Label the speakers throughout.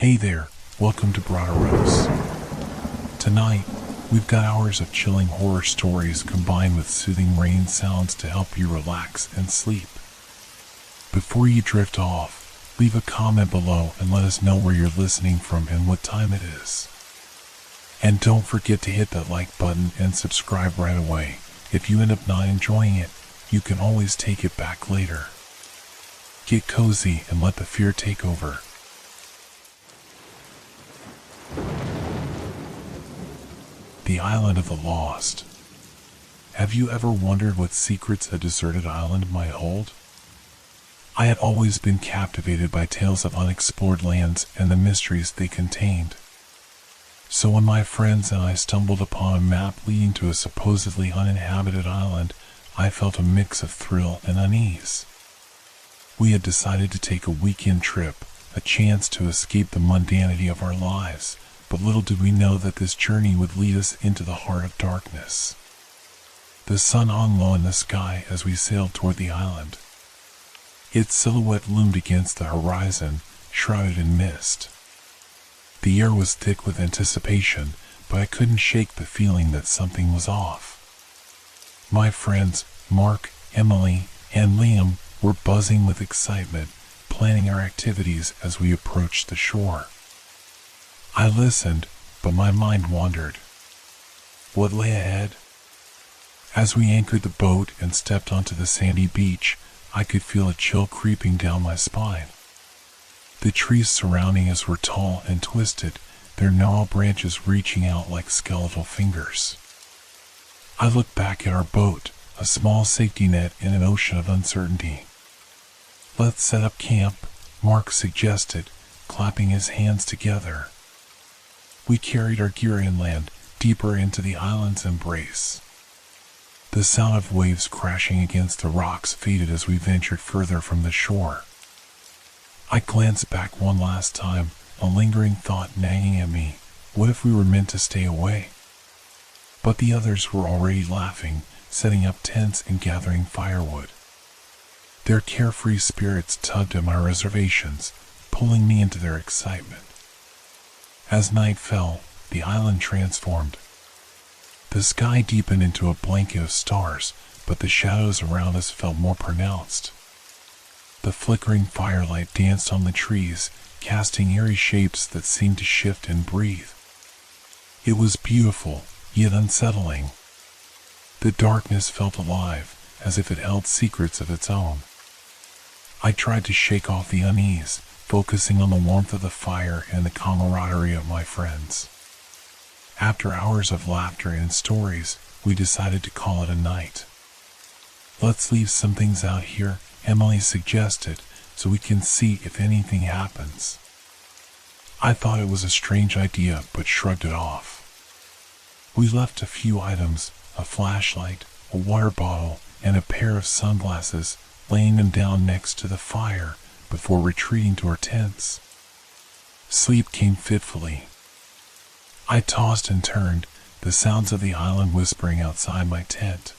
Speaker 1: Hey there, welcome to Broaderos. Tonight, we've got hours of chilling horror stories combined with soothing rain sounds to help you relax and sleep. Before you drift off, leave a comment below and let us know where you're listening from and what time it is. And don't forget to hit that like button and subscribe right away. If you end up not enjoying it, you can always take it back later. Get cozy and let the fear take over. The Island of the Lost. Have you ever wondered what secrets a deserted island might hold? I had always been captivated by tales of unexplored lands and the mysteries they contained. So when my friends and I stumbled upon a map leading to a supposedly uninhabited island, I felt a mix of thrill and unease. We had decided to take a weekend trip, a chance to escape the mundanity of our lives. But little did we know that this journey would lead us into the heart of darkness. The sun hung low in the sky as we sailed toward the island. Its silhouette loomed against the horizon, shrouded in mist. The air was thick with anticipation, but I couldn't shake the feeling that something was off. My friends, Mark, Emily, and Liam, were buzzing with excitement, planning our activities as we approached the shore. I listened, but my mind wandered. What lay ahead? As we anchored the boat and stepped onto the sandy beach, I could feel a chill creeping down my spine. The trees surrounding us were tall and twisted, their gnarled branches reaching out like skeletal fingers. I looked back at our boat, a small safety net in an ocean of uncertainty. "Let's set up camp," Mark suggested, clapping his hands together. We carried our gear inland, deeper into the island's embrace. The sound of waves crashing against the rocks faded as we ventured further from the shore. I glanced back one last time, a lingering thought nagging at me. What if we were meant to stay away? But the others were already laughing, setting up tents and gathering firewood. Their carefree spirits tugged at my reservations, pulling me into their excitement. As night fell, the island transformed. The sky deepened into a blanket of stars, but the shadows around us felt more pronounced. The flickering firelight danced on the trees, casting eerie shapes that seemed to shift and breathe. It was beautiful, yet unsettling. The darkness felt alive, as if it held secrets of its own. I tried to shake off the unease, focusing on the warmth of the fire and the camaraderie of my friends. After hours of laughter and stories, we decided to call it a night. "Let's leave some things out here," Emily suggested, "so we can see if anything happens." I thought it was a strange idea, but shrugged it off. We left a few items, a flashlight, a water bottle, and a pair of sunglasses, laying them down next to the fire, before retreating to our tents. Sleep came fitfully. I tossed and turned, the sounds of the island whispering outside my tent.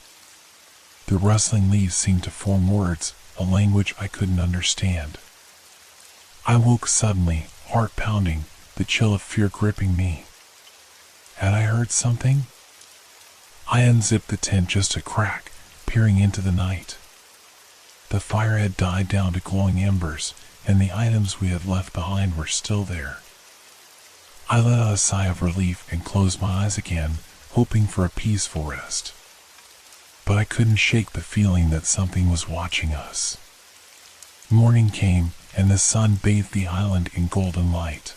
Speaker 1: The rustling leaves seemed to form words, a language I couldn't understand. I woke suddenly, heart pounding, the chill of fear gripping me. Had I heard something? I unzipped the tent just a crack, peering into the night. The fire had died down to glowing embers, and the items we had left behind were still there. I let out a sigh of relief and closed my eyes again, hoping for a peaceful rest. But I couldn't shake the feeling that something was watching us. Morning came, and the sun bathed the island in golden light.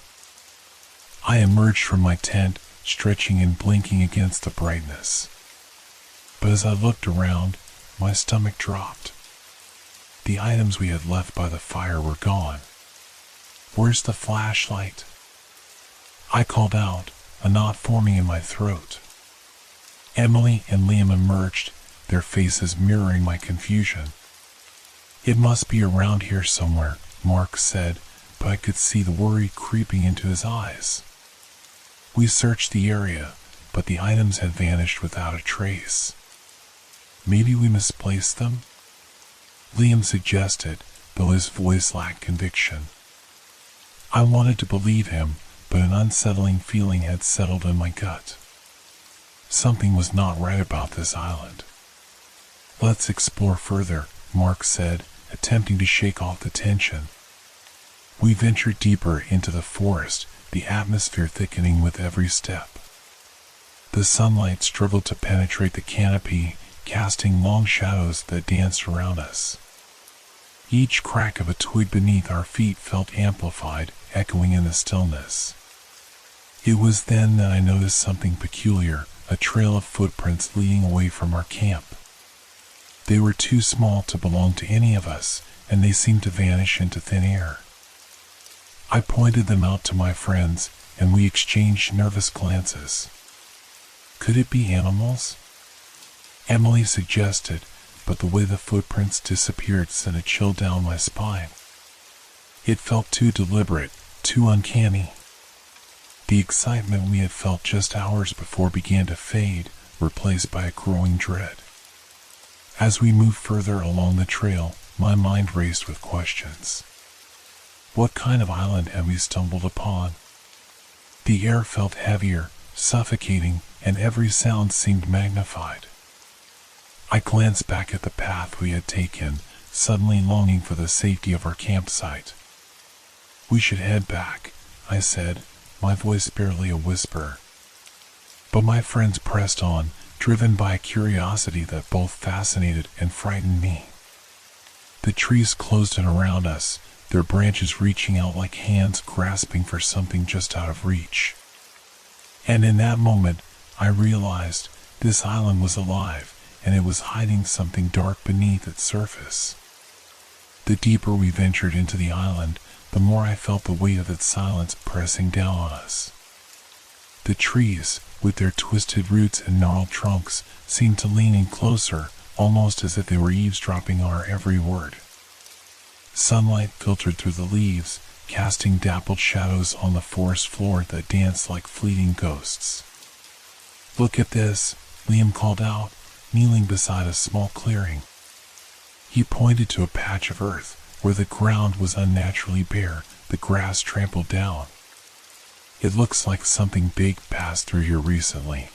Speaker 1: I emerged from my tent, stretching and blinking against the brightness. But as I looked around, my stomach dropped. The items we had left by the fire were gone. "Where's the flashlight?" I called out, a knot forming in my throat. Emily and Liam emerged, their faces mirroring my confusion. "It must be around here somewhere," Mark said, but I could see the worry creeping into his eyes. We searched the area, but the items had vanished without a trace. "Maybe we misplaced them?" Liam suggested, though his voice lacked conviction. I wanted to believe him, but an unsettling feeling had settled in my gut. Something was not right about this island. Let's explore further, Mark said, attempting to shake off the tension. We ventured deeper into the forest, the atmosphere thickening with every step. The sunlight struggled to penetrate the canopy, casting long shadows that danced around us. Each crack of a twig beneath our feet felt amplified, echoing in the stillness. It was then that I noticed something peculiar, a trail of footprints leading away from our camp. They were too small to belong to any of us, and they seemed to vanish into thin air. I pointed them out to my friends, and we exchanged nervous glances. Could it be animals? Emily suggested, but the way the footprints disappeared sent a chill down my spine. It felt too deliberate, too uncanny. The excitement we had felt just hours before began to fade, replaced by a growing dread. As we moved further along the trail, my mind raced with questions. What kind of island had we stumbled upon? The air felt heavier, suffocating, and every sound seemed magnified. I glanced back at the path we had taken, suddenly longing for the safety of our campsite. We should head back, I said, my voice barely a whisper. But my friends pressed on, driven by a curiosity that both fascinated and frightened me. The trees closed in around us, their branches reaching out like hands grasping for something just out of reach. And in that moment, I realized this island was alive, and it was hiding something dark beneath its surface. The deeper we ventured into the island, the more I felt the weight of its silence pressing down on us. The trees, with their twisted roots and gnarled trunks, seemed to lean in closer, almost as if they were eavesdropping on our every word. Sunlight filtered through the leaves, casting dappled shadows on the forest floor that danced like fleeting ghosts. "Look at this," Liam called out, kneeling beside a small clearing. He pointed to a patch of earth where the ground was unnaturally bare, the grass trampled down. "It looks like something big passed through here recently."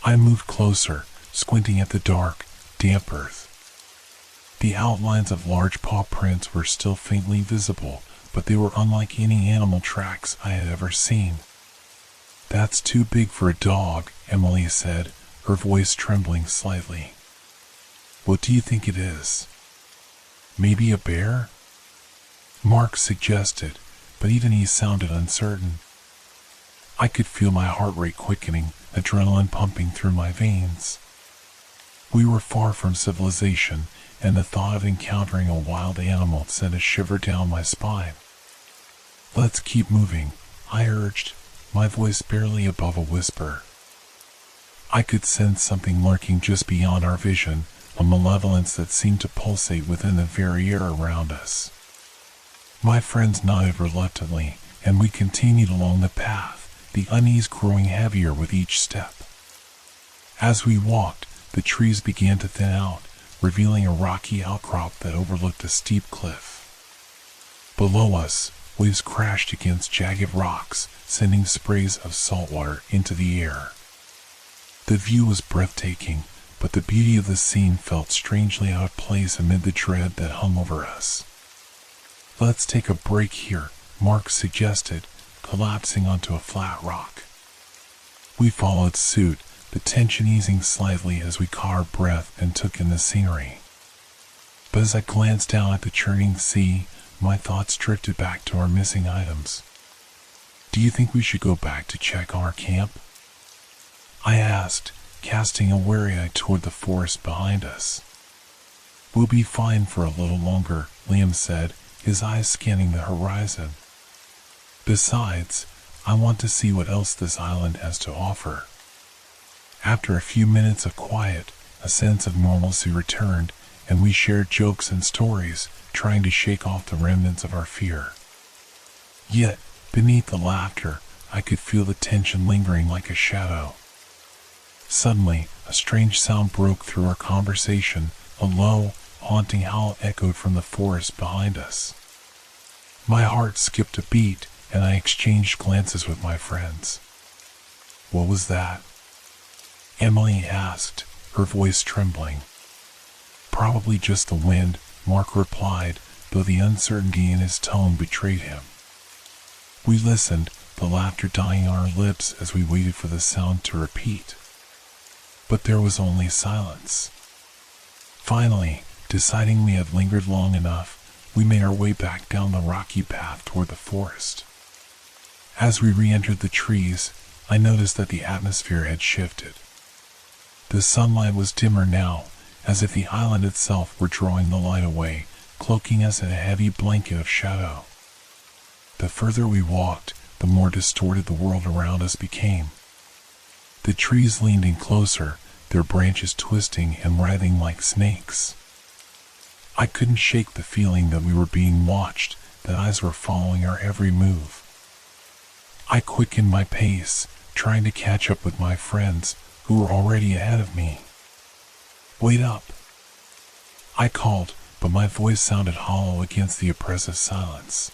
Speaker 1: I moved closer, squinting at the dark, damp earth. The outlines of large paw prints were still faintly visible, but they were unlike any animal tracks I had ever seen. "That's too big for a dog," Emily said, her voice trembling slightly. "What do you think it is? Maybe a bear?" Mark suggested, but even he sounded uncertain. I could feel my heart rate quickening, adrenaline pumping through my veins. We were far from civilization, and the thought of encountering a wild animal sent a shiver down my spine. "Let's keep moving," I urged, my voice barely above a whisper. I could sense something lurking just beyond our vision, a malevolence that seemed to pulsate within the very air around us. My friends nodded reluctantly, and we continued along the path, the unease growing heavier with each step. As we walked, the trees began to thin out, revealing a rocky outcrop that overlooked a steep cliff. Below us, waves crashed against jagged rocks, sending sprays of salt water into the air. The view was breathtaking, but the beauty of the scene felt strangely out of place amid the dread that hung over us. "Let's take a break here," Mark suggested, collapsing onto a flat rock. We followed suit, the tension easing slightly as we caught our breath and took in the scenery. But as I glanced down at the churning sea, my thoughts drifted back to our missing items. "Do you think we should go back to check on our camp?" I asked, casting a wary eye toward the forest behind us. "We'll be fine for a little longer," Liam said, his eyes scanning the horizon. "Besides, I want to see what else this island has to offer." After a few minutes of quiet, a sense of normalcy returned, and we shared jokes and stories, trying to shake off the remnants of our fear. Yet, beneath the laughter, I could feel the tension lingering like a shadow. Suddenly, a strange sound broke through our conversation, a low, haunting howl echoed from the forest behind us. My heart skipped a beat, and I exchanged glances with my friends. "What was that?" Emily asked, her voice trembling. "Probably just the wind," Mark replied, though the uncertainty in his tone betrayed him. We listened, the laughter dying on our lips as we waited for the sound to repeat. But there was only silence. Finally, deciding we had lingered long enough, we made our way back down the rocky path toward the forest. As we re-entered the trees, I noticed that the atmosphere had shifted. The sunlight was dimmer now, as if the island itself were drawing the light away, cloaking us in a heavy blanket of shadow. The further we walked, the more distorted the world around us became. The trees leaned in closer, their branches twisting and writhing like snakes. I couldn't shake the feeling that we were being watched, that eyes were following our every move. I quickened my pace, trying to catch up with my friends, who were already ahead of me. "Wait up!" I called, but my voice sounded hollow against the oppressive silence.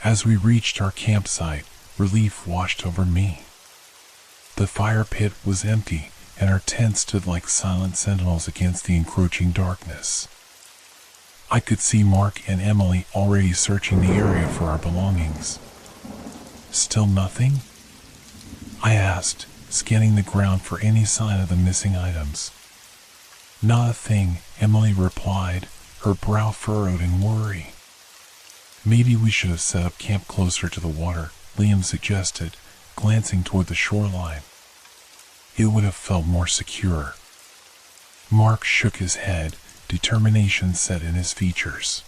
Speaker 1: As we reached our campsite, relief washed over me. The fire pit was empty, and our tent stood like silent sentinels against the encroaching darkness. I could see Mark and Emily already searching the area for our belongings. "Still nothing?" I asked, scanning the ground for any sign of the missing items. "Not a thing," Emily replied, her brow furrowed in worry. "Maybe we should have set up camp closer to the water," Liam suggested, glancing toward the shoreline. "It would have felt more secure." Mark shook his head, determination set in his features.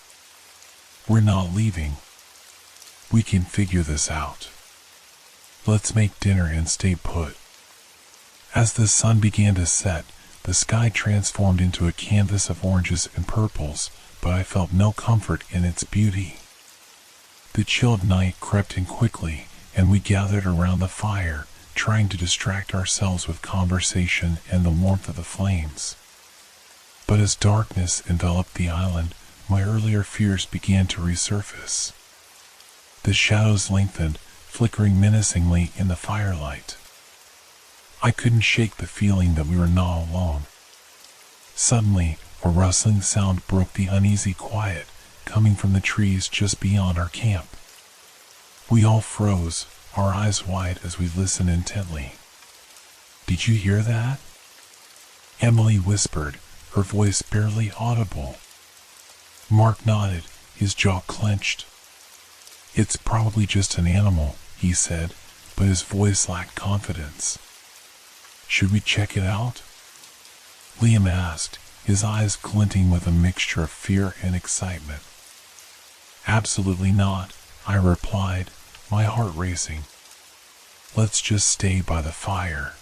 Speaker 1: "We're not leaving. We can figure this out. Let's make dinner and stay put." As the sun began to set, the sky transformed into a canvas of oranges and purples, but I felt no comfort in its beauty. The chilled night crept in quickly, and we gathered around the fire, trying to distract ourselves with conversation and the warmth of the flames. But as darkness enveloped the island, my earlier fears began to resurface. The shadows lengthened, flickering menacingly in the firelight. I couldn't shake the feeling that we were not alone. Suddenly, a rustling sound broke the uneasy quiet, coming from the trees just beyond our camp. We all froze, our eyes wide as we listened intently. "Did you hear that?" Emily whispered, her voice barely audible. Mark nodded, his jaw clenched. "It's probably just an animal," he said, but his voice lacked confidence. "Should we check it out?" Liam asked, his eyes glinting with a mixture of fear and excitement. "Absolutely not," I replied, my heart racing. "Let's just stay by the fire."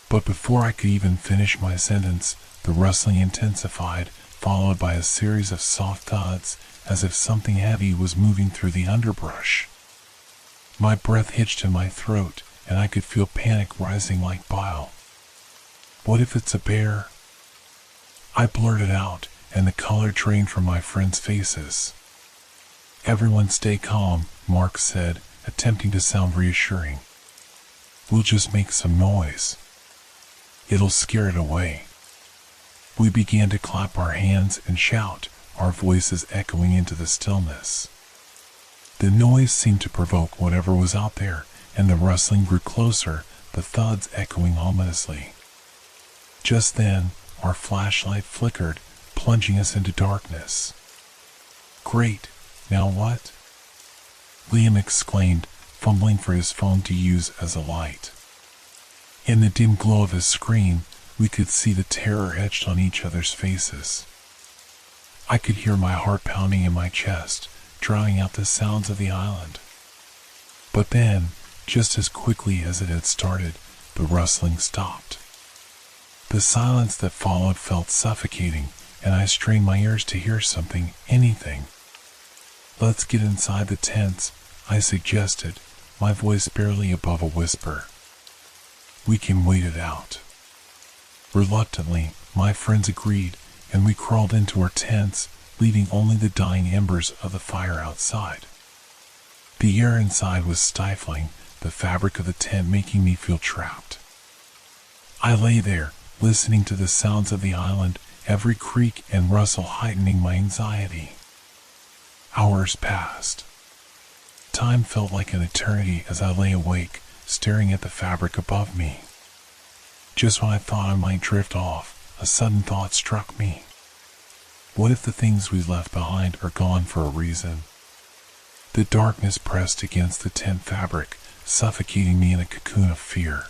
Speaker 1: But before I could even finish my sentence, the rustling intensified, followed by a series of soft thuds, as if something heavy was moving through the underbrush. My breath hitched in my throat, and I could feel panic rising like bile. "What if it's a bear?" I blurted out, and the color drained from my friends' faces. "Everyone stay calm," Mark said, attempting to sound reassuring. "We'll just make some noise. It'll scare it away." We began to clap our hands and shout, our voices echoing into the stillness. The noise seemed to provoke whatever was out there, and the rustling grew closer, the thuds echoing ominously. Just then, our flashlight flickered, plunging us into darkness. "Great, now what?" Liam exclaimed, fumbling for his phone to use as a light. In the dim glow of his screen, we could see the terror etched on each other's faces. I could hear my heart pounding in my chest, drowning out the sounds of the island. But then, just as quickly as it had started, the rustling stopped. The silence that followed felt suffocating, and I strained my ears to hear something, anything. "Let's get inside the tents," I suggested, my voice barely above a whisper. "We can wait it out." Reluctantly, my friends agreed, and we crawled into our tents, leaving only the dying embers of the fire outside. The air inside was stifling, the fabric of the tent making me feel trapped. I lay there, listening to the sounds of the island, every creak and rustle heightening my anxiety. Hours passed. Time felt like an eternity as I lay awake, staring at the fabric above me. Just when I thought I might drift off, a sudden thought struck me. What if the things we left behind are gone for a reason? The darkness pressed against the tent fabric, suffocating me in a cocoon of fear.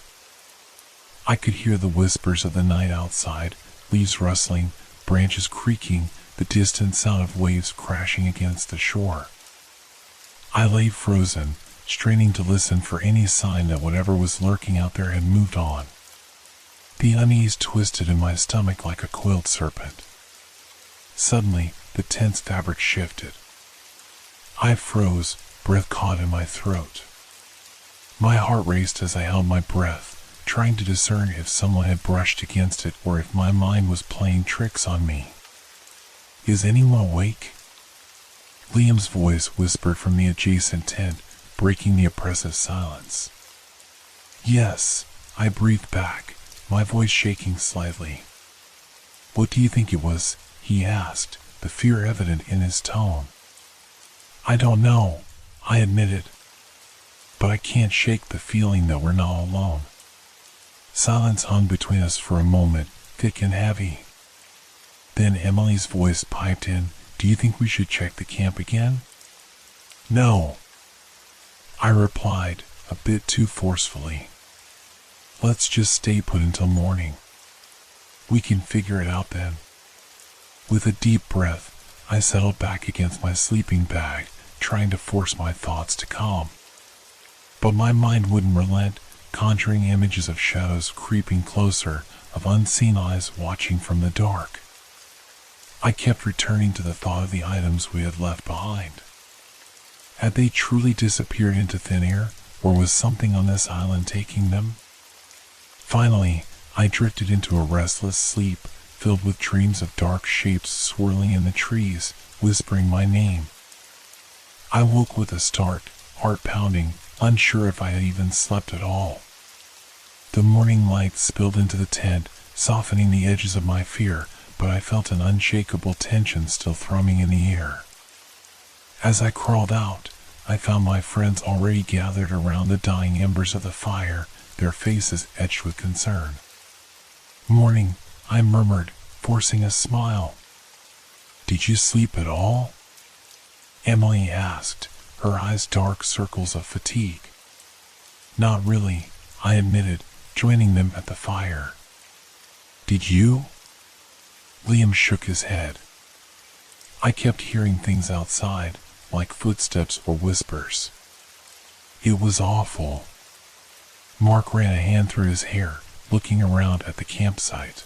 Speaker 1: I could hear the whispers of the night outside, leaves rustling, branches creaking, the distant sound of waves crashing against the shore. I lay frozen, straining to listen for any sign that whatever was lurking out there had moved on. The unease twisted in my stomach like a coiled serpent. Suddenly, the tent's fabric shifted. I froze, breath caught in my throat. My heart raced as I held my breath, trying to discern if someone had brushed against it or if my mind was playing tricks on me. Is anyone awake? Liam's voice whispered from the adjacent tent, breaking the oppressive silence. Yes, I breathed back, my voice shaking slightly. What do you think it was? He asked, the fear evident in his tone. I don't know, I admitted. But I can't shake the feeling that we're not alone. Silence hung between us for a moment, thick and heavy. Then Emily's voice piped in, do you think we should check the camp again? No, I replied, a bit too forcefully. Let's just stay put until morning. We can figure it out then. With a deep breath, I settled back against my sleeping bag, trying to force my thoughts to calm. But my mind wouldn't relent, conjuring images of shadows creeping closer, of unseen eyes watching from the dark. I kept returning to the thought of the items we had left behind. Had they truly disappeared into thin air, or was something on this island taking them? Finally, I drifted into a restless sleep, filled with dreams of dark shapes swirling in the trees, whispering my name. I woke with a start, heart pounding, unsure if I had even slept at all. The morning light spilled into the tent, softening the edges of my fear, but I felt an unshakable tension still thrumming in the air. As I crawled out, I found my friends already gathered around the dying embers of the fire, their faces etched with concern. Morning, I murmured, forcing a smile. Did you sleep at all? Emily asked, her eyes dark circles of fatigue. Not really, I admitted, joining them at the fire. Did you? Liam shook his head. I kept hearing things outside, like footsteps or whispers. It was awful. Mark ran a hand through his hair, looking around at the campsite.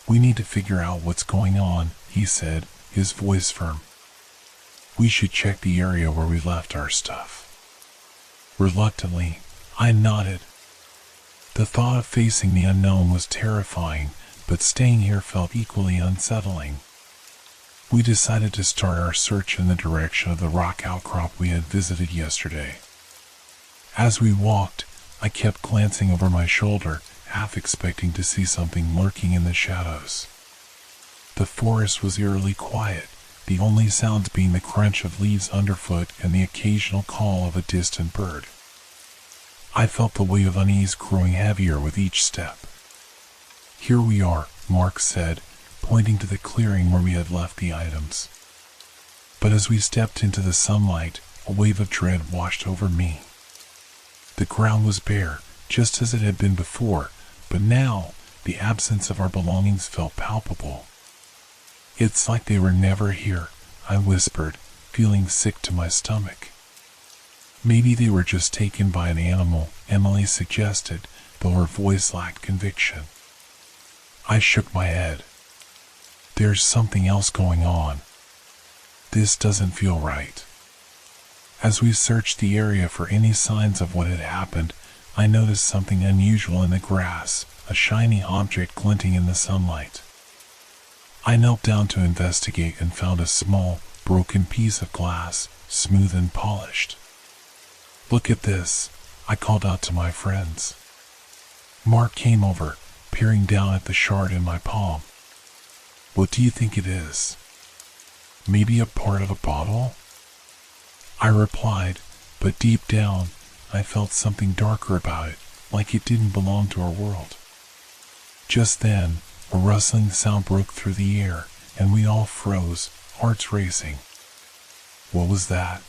Speaker 1: We need to figure out what's going on, he said, his voice firm. We should check the area where we left our stuff. Reluctantly, I nodded. The thought of facing the unknown was terrifying, but staying here felt equally unsettling. We decided to start our search in the direction of the rock outcrop we had visited yesterday. As we walked, I kept glancing over my shoulder, half expecting to see something lurking in the shadows. The forest was eerily quiet, the only sounds being the crunch of leaves underfoot and the occasional call of a distant bird. I felt the weight of unease growing heavier with each step. Here we are, Mark said, pointing to the clearing where we had left the items. But as we stepped into the sunlight, a wave of dread washed over me. The ground was bare, just as it had been before, but now the absence of our belongings felt palpable. It's like they were never here, I whispered, feeling sick to my stomach. Maybe they were just taken by an animal, Emily suggested, though her voice lacked conviction. I shook my head. There's something else going on. This doesn't feel right. As we searched the area for any signs of what had happened, I noticed something unusual in the grass, a shiny object glinting in the sunlight. I knelt down to investigate and found a small, broken piece of glass, smooth and polished. "Look at this," I called out to my friends. Mark came over, peering down at the shard in my palm. "What do you think it is?" "Maybe a part of a bottle?" I replied, but deep down, I felt something darker about it, like it didn't belong to our world. Just then, a rustling sound broke through the air, and we all froze, hearts racing. "What was that?"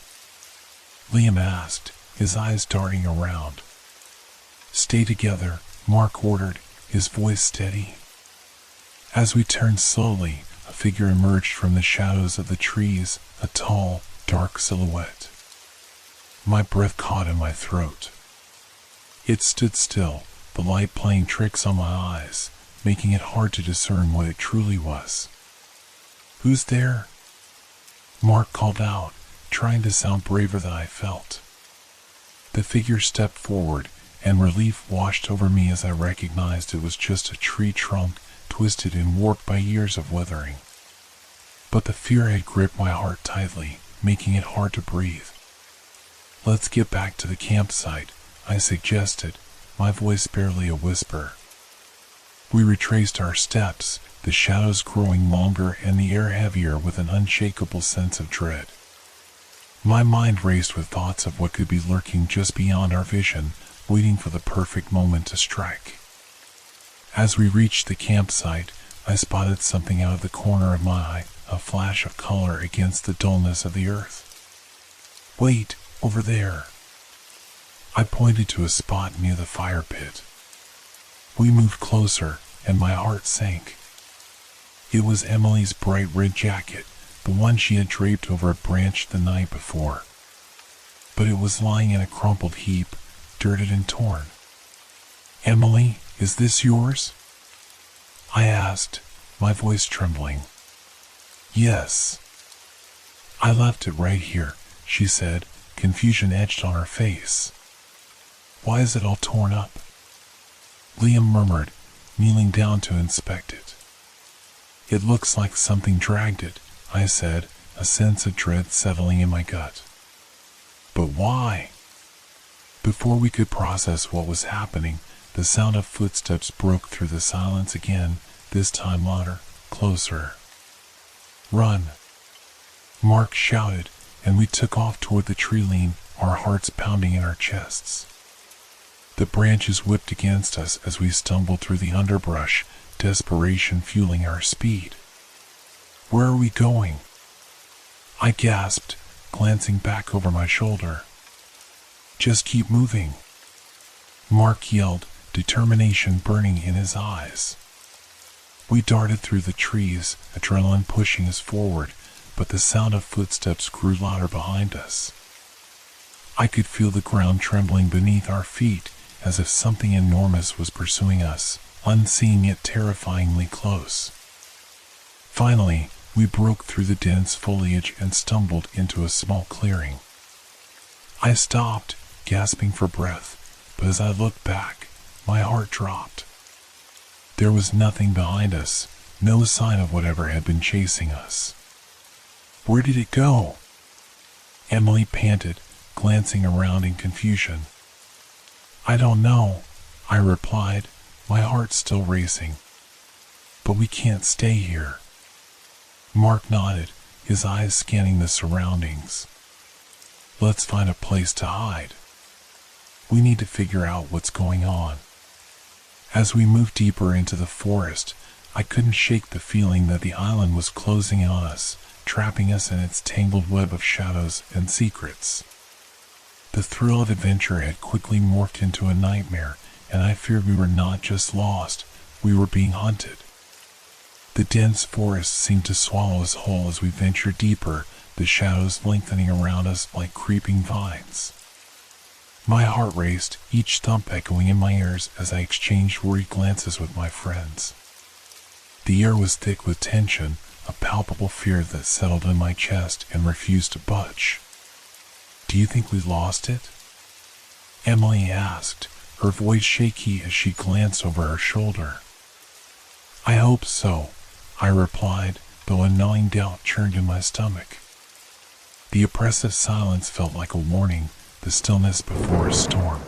Speaker 1: Liam asked, his eyes darting around. "Stay together," Mark ordered, his voice steady. As we turned slowly, a figure emerged from the shadows of the trees, a tall, dark silhouette. My breath caught in my throat. It stood still, the light playing tricks on my eyes, making it hard to discern what it truly was. "Who's there?" Mark called out, trying to sound braver than I felt. The figure stepped forward, and relief washed over me as I recognized it was just a tree trunk, twisted and warped by years of weathering. But the fear had gripped my heart tightly, making it hard to breathe. "Let's get back to the campsite," I suggested, my voice barely a whisper. We retraced our steps, the shadows growing longer and the air heavier with an unshakable sense of dread. My mind raced with thoughts of what could be lurking just beyond our vision, waiting for the perfect moment to strike. As we reached the campsite, I spotted something out of the corner of my eye, a flash of color against the dullness of the earth. "Wait, over there." I pointed to a spot near the fire pit. We moved closer, and my heart sank. It was Emily's bright red jacket, the one she had draped over a branch the night before. But it was lying in a crumpled heap, dirted and torn. "Emily, is this yours?" I asked, my voice trembling. "Yes. I left it right here," she said, confusion etched on her face. "Why is it all torn up?" Liam murmured, kneeling down to inspect it. "It looks like something dragged it," I said, a sense of dread settling in my gut. "But why?" Before we could process what was happening, the sound of footsteps broke through the silence again, this time louder, closer. "Run!" Mark shouted, and we took off toward the tree line, our hearts pounding in our chests. The branches whipped against us as we stumbled through the underbrush, desperation fueling our speed. "Where are we going?" I gasped, glancing back over my shoulder. "Just keep moving," Mark yelled, determination burning in his eyes. We darted through the trees, adrenaline pushing us forward, but the sound of footsteps grew louder behind us. I could feel the ground trembling beneath our feet, as if something enormous was pursuing us, unseen yet terrifyingly close. Finally, we broke through the dense foliage and stumbled into a small clearing. I stopped, gasping for breath, but as I looked back, my heart dropped. There was nothing behind us, no sign of whatever had been chasing us. "Where did it go?" Emily panted, glancing around in confusion. "I don't know," I replied, my heart still racing. "But we can't stay here." Mark nodded, his eyes scanning the surroundings. "Let's find a place to hide. We need to figure out what's going on." As we moved deeper into the forest, I couldn't shake the feeling that the island was closing in on us, trapping us in its tangled web of shadows and secrets. The thrill of adventure had quickly morphed into a nightmare, and I feared we were not just lost, we were being hunted. The dense forest seemed to swallow us whole as we ventured deeper, the shadows lengthening around us like creeping vines. My heart raced, each thump echoing in my ears as I exchanged worried glances with my friends. The air was thick with tension, a palpable fear that settled in my chest and refused to budge. "Do you think we lost it?" Emily asked, her voice shaky as she glanced over her shoulder. "I hope so," I replied, though a gnawing doubt churned in my stomach. The oppressive silence felt like a warning, the stillness before a storm.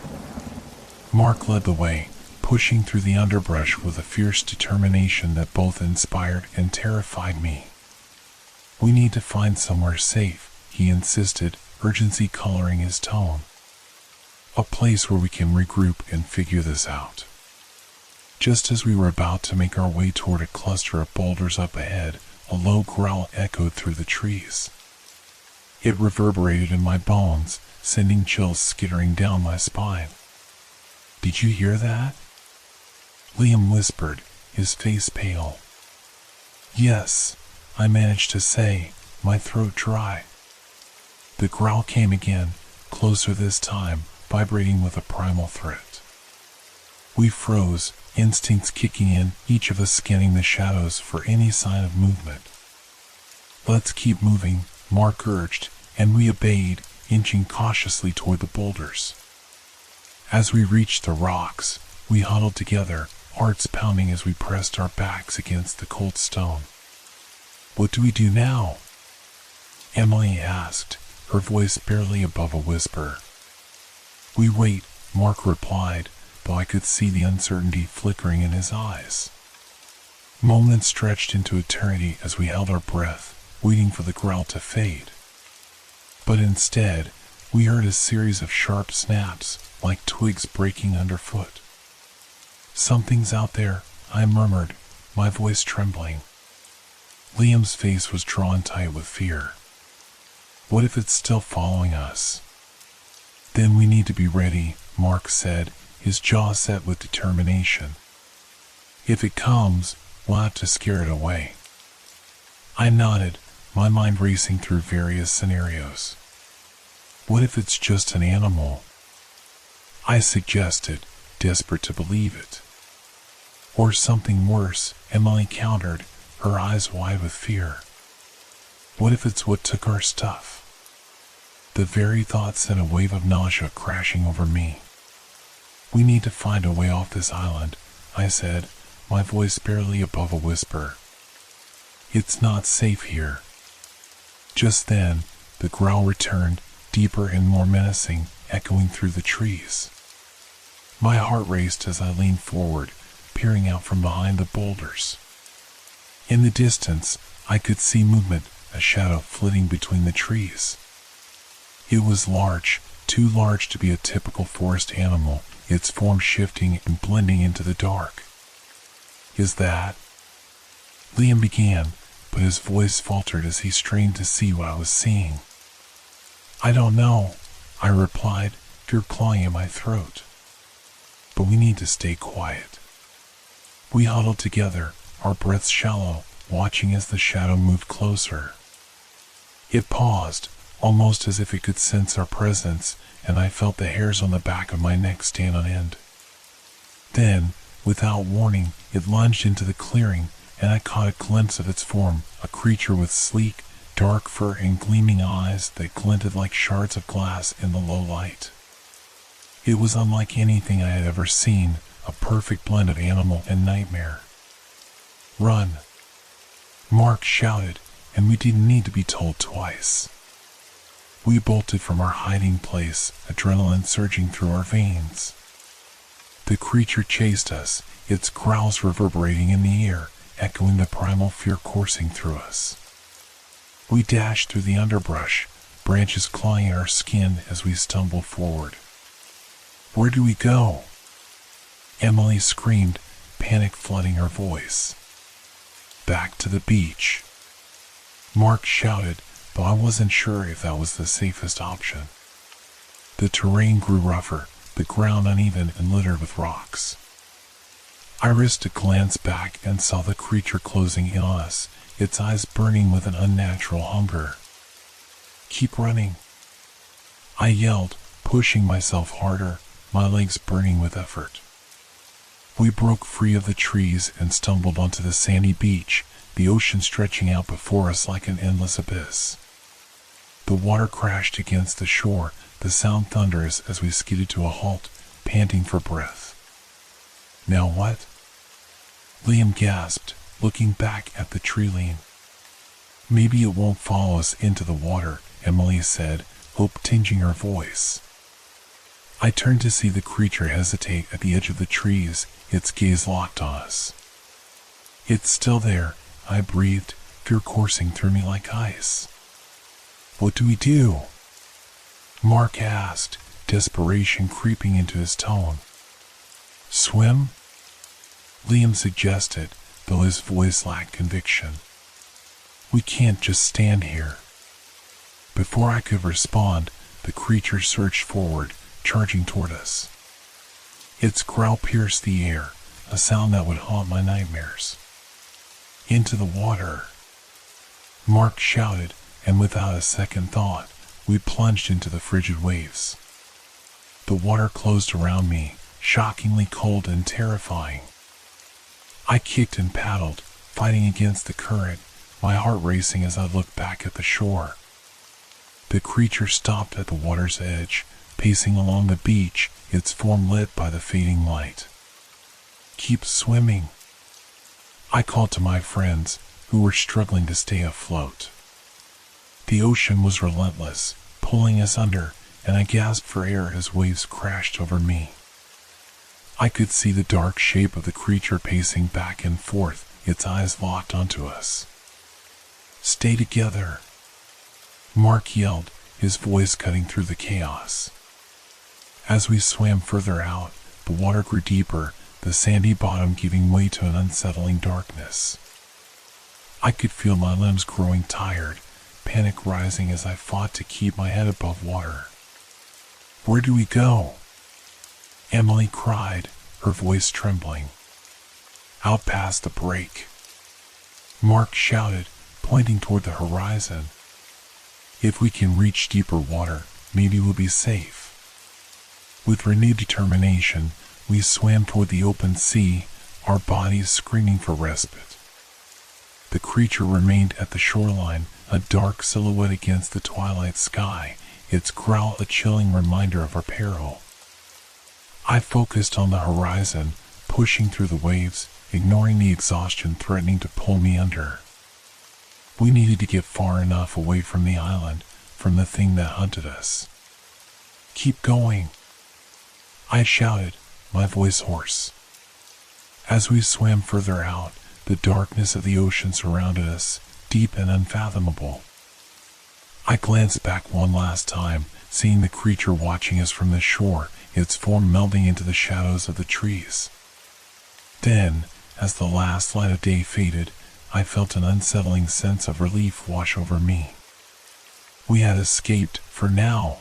Speaker 1: Mark led the way, pushing through the underbrush with a fierce determination that both inspired and terrified me. "We need to find somewhere safe," he insisted, urgency coloring his tone. "A place where we can regroup and figure this out." Just as we were about to make our way toward a cluster of boulders up ahead, a low growl echoed through the trees. It reverberated in my bones, sending chills skittering down my spine. "Did you hear that?" Liam whispered, his face pale. "Yes," I managed to say, my throat dry. The growl came again, closer this time, vibrating with a primal threat. We froze, instincts kicking in, each of us scanning the shadows for any sign of movement. "Let's keep moving," Mark urged, and we obeyed, inching cautiously toward the boulders. As we reached the rocks, we huddled together, hearts pounding as we pressed our backs against the cold stone. "What do we do now?" Emily asked, her voice barely above a whisper. "We wait," Mark replied, though I could see the uncertainty flickering in his eyes. Moments stretched into eternity as we held our breath, waiting for the growl to fade. But instead, we heard a series of sharp snaps, like twigs breaking underfoot. "Something's out there," I murmured, my voice trembling. Liam's face was drawn tight with fear. "What if it's still following us?" "Then we need to be ready," Mark said, his jaw set with determination. "If it comes, we'll have to scare it away." I nodded, my mind racing through various scenarios. "What if it's just an animal?" I suggested, desperate to believe it. "Or something worse," Emily countered, her eyes wide with fear. "What if it's what took our stuff?" The very thought sent a wave of nausea crashing over me. "We need to find a way off this island," I said, my voice barely above a whisper. "It's not safe here." Just then, the growl returned, deeper and more menacing, echoing through the trees. My heart raced as I leaned forward, peering out from behind the boulders. In the distance, I could see movement, a shadow flitting between the trees. It was large, too large to be a typical forest animal, its form shifting and blending into the dark. "Is that?" Liam began, but his voice faltered as he strained to see what I was seeing. "I don't know," I replied, fear clawing at my throat. "But we need to stay quiet." We huddled together, our breaths shallow, watching as the shadow moved closer. It paused, almost as if it could sense our presence, and I felt the hairs on the back of my neck stand on end. Then, without warning, it lunged into the clearing, and I caught a glimpse of its form, a creature with sleek, dark fur and gleaming eyes that glinted like shards of glass in the low light. It was unlike anything I had ever seen, a perfect blend of animal and nightmare. "Run!" Mark shouted, and we didn't need to be told twice. We bolted from our hiding place, adrenaline surging through our veins. The creature chased us, its growls reverberating in the air, echoing the primal fear coursing through us. We dashed through the underbrush, branches clawing at our skin as we stumbled forward. "Where do we go?" Emily screamed, panic flooding her voice. "Back to the beach." Mark shouted, though I wasn't sure if that was the safest option. The terrain grew rougher, the ground uneven and littered with rocks. I risked a glance back and saw the creature closing in on us, its eyes burning with an unnatural hunger. "Keep running," I yelled, pushing myself harder, my legs burning with effort. We broke free of the trees and stumbled onto the sandy beach, the ocean stretching out before us like an endless abyss. The water crashed against the shore, the sound thunderous as we skidded to a halt, panting for breath. "Now what?" Liam gasped, looking back at the tree. Maybe it won't follow us into the water, Emily said, hope tinging her voice. I turned to see the creature hesitate at the edge of the trees, its gaze locked on us. It's still there, I breathed, fear coursing through me like ice. What do we do? Mark asked, desperation creeping into his tone. Swim? Liam suggested, though his voice lacked conviction. We can't just stand here. Before I could respond, the creature surged forward, charging toward us. Its growl pierced the air, a sound that would haunt my nightmares. Into the water! Mark shouted, and without a second thought, we plunged into the frigid waves. The water closed around me, shockingly cold and terrifying. I kicked and paddled, fighting against the current, my heart racing as I looked back at the shore. The creature stopped at the water's edge, pacing along the beach, its form lit by the fading light. Keep swimming, I called to my friends, who were struggling to stay afloat. The ocean was relentless, pulling us under, and I gasped for air as waves crashed over me. I could see the dark shape of the creature pacing back and forth, its eyes locked onto us. Stay together, Mark yelled, his voice cutting through the chaos. As we swam further out, the water grew deeper, the sandy bottom giving way to an unsettling darkness. I could feel my limbs growing tired, panic rising as I fought to keep my head above water. Where do we go? Emily cried, her voice trembling. Out past the break, Mark shouted, pointing toward the horizon. If we can reach deeper water, maybe we'll be safe. With renewed determination, we swam toward the open sea, our bodies screaming for respite. The creature remained at the shoreline, a dark silhouette against the twilight sky, its growl a chilling reminder of our peril. I focused on the horizon, pushing through the waves, ignoring the exhaustion threatening to pull me under. We needed to get far enough away from the island, from the thing that hunted us. Keep going, I shouted, my voice hoarse. As we swam further out, the darkness of the ocean surrounded us, deep and unfathomable. I glanced back one last time, seeing the creature watching us from the shore, its form melding into the shadows of the trees. Then, as the last light of day faded, I felt an unsettling sense of relief wash over me. We had escaped, for now.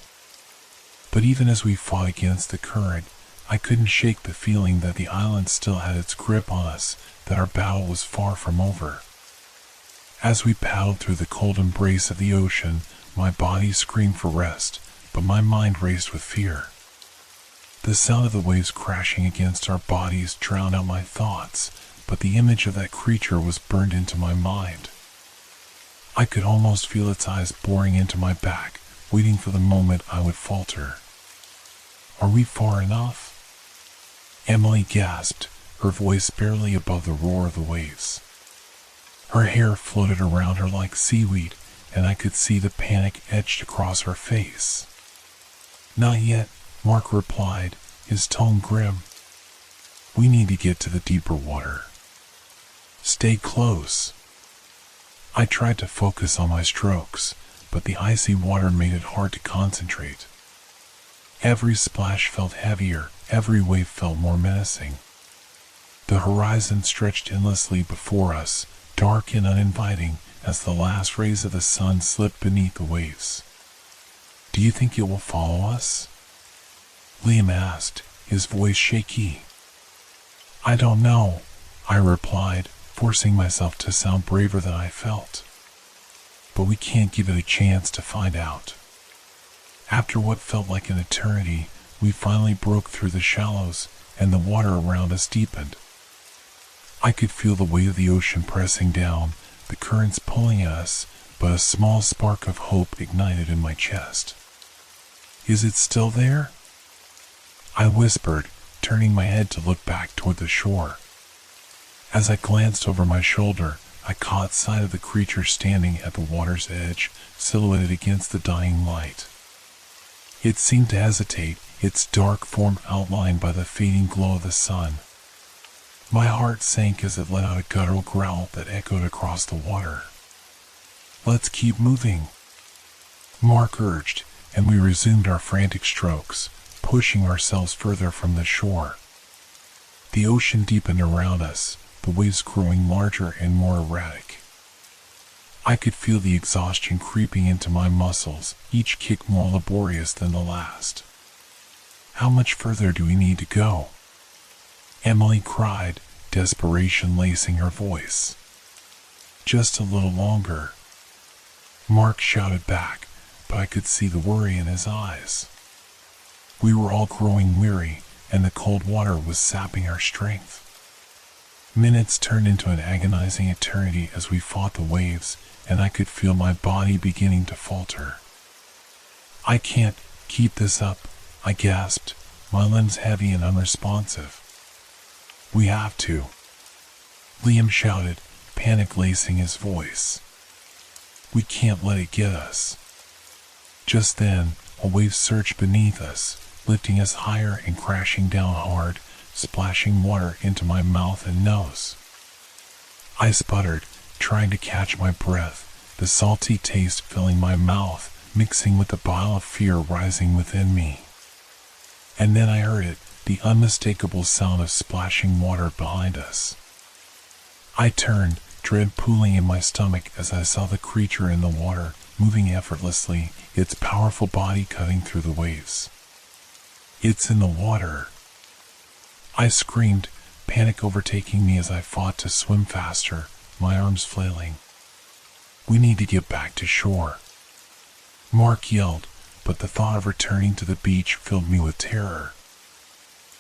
Speaker 1: But even as we fought against the current, I couldn't shake the feeling that the island still had its grip on us, that our battle was far from over. As we paddled through the cold embrace of the ocean, my body screamed for rest, but my mind raced with fear. The sound of the waves crashing against our bodies drowned out my thoughts, but the image of that creature was burned into my mind. I could almost feel its eyes boring into my back, waiting for the moment I would falter. Are we far enough? Emily gasped, her voice barely above the roar of the waves. Her hair floated around her like seaweed, and I could see the panic etched across her face. Not yet, Mark replied, his tone grim. We need to get to the deeper water. Stay close. I tried to focus on my strokes, but the icy water made it hard to concentrate. Every splash felt heavier, every wave felt more menacing. The horizon stretched endlessly before us, dark and uninviting, as the last rays of the sun slipped beneath the waves. Do you think it will follow us? Liam asked, his voice shaky. I don't know, I replied, forcing myself to sound braver than I felt. But we can't give it a chance to find out. After what felt like an eternity, we finally broke through the shallows, and the water around us deepened. I could feel the weight of the ocean pressing down, the currents pulling at us, but a small spark of hope ignited in my chest. Is it still there? I whispered, turning my head to look back toward the shore. As I glanced over my shoulder, I caught sight of the creature standing at the water's edge, silhouetted against the dying light. It seemed to hesitate, its dark form outlined by the fading glow of the sun. My heart sank as it let out a guttural growl that echoed across the water. "Let's keep moving," Mark urged, and we resumed our frantic strokes, pushing ourselves further from the shore. The ocean deepened around us, the waves growing larger and more erratic. I could feel the exhaustion creeping into my muscles, each kick more laborious than the last. "How much further do we need to go?" Emily cried, desperation lacing her voice. "Just a little longer," Mark shouted back, but I could see the worry in his eyes. We were all growing weary, and the cold water was sapping our strength. Minutes turned into an agonizing eternity as we fought the waves, and I could feel my body beginning to falter. "I can't keep this up," I gasped, my limbs heavy and unresponsive. "We have to," Liam shouted, panic lacing his voice. "We can't let it get us." Just then, a wave surged beneath us, lifting us higher and crashing down hard, splashing water into my mouth and nose. I sputtered, trying to catch my breath, the salty taste filling my mouth, mixing with the bile of fear rising within me. And then I heard it, the unmistakable sound of splashing water behind us. I turned, dread pooling in my stomach as I saw the creature in the water, moving effortlessly, its powerful body cutting through the waves. "It's in the water!" I screamed, panic overtaking me as I fought to swim faster, my arms flailing. "We need to get back to shore," Mark yelled, but the thought of returning to the beach filled me with terror.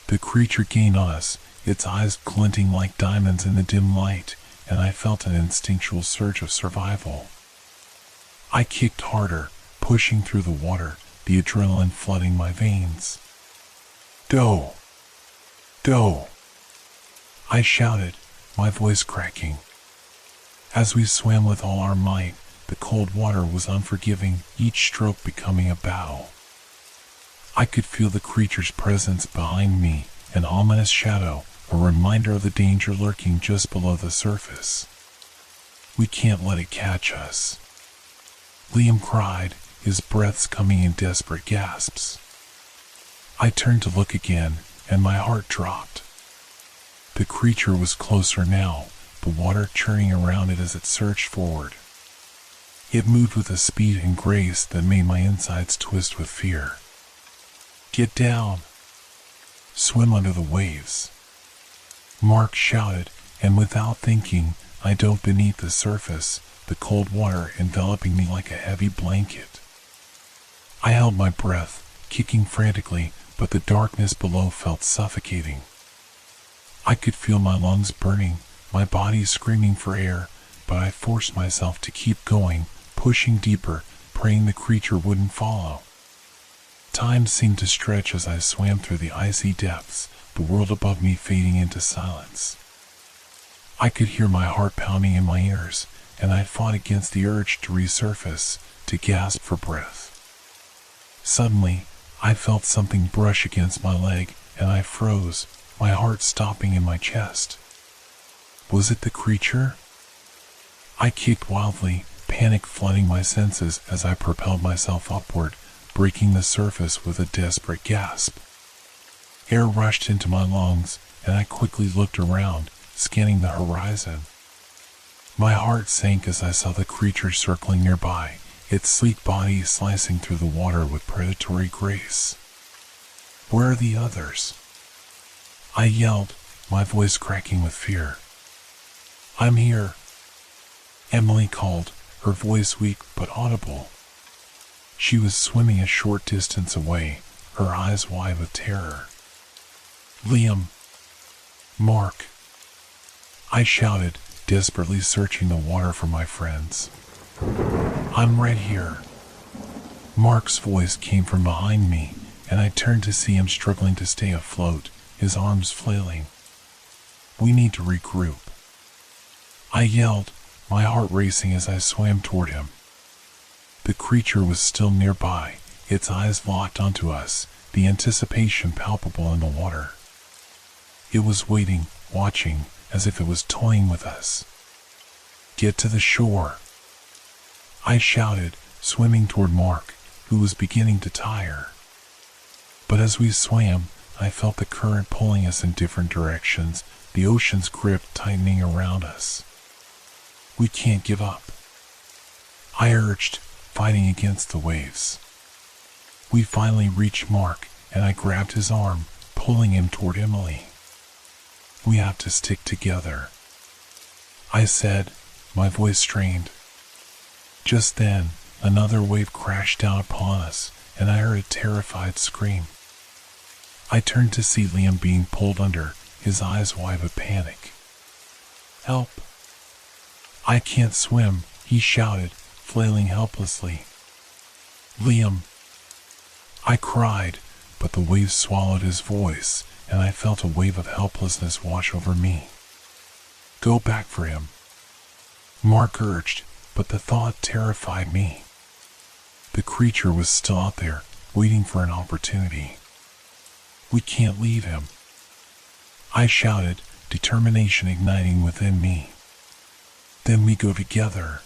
Speaker 1: The creature gained on us, its eyes glinting like diamonds in the dim light, and I felt an instinctual surge of survival. I kicked harder, pushing through the water, the adrenaline flooding my veins. "Doe! Doe!" I shouted, my voice cracking. As we swam with all our might, the cold water was unforgiving, each stroke becoming a battle. I could feel the creature's presence behind me, an ominous shadow, a reminder of the danger lurking just below the surface. "We can't let it catch us," Liam cried, his breaths coming in desperate gasps. I turned to look again, and my heart dropped. The creature was closer now, the water churning around it as it surged forward. It moved with a speed and grace that made my insides twist with fear. "Get down! Swim under the waves!" Mark shouted, and without thinking, I dove beneath the surface, the cold water enveloping me like a heavy blanket. I held my breath, kicking frantically, but the darkness below felt suffocating. I could feel my lungs burning, my body screaming for air, but I forced myself to keep going, pushing deeper, praying the creature wouldn't follow. Time seemed to stretch as I swam through the icy depths, the world above me fading into silence. I could hear my heart pounding in my ears, and I fought against the urge to resurface, to gasp for breath. Suddenly, I felt something brush against my leg, and I froze, my heart stopping in my chest. Was it the creature? I kicked wildly, panic flooding my senses as I propelled myself upward, breaking the surface with a desperate gasp. Air rushed into my lungs, and I quickly looked around, scanning the horizon. My heart sank as I saw the creature circling nearby, its sleek body slicing through the water with predatory grace. "Where are the others?" I yelled, my voice cracking with fear. "I'm here," Emily called, her voice weak but audible. She was swimming a short distance away, her eyes wide with terror. "Liam! Mark!" I shouted, desperately searching the water for my friends. "I'm right here." Mark's voice came from behind me, and I turned to see him struggling to stay afloat, his arms flailing. "We need to regroup," I yelled, my heart racing as I swam toward him. The creature was still nearby, its eyes locked onto us, the anticipation palpable in the water. It was waiting, watching, as if it was toying with us. Get to the shore, I shouted, swimming toward Mark, who was beginning to tire. But as we swam, I felt the current pulling us in different directions, the ocean's grip tightening around us. We can't give up, I urged, fighting against the waves. We finally reached Mark, and I grabbed his arm, pulling him toward Emily. We have to stick together, I said, my voice strained. Just then, another wave crashed down upon us, and I heard a terrified scream. I turned to see Liam being pulled under, his eyes wide with panic. Help! I can't swim, he shouted, flailing helplessly. Liam! I cried, but the waves swallowed his voice, and I felt a wave of helplessness wash over me. Go back for him, Mark urged, but the thought terrified me. The creature was still out there, waiting for an opportunity. We can't leave him, I shouted, determination igniting within me. Then we go together,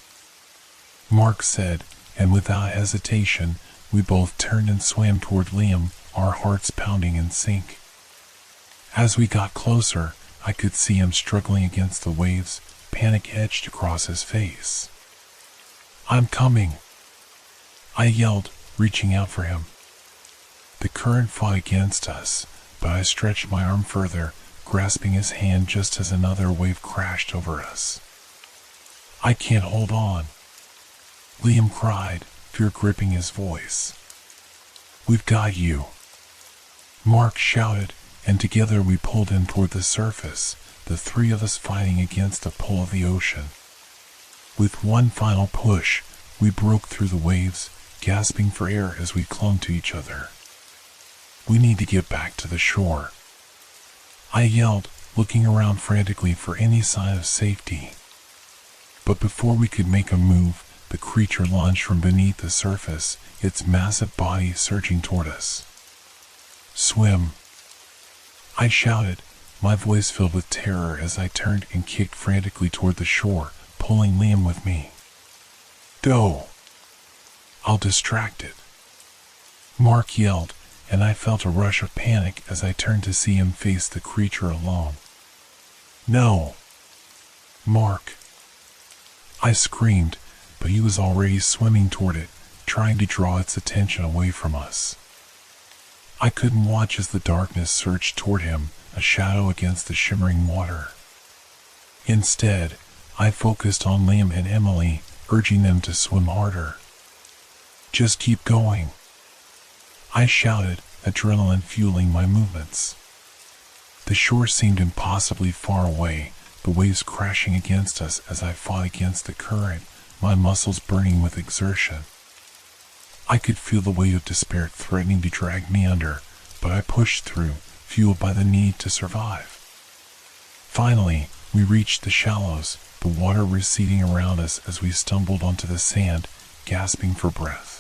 Speaker 1: Mark said, and without hesitation, we both turned and swam toward Liam, our hearts pounding in sync. As we got closer, I could see him struggling against the waves, panic etched across his face. I'm coming, I yelled, reaching out for him. The current fought against us, but I stretched my arm further, grasping his hand just as another wave crashed over us. I can't hold on, Liam cried, fear gripping his voice. We've got you, Mark shouted, and together we pulled him toward the surface, the three of us fighting against the pull of the ocean. With one final push, we broke through the waves, gasping for air as we clung to each other. We need to get back to the shore, I yelled, looking around frantically for any sign of safety. But before we could make a move, the creature lunged from beneath the surface, its massive body surging toward us. Swim, I shouted, my voice filled with terror as I turned and kicked frantically toward the shore, pulling Liam with me. Go! I'll distract it, Mark yelled, and I felt a rush of panic as I turned to see him face the creature alone. No! Mark! I screamed, but he was already swimming toward it, trying to draw its attention away from us. I couldn't watch as the darkness surged toward him, a shadow against the shimmering water. Instead, I focused on Liam and Emily, urging them to swim harder. Just keep going, I shouted, adrenaline fueling my movements. The shore seemed impossibly far away, the waves crashing against us as I fought against the current, my muscles burning with exertion. I could feel the weight of despair threatening to drag me under, but I pushed through, fueled by the need to survive. Finally, we reached the shallows, the water receding around us as we stumbled onto the sand, gasping for breath.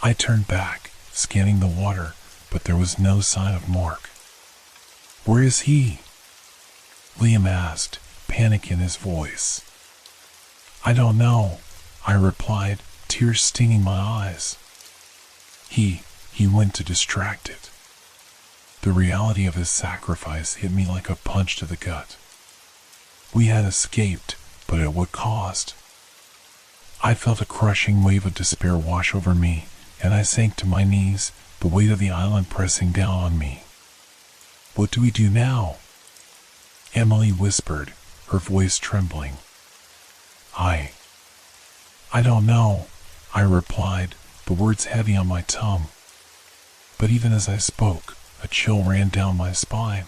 Speaker 1: I turned back, scanning the water, but there was no sign of Mark. Where is he? Liam asked, panic in his voice. I don't know, I replied, tears stinging my eyes. He went to distract it. The reality of his sacrifice hit me like a punch to the gut. We had escaped, but at what cost? I felt a crushing wave of despair wash over me, and I sank to my knees, the weight of the island pressing down on me. What do we do now? Emily whispered, her voice trembling. I don't know, I replied, the words heavy on my tongue. But even as I spoke, a chill ran down my spine.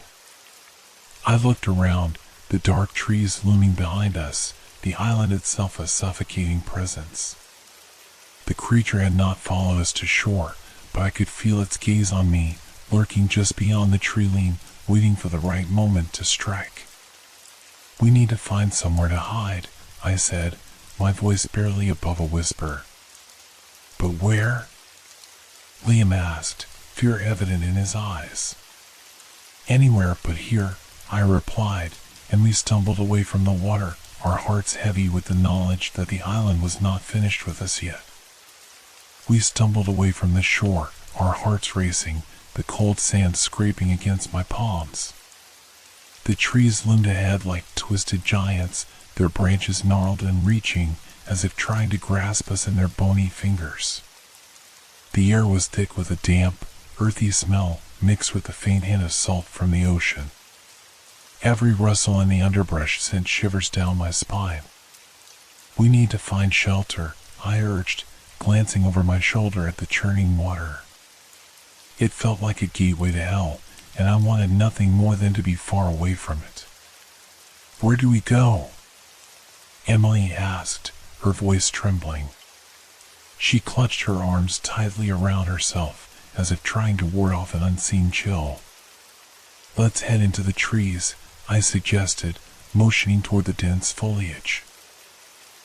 Speaker 1: I looked around, the dark trees looming behind us, the island itself a suffocating presence. The creature had not followed us to shore, but I could feel its gaze on me, lurking just beyond the tree line, waiting for the right moment to strike. We need to find somewhere to hide, I said, my voice barely above a whisper. But where? Liam asked, fear evident in his eyes. Anywhere but here, I replied, and we stumbled away from the water, our hearts heavy with the knowledge that the island was not finished with us yet. We stumbled away from the shore, our hearts racing, the cold sand scraping against my palms. The trees loomed ahead like twisted giants, their branches gnarled and reaching, as if trying to grasp us in their bony fingers. The air was thick with a damp, earthy smell, mixed with the faint hint of salt from the ocean. Every rustle in the underbrush sent shivers down my spine. We need to find shelter, I urged, glancing over my shoulder at the churning water. It felt like a gateway to hell, and I wanted nothing more than to be far away from it. Where do we go? Emily asked, her voice trembling. She clutched her arms tightly around herself, as if trying to ward off an unseen chill. Let's head into the trees, I suggested, motioning toward the dense foliage.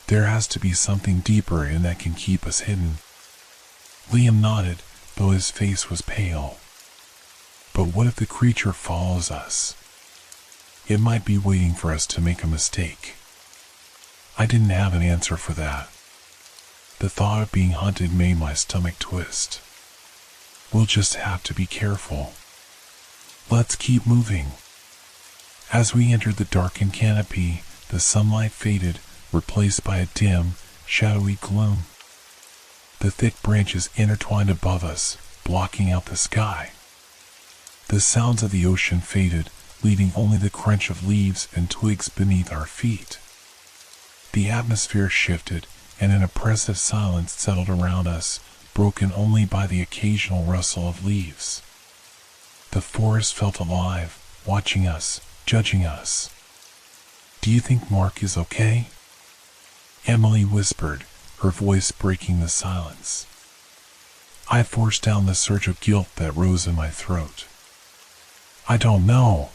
Speaker 1: There has to be something deeper in that can keep us hidden. Liam nodded, though his face was pale. But what if the creature follows us? It might be waiting for us to make a mistake. I didn't have an answer for that. The thought of being hunted made my stomach twist. We'll just have to be careful. Let's keep moving. As we entered the darkened canopy, the sunlight faded, replaced by a dim, shadowy gloom. The thick branches intertwined above us, blocking out the sky. The sounds of the ocean faded, leaving only the crunch of leaves and twigs beneath our feet. The atmosphere shifted, and an oppressive silence settled around us, broken only by the occasional rustle of leaves. The forest felt alive, watching us, judging us. Do you think Mark is okay? Emily whispered, her voice breaking the silence. I forced down the surge of guilt that rose in my throat. I don't know.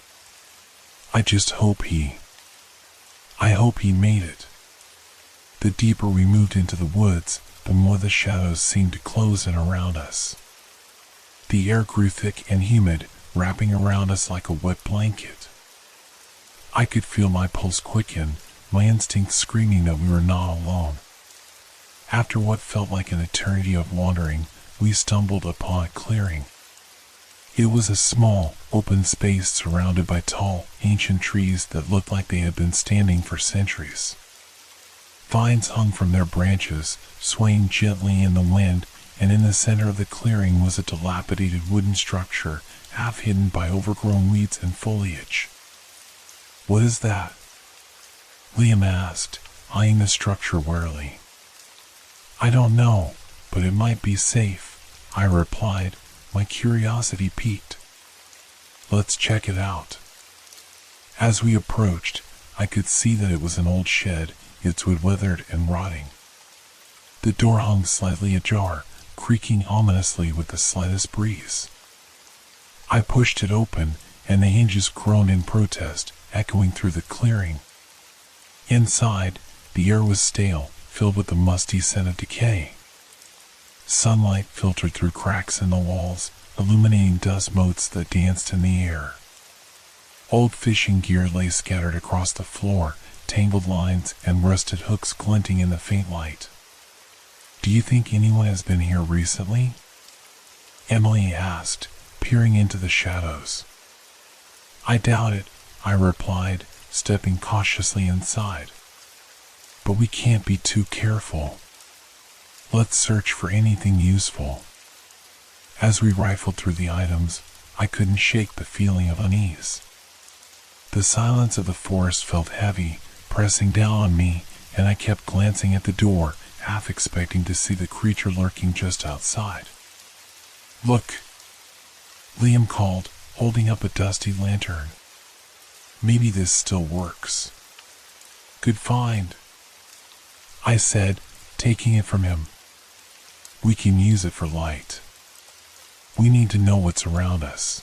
Speaker 1: I hope he made it. The deeper we moved into the woods, the more the shadows seemed to close in around us. The air grew thick and humid, wrapping around us like a wet blanket. I could feel my pulse quicken, my instincts screaming that we were not alone. After what felt like an eternity of wandering, we stumbled upon a clearing. It was a small, open space surrounded by tall, ancient trees that looked like they had been standing for centuries. Vines hung from their branches, swaying gently in the wind, and in the center of the clearing was a dilapidated wooden structure, half hidden by overgrown weeds and foliage. What is that? Liam asked, eyeing the structure warily. I don't know, but it might be safe, I replied, my curiosity piqued. Let's check it out. As we approached, I could see that it was an old shed, its wood weathered and rotting. The door hung slightly ajar, creaking ominously with the slightest breeze. I pushed it open, and the hinges groaned in protest, echoing through the clearing. Inside, the air was stale, filled with the musty scent of decay. Sunlight filtered through cracks in the walls, illuminating dust motes that danced in the air. Old fishing gear lay scattered across the floor, tangled lines and rusted hooks glinting in the faint light. Do you think anyone has been here recently? Emily asked, peering into the shadows. I doubt it, I replied, stepping cautiously inside. But we can't be too careful. Let's search for anything useful. As we rifled through the items, I couldn't shake the feeling of unease. The silence of the forest felt heavy, pressing down on me, and I kept glancing at the door, half expecting to see the creature lurking just outside. Look! Liam called, holding up a dusty lantern. Maybe this still works. Good find, I said, taking it from him. We can use it for light. We need to know what's around us.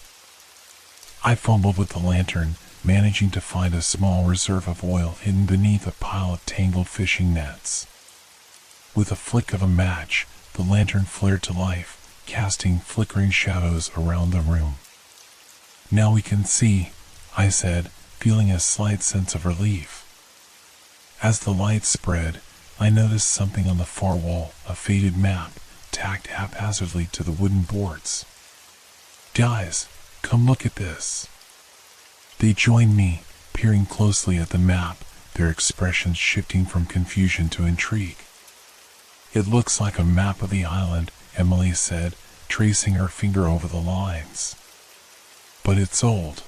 Speaker 1: I fumbled with the lantern, managing to find a small reserve of oil hidden beneath a pile of tangled fishing nets. With a flick of a match, the lantern flared to life, casting flickering shadows around the room. "Now we can see," I said, feeling a slight sense of relief. As the light spread, I noticed something on the far wall, a faded map, tacked haphazardly to the wooden boards. "Guys, come look at this." They joined me, peering closely at the map, their expressions shifting from confusion to intrigue. "It looks like a map of the island," Emily said, tracing her finger over the lines. "But it's old.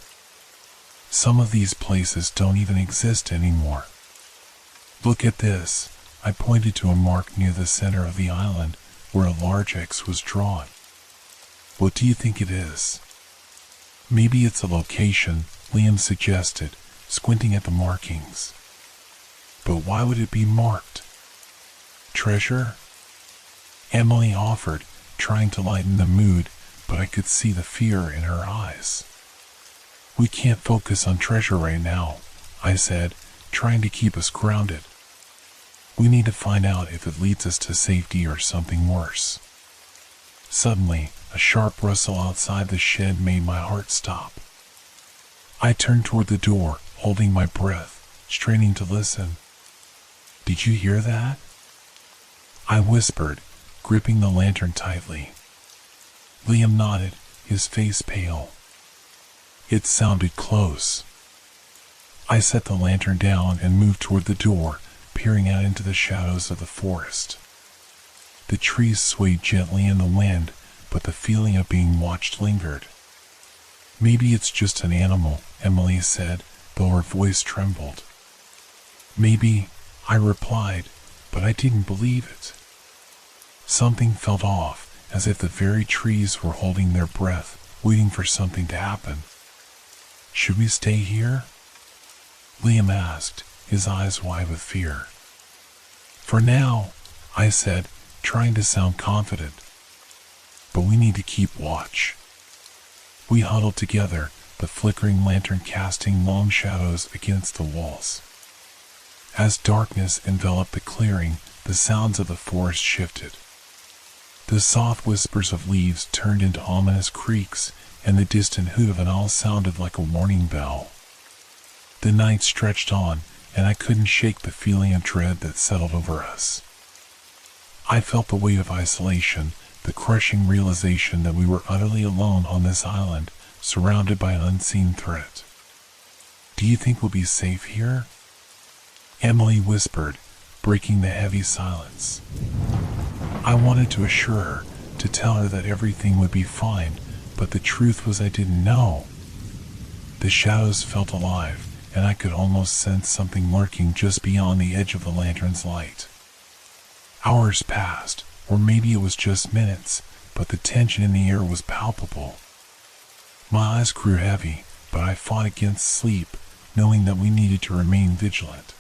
Speaker 1: Some of these places don't even exist anymore. Look at this." I pointed to a mark near the center of the island where a large X was drawn. "What do you think it is?" "Maybe it's a location," Liam suggested, squinting at the markings. "But why would it be marked?" "Treasure?" Emily offered, trying to lighten the mood, but I could see the fear in her eyes. "We can't focus on treasure right now," I said, trying to keep us grounded. "We need to find out if it leads us to safety or something worse." Suddenly, a sharp rustle outside the shed made my heart stop. I turned toward the door, holding my breath, straining to listen. "Did you hear that?" I whispered, gripping the lantern tightly. Liam nodded, his face pale. It sounded close. I set the lantern down and moved toward the door, peering out into the shadows of the forest. The trees swayed gently in the wind, but the feeling of being watched lingered. "Maybe it's just an animal," Emily said, though her voice trembled. "Maybe," I replied, but I didn't believe it. Something felt off, as if the very trees were holding their breath, waiting for something to happen. "Should we stay here?" Liam asked, his eyes wide with fear. "For now," I said, trying to sound confident. "But we need to keep watch." We huddled together, the flickering lantern casting long shadows against the walls. As darkness enveloped the clearing, the sounds of the forest shifted. The soft whispers of leaves turned into ominous creaks, and the distant hoot of an owl sounded like a warning bell. The night stretched on, and I couldn't shake the feeling of dread that settled over us. I felt the weight of isolation, the crushing realization that we were utterly alone on this island, surrounded by an unseen threat. "Do you think we'll be safe here?" Emily whispered, breaking the heavy silence. I wanted to assure her, to tell her that everything would be fine, but the truth was I didn't know. The shadows felt alive, and I could almost sense something lurking just beyond the edge of the lantern's light. Hours passed, or maybe it was just minutes, but the tension in the air was palpable. My eyes grew heavy, but I fought against sleep, knowing that we needed to remain vigilant.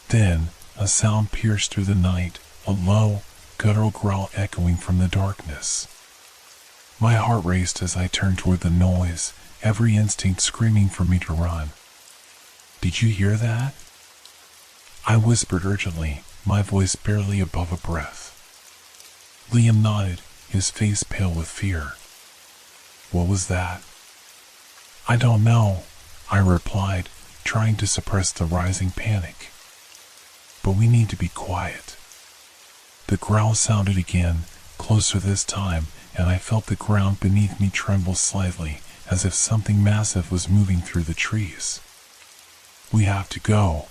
Speaker 1: Then, a sound pierced through the night, a low, guttural growl echoing from the darkness. My heart raced as I turned toward the noise, every instinct screaming for me to run. "Did you hear that?" I whispered urgently, my voice barely above a breath. Liam nodded, his face pale with fear. "What was that?" "I don't know," I replied, trying to suppress the rising panic. "But we need to be quiet." The growl sounded again, closer this time, and I felt the ground beneath me tremble slightly, as if something massive was moving through the trees. "We have to go,"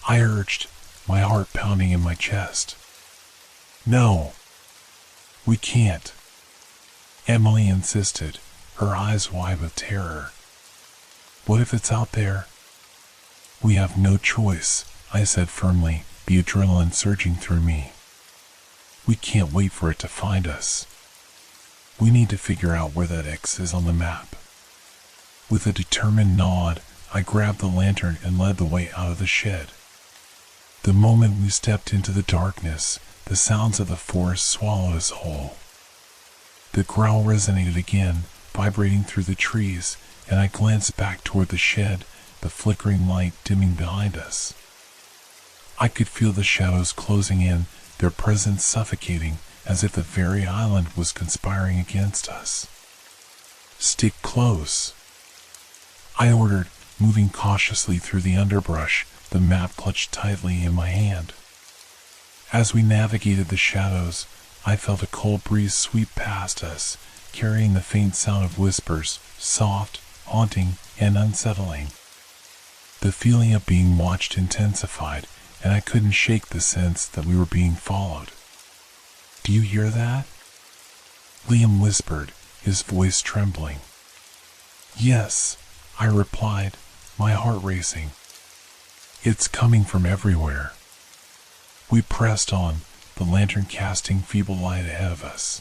Speaker 1: I urged, my heart pounding in my chest. "No, we can't," Emily insisted, her eyes wide with terror. "What if it's out there?" "We have no choice," I said firmly, the adrenaline surging through me. "We can't wait for it to find us. We need to figure out where that X is on the map." With a determined nod, I grabbed the lantern and led the way out of the shed. The moment we stepped into the darkness, the sounds of the forest swallowed us whole. The growl resonated again, vibrating through the trees, and I glanced back toward the shed, the flickering light dimming behind us. I could feel the shadows closing in, their presence suffocating, as if the very island was conspiring against us. "Stick close," I ordered, moving cautiously through the underbrush, the map clutched tightly in my hand. As we navigated the shadows, I felt a cold breeze sweep past us, carrying the faint sound of whispers, soft, haunting, and unsettling. The feeling of being watched intensified, and I couldn't shake the sense that we were being followed. "Do you hear that?" Liam whispered, his voice trembling. "Yes," I replied, my heart racing. "It's coming from everywhere." We pressed on, the lantern casting feeble light ahead of us.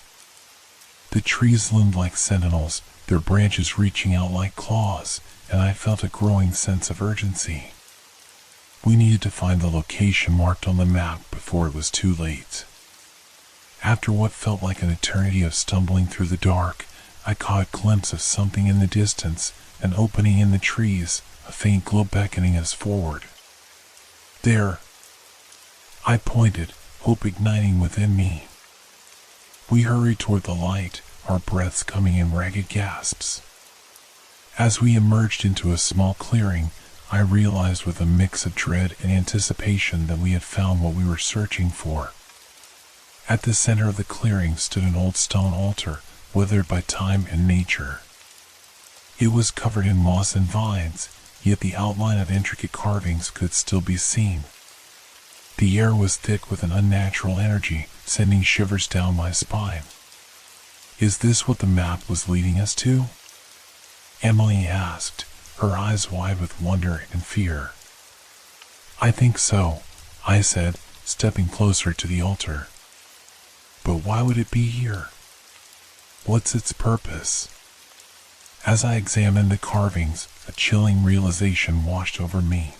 Speaker 1: The trees loomed like sentinels, their branches reaching out like claws, and I felt a growing sense of urgency. We needed to find the location marked on the map before it was too late. After what felt like an eternity of stumbling through the dark, I caught a glimpse of something in the distance, an opening in the trees, a faint glow beckoning us forward. "There!" I pointed, hope igniting within me. We hurried toward the light, our breaths coming in ragged gasps. As we emerged into a small clearing, I realized with a mix of dread and anticipation that we had found what we were searching for. At the center of the clearing stood an old stone altar, withered by time and nature. It was covered in moss and vines, yet the outline of intricate carvings could still be seen. The air was thick with an unnatural energy, sending shivers down my spine. "Is this what the map was leading us to?" Emily asked, her eyes wide with wonder and fear. "I think so," I said, stepping closer to the altar. "But why would it be here? What's its purpose?" As I examined the carvings, a chilling realization washed over me.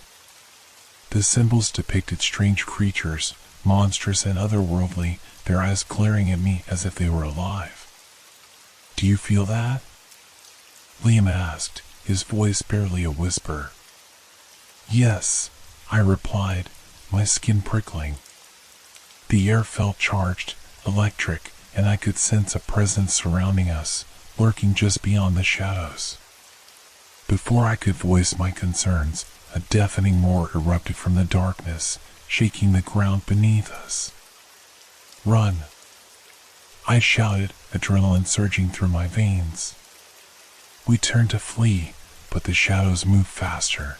Speaker 1: The symbols depicted strange creatures, monstrous and otherworldly, their eyes glaring at me as if they were alive. "Do you feel that?" Liam asked, his voice barely a whisper. "Yes," I replied, my skin prickling. The air felt charged, electric, and I could sense a presence surrounding us, lurking just beyond the shadows. Before I could voice my concerns, a deafening roar erupted from the darkness, shaking the ground beneath us. "Run!" I shouted, adrenaline surging through my veins. We turned to flee, but the shadows moved faster.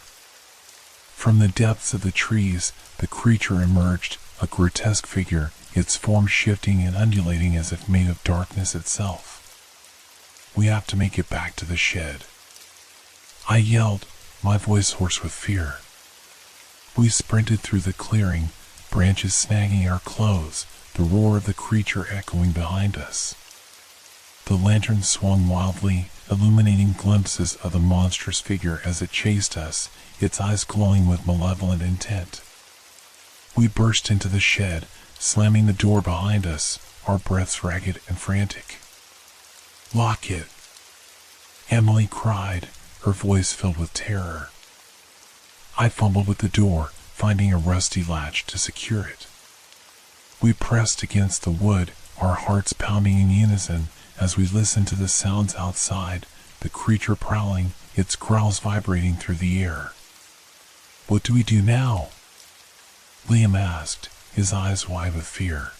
Speaker 1: From the depths of the trees, the creature emerged, a grotesque figure, its form shifting and undulating as if made of darkness itself. "We have to make it back to the shed," I yelled, my voice hoarse with fear. We sprinted through the clearing, branches snagging our clothes, the roar of the creature echoing behind us. The lantern swung wildly, illuminating glimpses of the monstrous figure as it chased us, its eyes glowing with malevolent intent. We burst into the shed, slamming the door behind us, our breaths ragged and frantic. "Lock it!" Emily cried, her voice filled with terror. I fumbled with the door, finding a rusty latch to secure it. We pressed against the wood, our hearts pounding in unison as we listened to the sounds outside, the creature prowling, its growls vibrating through the air. "What do we do now?" Liam asked, his eyes wide with fear.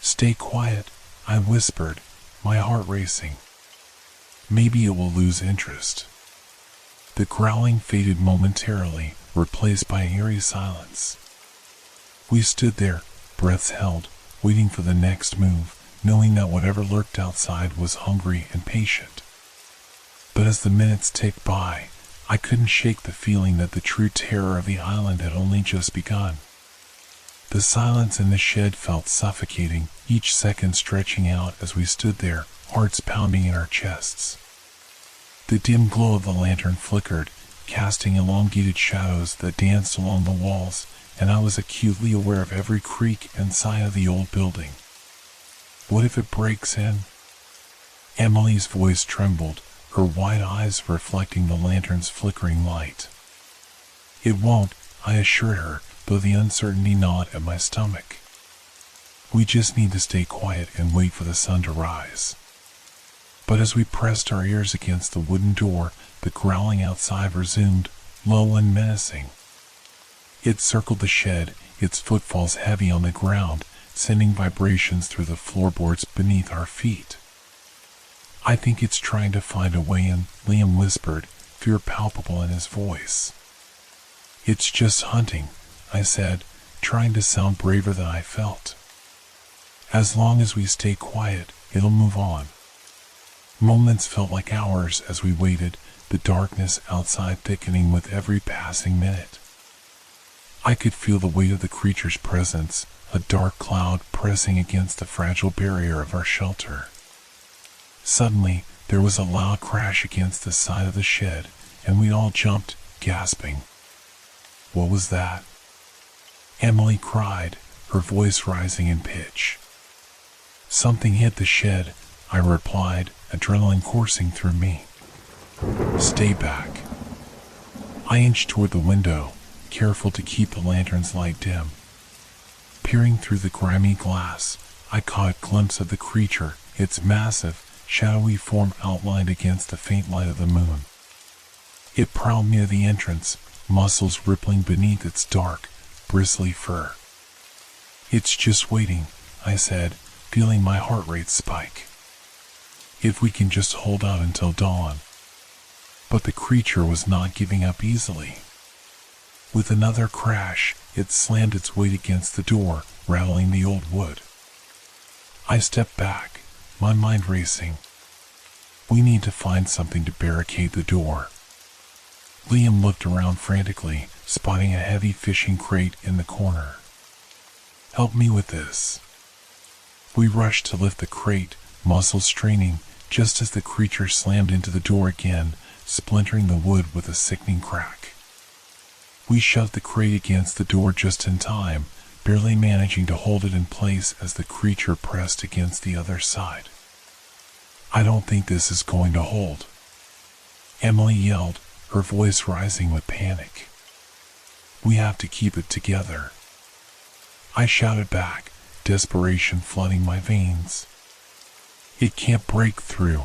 Speaker 1: "Stay quiet," I whispered, my heart racing. "Maybe it will lose interest." The growling faded momentarily, replaced by an eerie silence. We stood there, breaths held, waiting for the next move, knowing that whatever lurked outside was hungry and patient. But as the minutes ticked by, I couldn't shake the feeling that the true terror of the island had only just begun. The silence in the shed felt suffocating, each second stretching out as we stood there, hearts pounding in our chests. The dim glow of the lantern flickered, casting elongated shadows that danced along the walls, and I was acutely aware of every creak and sigh of the old building. What if it breaks in? Emily's voice trembled, her wide eyes reflecting the lantern's flickering light. It won't, I assured her, though the uncertainty gnawed at my stomach. We just need to stay quiet and wait for the sun to rise. But as we pressed our ears against the wooden door, the growling outside resumed, low and menacing. It circled the shed, its footfalls heavy on the ground, sending vibrations through the floorboards beneath our feet. I think it's trying to find a way in, Liam whispered, fear palpable in his voice. It's just hunting, I said, trying to sound braver than I felt. As long as we stay quiet, it'll move on. Moments felt like hours as we waited, the darkness outside thickening with every passing minute. I could feel the weight of the creature's presence, a dark cloud pressing against the fragile barrier of our shelter. Suddenly, there was a loud crash against the side of the shed, and we all jumped, gasping. What was that? Emily cried, her voice rising in pitch. Something hit the shed, I replied, adrenaline coursing through me. Stay back. I inched toward the window, careful to keep the lantern's light dim. Peering through the grimy glass, I caught a glimpse of the creature, its massive, shadowy form outlined against the faint light of the moon. It prowled near the entrance, muscles rippling beneath its dark, bristly fur. It's just waiting, I said, feeling my heart rate spike. If we can just hold out until dawn. But the creature was not giving up easily. With another crash, it slammed its weight against the door, rattling the old wood. I stepped back, my mind racing. We need to find something to barricade the door. Liam looked around frantically, spotting a heavy fishing crate in the corner. Help me with this. We rushed to lift the crate, muscles straining, just as the creature slammed into the door again, splintering the wood with a sickening crack. We shoved the crate against the door just in time, barely managing to hold it in place as the creature pressed against the other side. I don't think this is going to hold, Emily yelled, her voice rising with panic. We have to keep it together. I shouted back, desperation flooding my veins. It can't break through.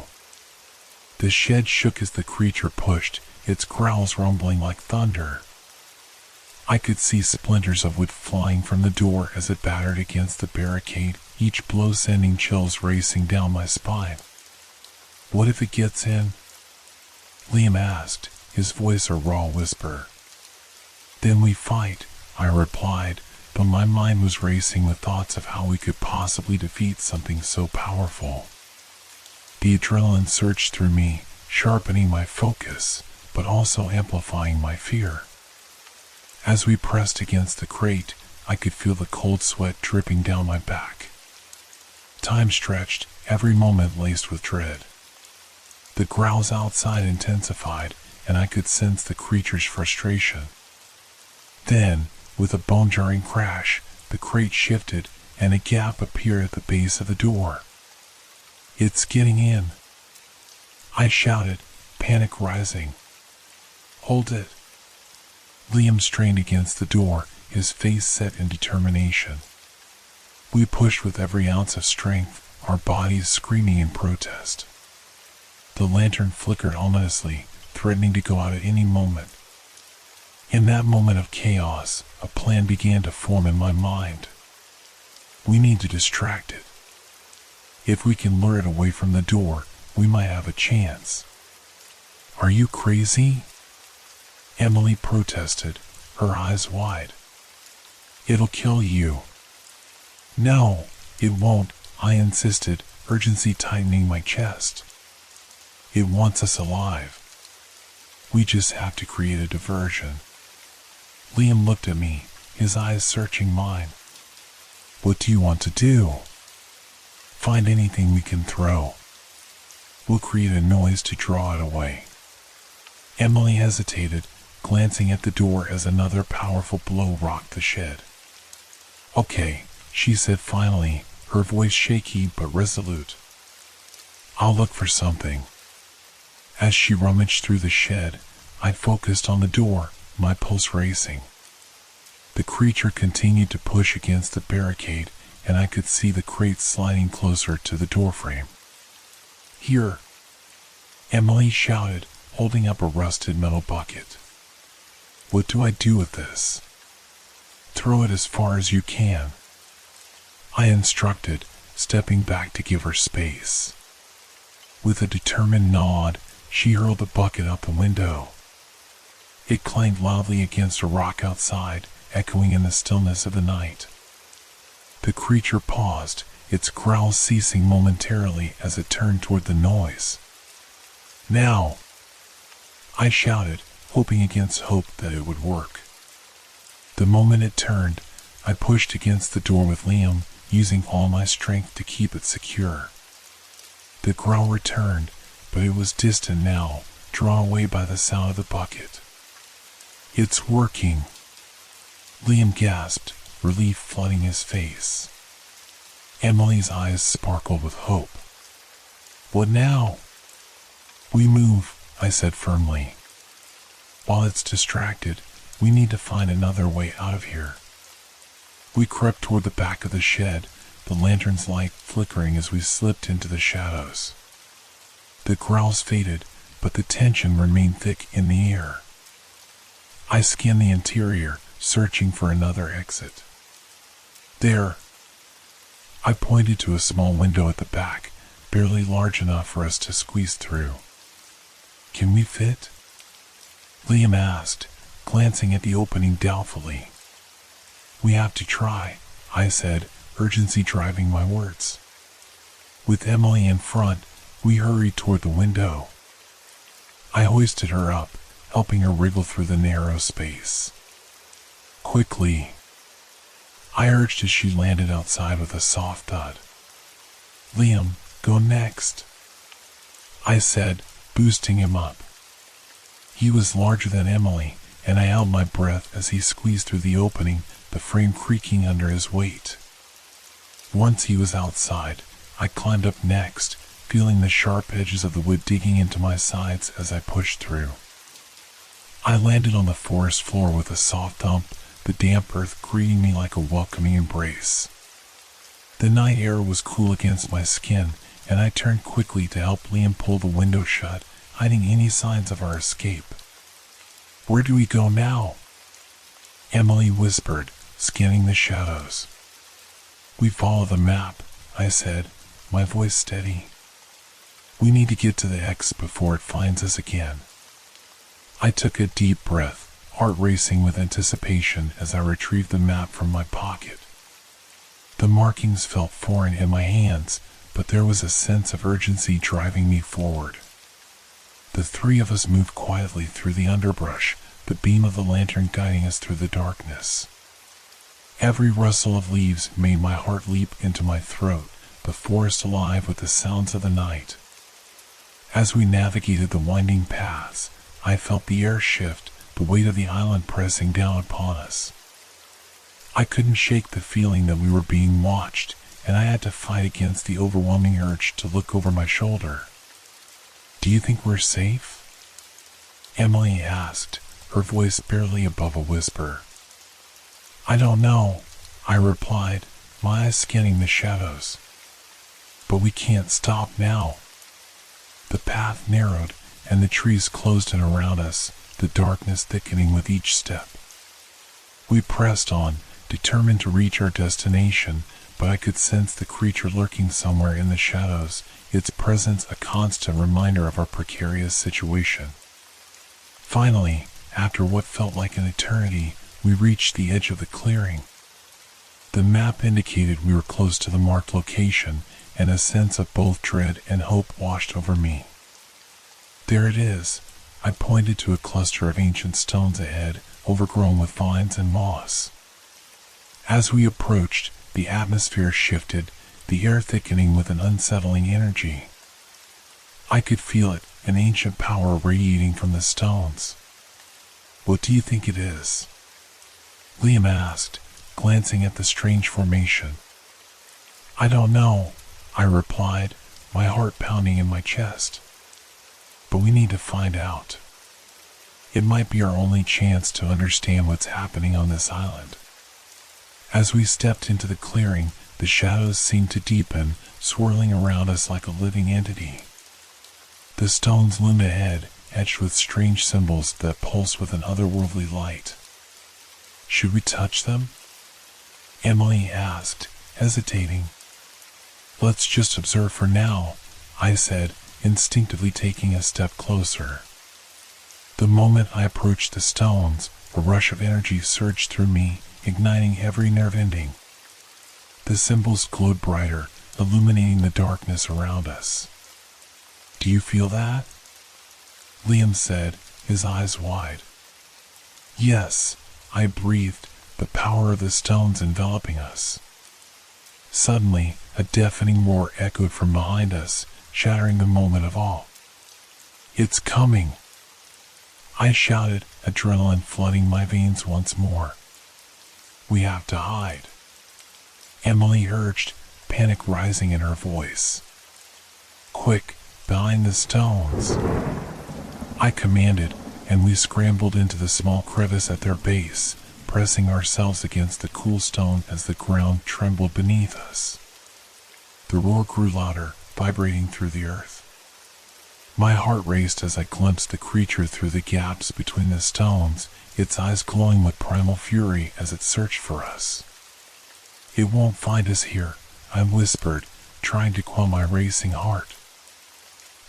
Speaker 1: The shed shook as the creature pushed, its growls rumbling like thunder. I could see splinters of wood flying from the door as it battered against the barricade, each blow sending chills racing down my spine. What if it gets in? Liam asked, his voice a raw whisper. Then we fight, I replied, but my mind was racing with thoughts of how we could possibly defeat something so powerful. The adrenaline surged through me, sharpening my focus, but also amplifying my fear. As we pressed against the crate, I could feel the cold sweat dripping down my back. Time stretched, every moment laced with dread. The growls outside intensified, and I could sense the creature's frustration. Then, with a bone-jarring crash, the crate shifted, and a gap appeared at the base of the door. It's getting in, I shouted, panic rising. Hold it. Liam strained against the door, his face set in determination. We pushed with every ounce of strength, our bodies screaming in protest. The lantern flickered ominously, threatening to go out at any moment. In that moment of chaos, a plan began to form in my mind. We need to distract it. If we can lure it away from the door, we might have a chance. Are you crazy? Emily protested, her eyes wide. It'll kill you. No, it won't, I insisted, urgency tightening my chest. It wants us alive. We just have to create a diversion. Liam looked at me, his eyes searching mine. What do you want to do? Find anything we can throw. We'll create a noise to draw it away. Emily hesitated, glancing at the door as another powerful blow rocked the shed. Okay, she said finally, her voice shaky but resolute. I'll look for something. As she rummaged through the shed, I focused on the door, my pulse racing. The creature continued to push against the barricade, and I could see the crate sliding closer to the doorframe. "Here!" Emily shouted, holding up a rusted metal bucket. "What do I do with this?" "Throw it as far as you can," I instructed, stepping back to give her space. With a determined nod, she hurled the bucket out the window. It clanged loudly against a rock outside, echoing in the stillness of the night. The creature paused, its growl ceasing momentarily as it turned toward the noise. "Now!" I shouted, hoping against hope that it would work. The moment it turned, I pushed against the door with Liam, using all my strength to keep it secure. The growl returned, but it was distant now, drawn away by the sound of the bucket. "It's working!" Liam gasped, relief flooding his face. Emily's eyes sparkled with hope. "What now?" "We move," I said firmly. "While it's distracted, we need to find another way out of here." We crept toward the back of the shed, the lantern's light flickering as we slipped into the shadows. The growls faded, but the tension remained thick in the air. I scanned the interior, searching for another exit. "There!" I pointed to a small window at the back, barely large enough for us to squeeze through. "Can we fit?" Liam asked, glancing at the opening doubtfully. "We have to try," I said, urgency driving my words. With Emily in front, we hurried toward the window. I hoisted her up, helping her wriggle through the narrow space. "Quickly," I urged as she landed outside with a soft thud. "Liam, go next," I said, boosting him up. He was larger than Emily, and I held my breath as he squeezed through the opening, the frame creaking under his weight. Once he was outside, I climbed up next, feeling the sharp edges of the wood digging into my sides as I pushed through. I landed on the forest floor with a soft thump, the damp earth greeting me like a welcoming embrace. The night air was cool against my skin, and I turned quickly to help Liam pull the window shut, hiding any signs of our escape. "Where do we go now?" Emily whispered, scanning the shadows. "We follow the map," I said, my voice steady. "We need to get to the X before it finds us again." I took a deep breath, heart racing with anticipation as I retrieved the map from my pocket. The markings felt foreign in my hands, but there was a sense of urgency driving me forward. The three of us moved quietly through the underbrush, the beam of the lantern guiding us through the darkness. Every rustle of leaves made my heart leap into my throat, the forest alive with the sounds of the night. As we navigated the winding paths, I felt the air shift, the weight of the island pressing down upon us. I couldn't shake the feeling that we were being watched, and I had to fight against the overwhelming urge to look over my shoulder. "Do you think we're safe?" Emily asked, her voice barely above a whisper. "I don't know," I replied, my eyes scanning the shadows. "But we can't stop now." The path narrowed, and the trees closed in around us, the darkness thickening with each step. We pressed on, determined to reach our destination, but I could sense the creature lurking somewhere in the shadows, its presence a constant reminder of our precarious situation. Finally, after what felt like an eternity, we reached the edge of the clearing. The map indicated we were close to the marked location, and a sense of both dread and hope washed over me. "There it is," I pointed to a cluster of ancient stones ahead, overgrown with vines and moss. As we approached, the atmosphere shifted, the air thickening with an unsettling energy. I could feel it, an ancient power radiating from the stones. "What do you think it is?" Liam asked, glancing at the strange formation. "I don't know," I replied, my heart pounding in my chest. But we need to find out. It might be our only chance to understand what's happening on this island. As we stepped into the clearing, the shadows seemed to deepen, swirling around us like a living entity. The stones loomed ahead, etched with strange symbols that pulsed with an otherworldly light. Should we touch them? Emily asked, hesitating. Let's just observe for now, I said, instinctively taking a step closer. The moment I approached the stones, a rush of energy surged through me, igniting every nerve ending. The symbols glowed brighter, illuminating the darkness around us. Do you feel that? Liam said, his eyes wide. Yes, I breathed, the power of the stones enveloping us. Suddenly, a deafening roar echoed from behind us, shattering the moment of awe. It's coming! I shouted, adrenaline flooding my veins once more. We have to hide. Emily urged, panic rising in her voice. Quick, behind the stones. I commanded, and we scrambled into the small crevice at their base, pressing ourselves against the cool stone as the ground trembled beneath us. The roar grew louder, vibrating through the earth. My heart raced as I glimpsed the creature through the gaps between the stones, its eyes glowing with primal fury as it searched for us. It won't find us here, I whispered, trying to quell my racing heart.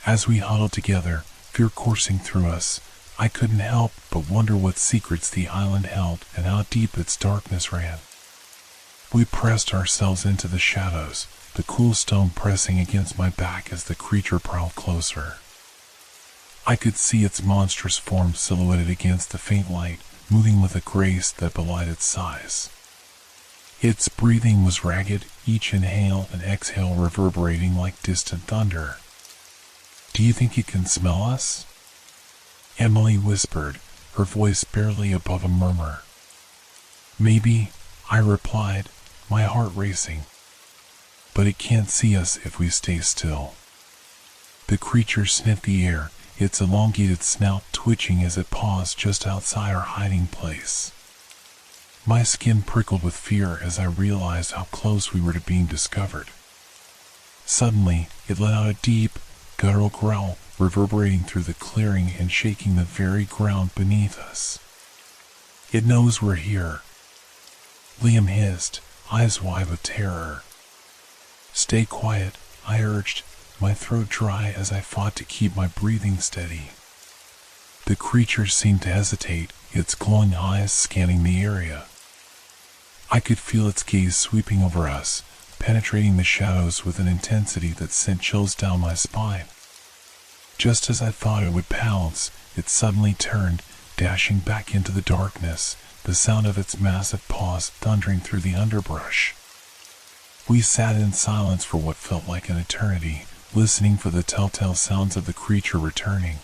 Speaker 1: As we huddled together, fear coursing through us, I couldn't help but wonder what secrets the island held and how deep its darkness ran. We pressed ourselves into the shadows, the cool stone pressing against my back as the creature prowled closer. I could see its monstrous form silhouetted against the faint light, moving with a grace that belied its size. Its breathing was ragged, each inhale and exhale reverberating like distant thunder. Do you think it can smell us? Emily whispered, her voice barely above a murmur. Maybe, I replied, my heart racing. But it can't see us if we stay still. The creature sniffed the air, its elongated snout twitching as it paused just outside our hiding place. My skin prickled with fear as I realized how close we were to being discovered. Suddenly, it let out a deep, guttural growl, reverberating through the clearing and shaking the very ground beneath us. It knows we're here. Liam hissed, eyes wide with terror. Stay quiet, I urged, my throat dry as I fought to keep my breathing steady. The creature seemed to hesitate, its glowing eyes scanning the area. I could feel its gaze sweeping over us, penetrating the shadows with an intensity that sent chills down my spine. Just as I thought it would pounce, it suddenly turned, dashing back into the darkness, the sound of its massive paws thundering through the underbrush. We sat in silence for what felt like an eternity, listening for the telltale sounds of the creature returning.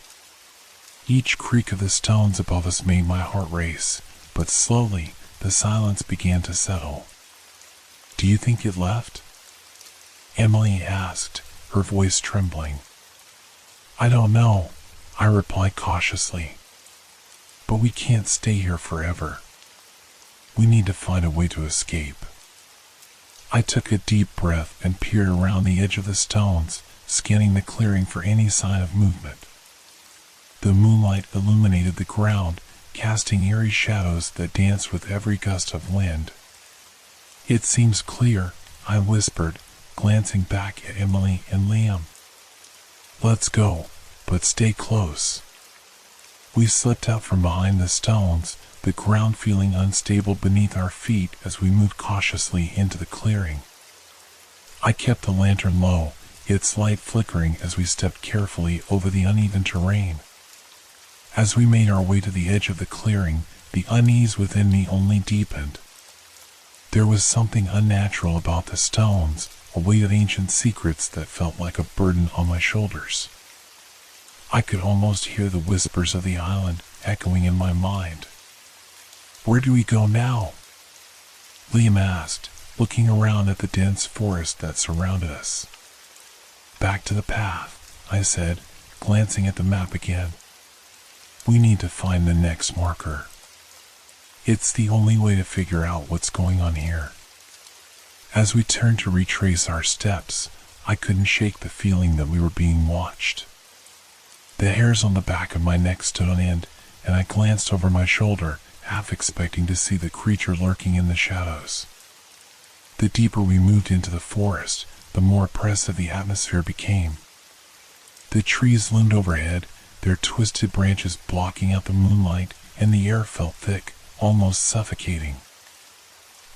Speaker 1: Each creak of the stones above us made my heart race, but slowly, the silence began to settle. Do you think it left? Emily asked, her voice trembling. I don't know, I replied cautiously. But we can't stay here forever. We need to find a way to escape. I took a deep breath and peered around the edge of the stones, scanning the clearing for any sign of movement. The moonlight illuminated the ground, casting eerie shadows that danced with every gust of wind. It seems clear, I whispered, glancing back at Emily and Liam. Let's go, but stay close. We slipped out from behind the stones, the ground feeling unstable beneath our feet as we moved cautiously into the clearing. I kept the lantern low, its light flickering as we stepped carefully over the uneven terrain. As we made our way to the edge of the clearing, the unease within me only deepened. There was something unnatural about the stones, a weight of ancient secrets that felt like a burden on my shoulders. I could almost hear the whispers of the island echoing in my mind. Where do we go now? Liam asked, looking around at the dense forest that surrounded us. Back to the path, I said, glancing at the map again. We need to find the next marker. It's the only way to figure out what's going on here. As we turned to retrace our steps, I couldn't shake the feeling that we were being watched. The hairs on the back of my neck stood on end, and I glanced over my shoulder, half expecting to see the creature lurking in the shadows. The deeper we moved into the forest, the more oppressive the atmosphere became. The trees loomed overhead, their twisted branches blocking out the moonlight, and the air felt thick, almost suffocating.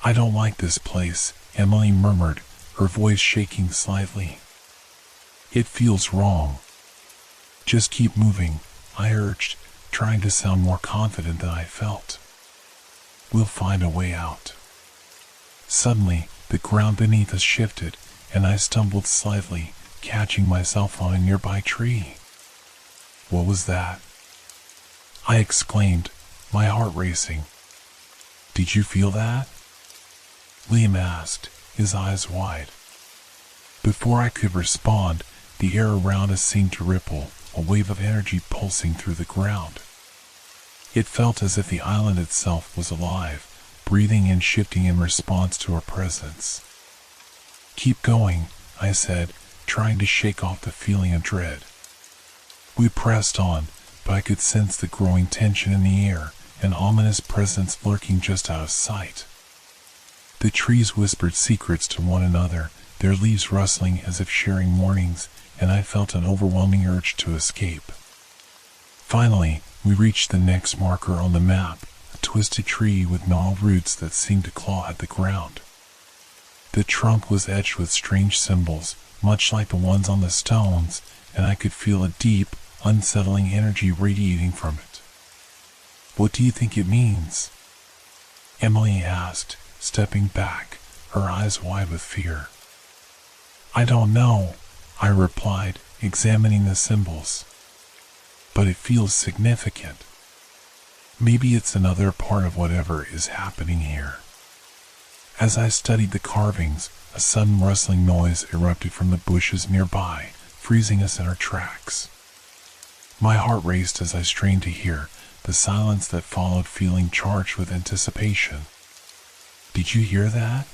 Speaker 1: "I don't like this place," Emily murmured, her voice shaking slightly. "It feels wrong." "Just keep moving," I urged, trying to sound more confident than I felt. "We'll find a way out." Suddenly, the ground beneath us shifted, and I stumbled slightly, catching myself on a nearby tree. "What was that?" I exclaimed, my heart racing. "Did you feel that?" Liam asked, his eyes wide. Before I could respond, the air around us seemed to ripple, a wave of energy pulsing through the ground. It felt as if the island itself was alive, breathing and shifting in response to our presence. "Keep going," I said, trying to shake off the feeling of dread. We pressed on, but I could sense the growing tension in the air, an ominous presence lurking just out of sight. The trees whispered secrets to one another, their leaves rustling as if sharing warnings, and I felt an overwhelming urge to escape. Finally, we reached the next marker on the map, a twisted tree with gnarled roots that seemed to claw at the ground. The trunk was etched with strange symbols, much like the ones on the stones, and I could feel a deep, unsettling energy radiating from it. "What do you think it means?" Emily asked, stepping back, her eyes wide with fear. "I don't know," I replied, examining the symbols. "But it feels significant. Maybe it's another part of whatever is happening here." As I studied the carvings, a sudden rustling noise erupted from the bushes nearby, freezing us in our tracks. My heart raced as I strained to hear, the silence that followed feeling charged with anticipation. "Did you hear that?"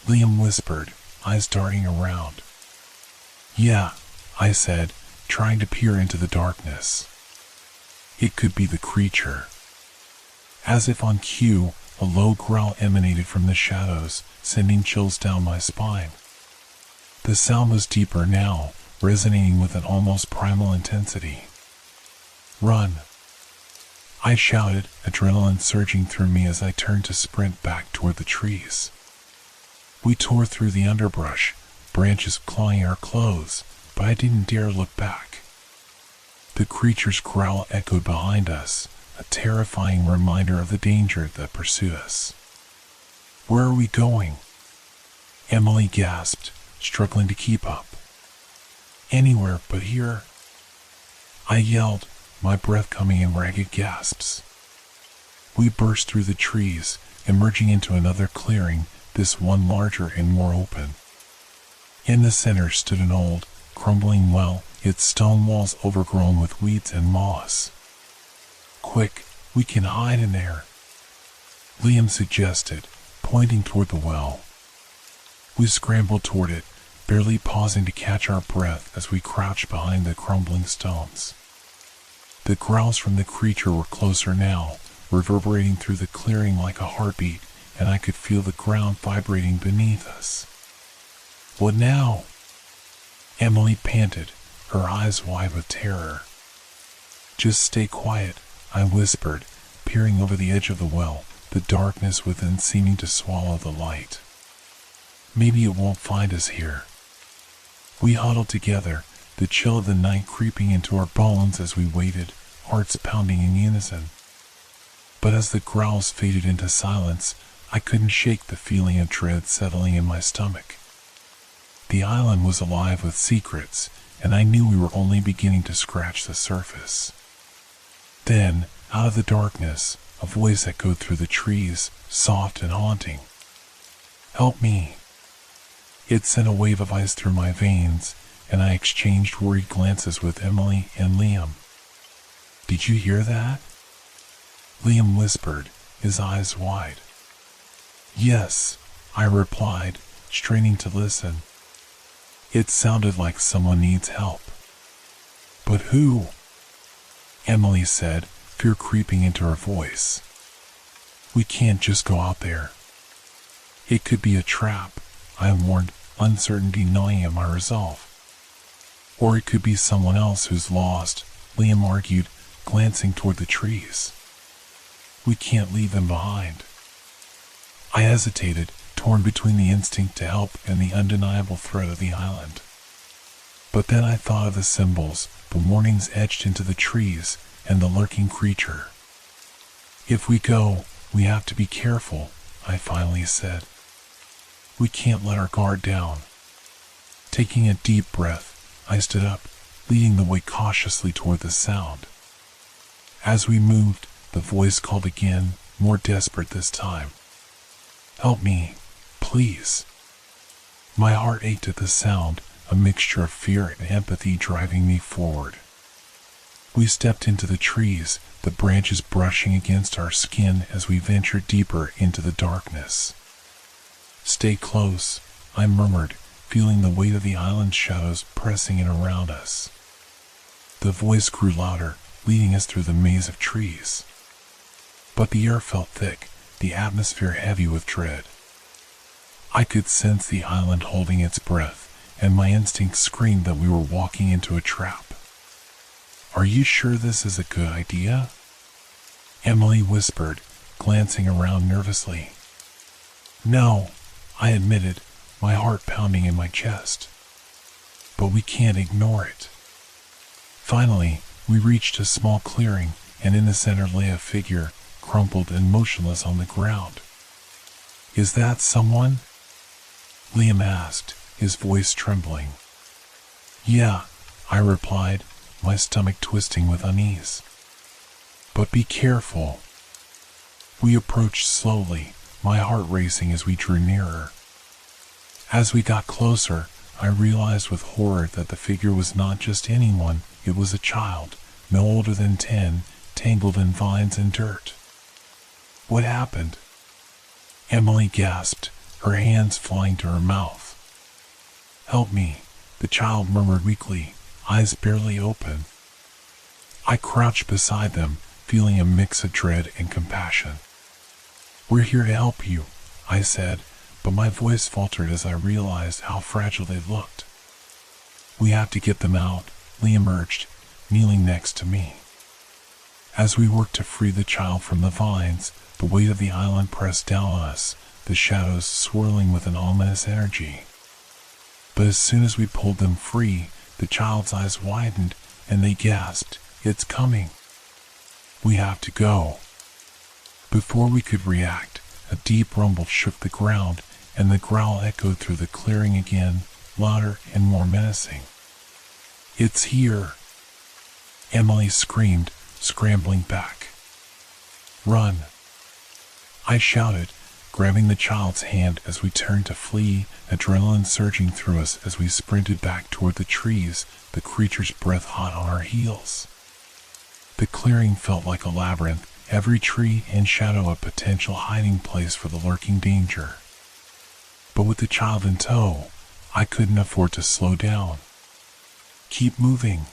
Speaker 1: Liam whispered, eyes darting around. "Yeah," I said, trying to peer into the darkness. It could be the creature. As if on cue, a low growl emanated from the shadows, sending chills down my spine. The sound was deeper now, resonating with an almost primal intensity. "Run!" I shouted, adrenaline surging through me as I turned to sprint back toward the trees. We tore through the underbrush, branches clawing our clothes, but I didn't dare look back. The creature's growl echoed behind us, a terrifying reminder of the danger that pursued us. "Where are we going?" Emily gasped, struggling to keep up. "Anywhere but here," I yelled, my breath coming in ragged gasps. We burst through the trees, emerging into another clearing, this one larger and more open. In the center stood an old, crumbling well, its stone walls overgrown with weeds and moss. "Quick, we can hide in there," Liam suggested, pointing toward the well. We scrambled toward it, barely pausing to catch our breath as we crouched behind the crumbling stones. The growls from the creature were closer now, reverberating through the clearing like a heartbeat, and I could feel the ground vibrating beneath us. "What now?" Emily panted, her eyes wide with terror. "Just stay quiet," I whispered, peering over the edge of the well, the darkness within seeming to swallow the light. "Maybe it won't find us here." We huddled together, the chill of the night creeping into our bones as we waited, hearts pounding in unison. But as the growls faded into silence, I couldn't shake the feeling of dread settling in my stomach. The island was alive with secrets, and I knew we were only beginning to scratch the surface. Then, out of the darkness, a voice echoed through the trees, soft and haunting. "Help me!" It sent a wave of ice through my veins, and I exchanged worried glances with Emily and Liam. "Did you hear that?" Liam whispered, his eyes wide. "Yes," I replied, straining to listen. "It sounded like someone needs help." "But who?" Emily said, fear creeping into her voice. "We can't just go out there." "It could be a trap," I warned, uncertainty gnawing at my resolve. "Or it could be someone else who's lost," Liam argued, glancing toward the trees. "We can't leave them behind." I hesitated, torn between the instinct to help and the undeniable threat of the island. But then I thought of the symbols, the warnings etched into the trees, and the lurking creature. "If we go, we have to be careful," I finally said. "We can't let our guard down." Taking a deep breath, I stood up, leading the way cautiously toward the sound. As we moved, the voice called again, more desperate this time. "Help me, please." My heart ached at the sound, a mixture of fear and empathy driving me forward. We stepped into the trees, the branches brushing against our skin as we ventured deeper into the darkness. "Stay close," I murmured, feeling the weight of the island's shadows pressing in around us. The voice grew louder, leading us through the maze of trees. But the air felt thick, the atmosphere heavy with dread. I could sense the island holding its breath, and my instinct screamed that we were walking into a trap. "Are you sure this is a good idea?" Emily whispered, glancing around nervously. "No," I admitted, my heart pounding in my chest. "But we can't ignore it." Finally, we reached a small clearing, and in the center lay a figure, crumpled and motionless on the ground. "Is that someone?" Liam asked, his voice trembling. "Yeah," I replied, my stomach twisting with unease. "But be careful." We approached slowly, my heart racing as we drew nearer. As we got closer, I realized with horror that the figure was not just anyone, it was a child, no older than 10, tangled in vines and dirt. "What happened?" Emily gasped, her hands flying to her mouth. "Help me," the child murmured weakly, eyes barely open. I crouched beside them, feeling a mix of dread and compassion. "We're here to help you," I said, but my voice faltered as I realized how fragile they looked. "We have to get them out," Liam urged, kneeling next to me. As we worked to free the child from the vines, the weight of the island pressed down on us, the shadows swirling with an ominous energy. But as soon as we pulled them free, the child's eyes widened, and they gasped, "It's coming. We have to go." Before we could react, a deep rumble shook the ground, and the growl echoed through the clearing again, louder and more menacing. "It's here!" Emily screamed, scrambling back. "Run!" I shouted, grabbing the child's hand as we turned to flee, adrenaline surging through us as we sprinted back toward the trees, the creature's breath hot on our heels. The clearing felt like a labyrinth, every tree and shadow a potential hiding place for the lurking danger. But with the child in tow, I couldn't afford to slow down. "Keep moving!"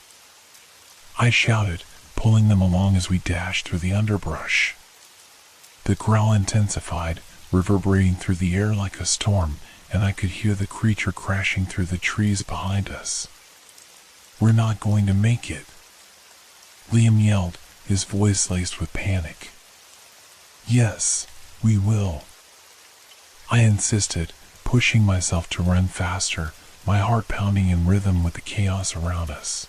Speaker 1: I shouted, pulling them along as we dashed through the underbrush. The growl intensified, reverberating through the air like a storm, and I could hear the creature crashing through the trees behind us. "We're not going to make it!" Liam yelled, his voice laced with panic. "Yes, we will," I insisted, pushing myself to run faster, my heart pounding in rhythm with the chaos around us.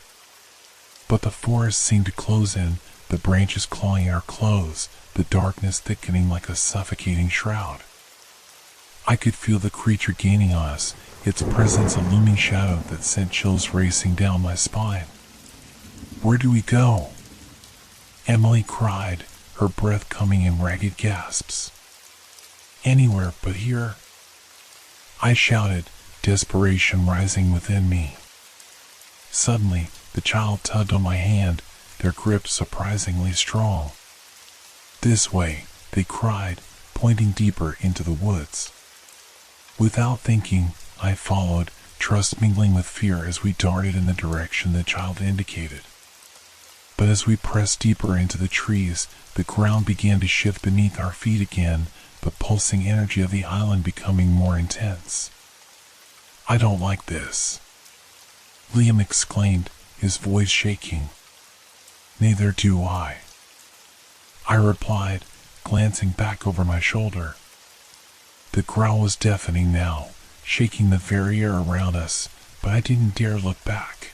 Speaker 1: But the forest seemed to close in, the branches clawing our clothes, the darkness thickening like a suffocating shroud. I could feel the creature gaining on us, its presence a looming shadow that sent chills racing down my spine. "Where do we go?" Emily cried, her breath coming in ragged gasps. "Anywhere but here," I shouted, desperation rising within me. Suddenly, the child tugged on my hand, their grip surprisingly strong. "This way," they cried, pointing deeper into the woods. Without thinking, I followed, trust mingling with fear as we darted in the direction the child indicated. But as we pressed deeper into the trees, the ground began to shift beneath our feet again, the pulsing energy of the island becoming more intense. "I don't like this," Liam exclaimed, his voice shaking. "Neither do I," I replied, glancing back over my shoulder. The growl was deafening now, shaking the very air around us, but I didn't dare look back.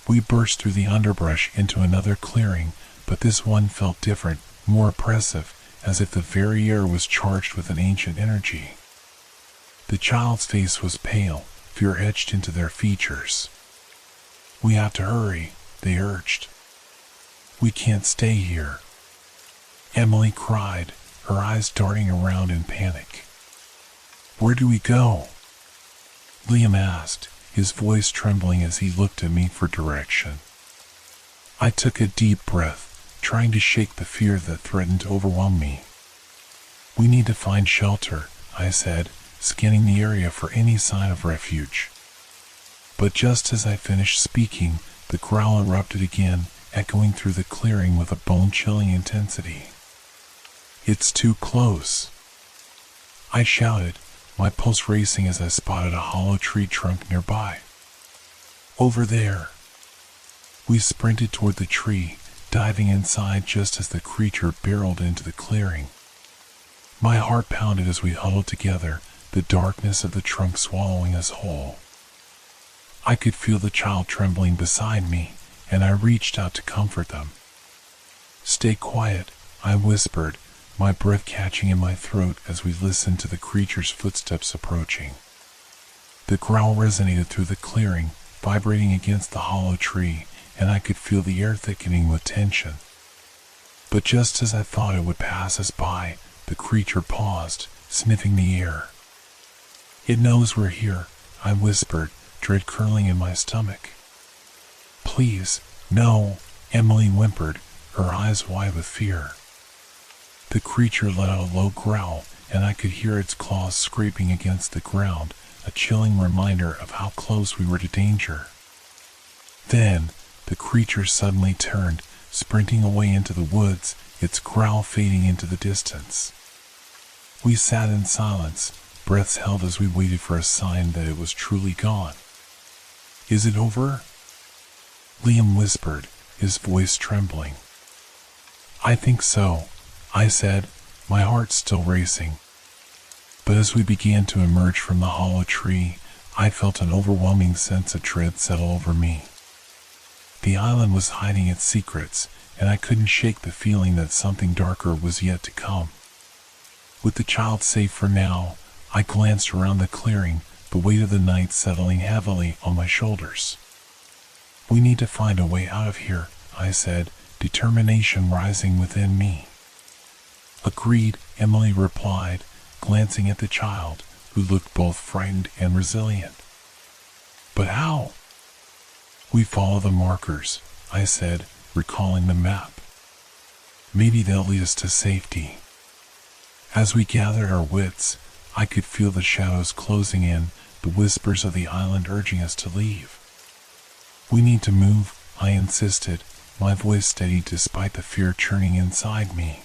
Speaker 1: We burst through the underbrush into another clearing, but this one felt different, more oppressive, as if the very air was charged with an ancient energy. The child's face was pale, fear etched into their features. "We have to hurry," they urged. "We can't stay here," Emily cried, her eyes darting around in panic. "Where do we go?" Liam asked, his voice trembling as he looked at me for direction. I took a deep breath, trying to shake the fear that threatened to overwhelm me. "We need to find shelter," I said, scanning the area for any sign of refuge. But just as I finished speaking, the growl erupted again, echoing through the clearing with a bone-chilling intensity. "It's too close," I shouted, my pulse racing as I spotted a hollow tree trunk nearby. "Over there." We sprinted toward the tree, diving inside just as the creature barreled into the clearing. My heart pounded as we huddled together, the darkness of the trunk swallowing us whole. I could feel the child trembling beside me, and I reached out to comfort them. "Stay quiet," I whispered, my breath catching in my throat as we listened to the creature's footsteps approaching. The growl resonated through the clearing, vibrating against the hollow tree, and I could feel the air thickening with tension. But just as I thought it would pass us by, the creature paused, sniffing the air. "It knows we're here," I whispered, dread curling in my stomach. "Please, no," Emily whimpered, her eyes wide with fear. The creature let out a low growl, and I could hear its claws scraping against the ground, a chilling reminder of how close we were to danger. Then, the creature suddenly turned, sprinting away into the woods, its growl fading into the distance. We sat in silence, breaths held as we waited for a sign that it was truly gone. "Is it over?" Liam whispered, his voice trembling. "I think so," I said, my heart still racing. But as we began to emerge from the hollow tree, I felt an overwhelming sense of dread settle over me. The island was hiding its secrets, and I couldn't shake the feeling that something darker was yet to come. With the child safe for now, I glanced around the clearing, the weight of the night settling heavily on my shoulders. "We need to find a way out of here," I said, determination rising within me. "Agreed," Emily replied, glancing at the child, who looked both frightened and resilient. "But how?" "We follow the markers," I said, recalling the map. "Maybe they'll lead us to safety." As we gathered our wits, I could feel the shadows closing in, the whispers of the island urging us to leave. "We need to move," I insisted, my voice steady despite the fear churning inside me.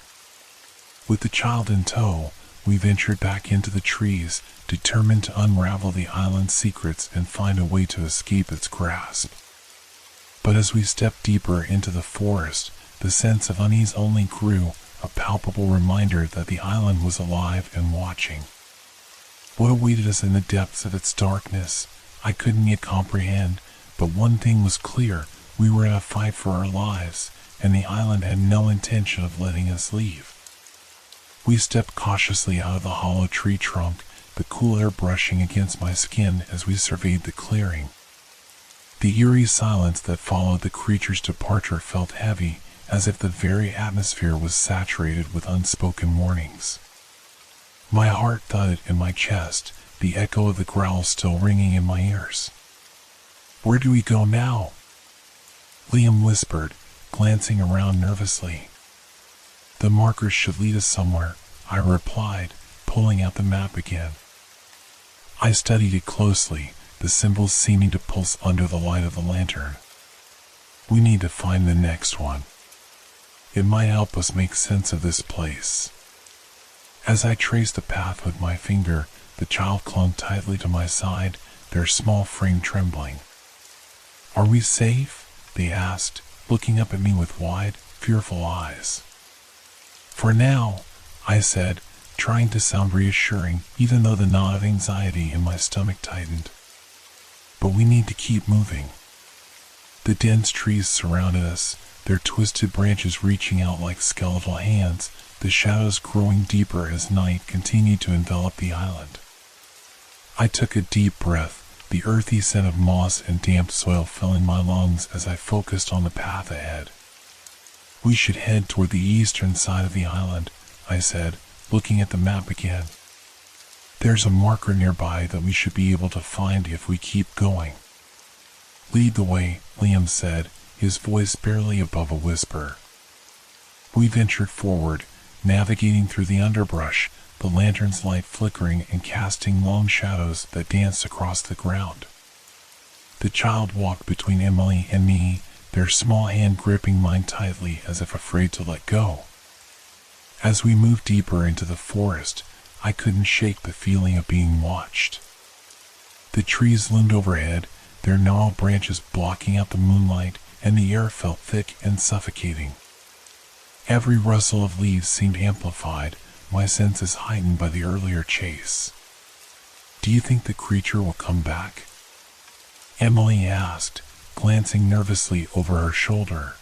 Speaker 1: With the child in tow, we ventured back into the trees, determined to unravel the island's secrets and find a way to escape its grasp. But as we stepped deeper into the forest, the sense of unease only grew, a palpable reminder that the island was alive and watching. What awaited us in the depths of its darkness, I couldn't yet comprehend, but one thing was clear: we were in a fight for our lives, and the island had no intention of letting us leave. We stepped cautiously out of the hollow tree trunk, the cool air brushing against my skin as we surveyed the clearing. The eerie silence that followed the creature's departure felt heavy, as if the very atmosphere was saturated with unspoken warnings. My heart thudded in my chest, the echo of the growl still ringing in my ears. Where do we go now? Liam whispered, glancing around nervously. The markers should lead us somewhere, I replied, pulling out the map again. I studied it closely, the symbols seeming to pulse under the light of the lantern. We need to find the next one. It might help us make sense of this place. As I traced the path with my finger, the child clung tightly to my side, their small frame trembling. Are we safe? They asked, looking up at me with wide, fearful eyes. For now, I said, trying to sound reassuring, even though the knot of anxiety in my stomach tightened. But we need to keep moving. The dense trees surrounded us, their twisted branches reaching out like skeletal hands, the shadows growing deeper as night continued to envelop the island. I took a deep breath, the earthy scent of moss and damp soil filling my lungs as I focused on the path ahead. We should head toward the eastern side of the island, I said, looking at the map again. There's a marker nearby that we should be able to find if we keep going. Lead the way, Liam said, his voice barely above a whisper. We ventured forward, navigating through the underbrush, the lantern's light flickering and casting long shadows that danced across the ground. The child walked between Emily and me, their small hand gripping mine tightly as if afraid to let go. As we moved deeper into the forest, I couldn't shake the feeling of being watched. The trees loomed overhead, their gnarled branches blocking out the moonlight, and the air felt thick and suffocating. Every rustle of leaves seemed amplified, my senses heightened by the earlier chase. Do you think the creature will come back? Emily asked, glancing nervously over her shoulder.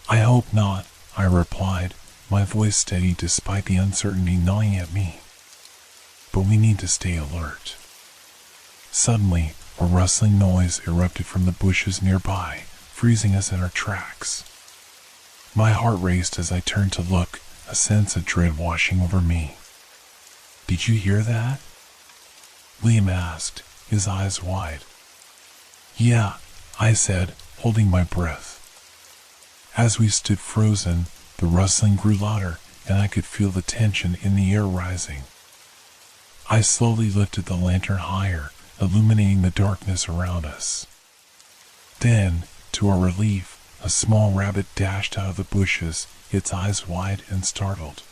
Speaker 1: I hope not, I replied, my voice steady despite the uncertainty gnawing at me. But we need to stay alert. Suddenly, a rustling noise erupted from the bushes nearby, freezing us in our tracks. My heart raced as I turned to look, a sense of dread washing over me. Did you hear that? Liam asked, his eyes wide. Yeah, I said, holding my breath. As we stood frozen, the rustling grew louder, and I could feel the tension in the air rising. I slowly lifted the lantern higher, illuminating the darkness around us. Then, to our relief, a small rabbit dashed out of the bushes, its eyes wide and startled.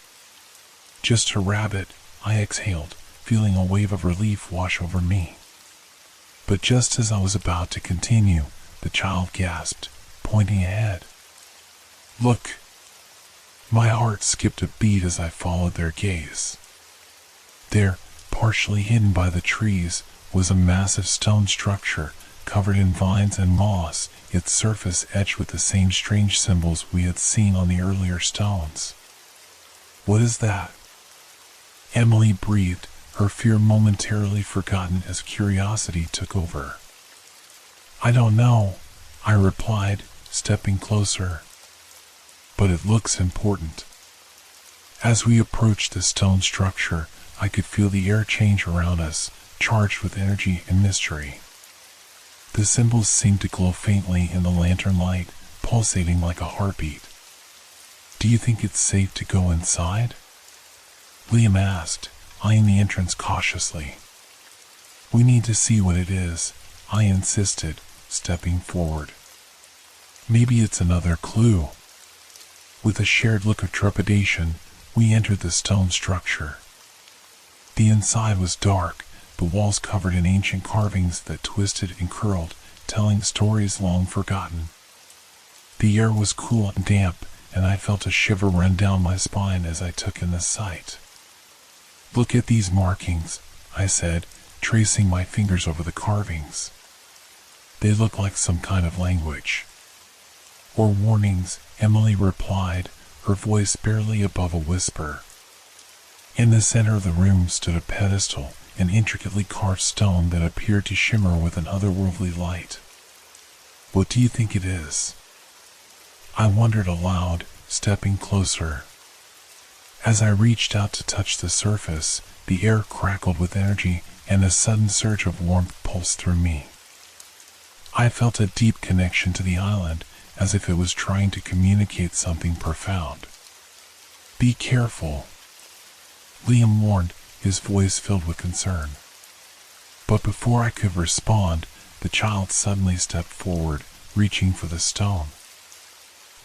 Speaker 1: Just a rabbit, I exhaled, feeling a wave of relief wash over me. But just as I was about to continue, the child gasped, pointing ahead. Look! My heart skipped a beat as I followed their gaze. There, partially hidden by the trees, was a massive stone structure, covered in vines and moss, its surface etched with the same strange symbols we had seen on the earlier stones. What is that? Emily breathed, her fear momentarily forgotten as curiosity took over. I don't know, I replied, stepping closer. But it looks important. As we approached the stone structure, I could feel the air change around us, charged with energy and mystery. The symbols seemed to glow faintly in the lantern light, pulsating like a heartbeat. Do you think it's safe to go inside? Liam asked, eyeing the entrance cautiously. We need to see what it is, I insisted, stepping forward. Maybe it's another clue. With a shared look of trepidation, we entered the stone structure. The inside was dark, the walls covered in ancient carvings that twisted and curled, telling stories long forgotten. The air was cool and damp, and I felt a shiver run down my spine as I took in the sight. Look at these markings, I said, tracing my fingers over the carvings. They look like some kind of language. Or warnings, Emily replied, her voice barely above a whisper. In the center of the room stood a pedestal, an intricately carved stone that appeared to shimmer with an otherworldly light. What do you think it is? I wondered aloud, stepping closer. As I reached out to touch the surface, the air crackled with energy, and a sudden surge of warmth pulsed through me. I felt a deep connection to the island, as if it was trying to communicate something profound. Be careful, Liam warned, his voice filled with concern. But before I could respond, the child suddenly stepped forward, reaching for the stone.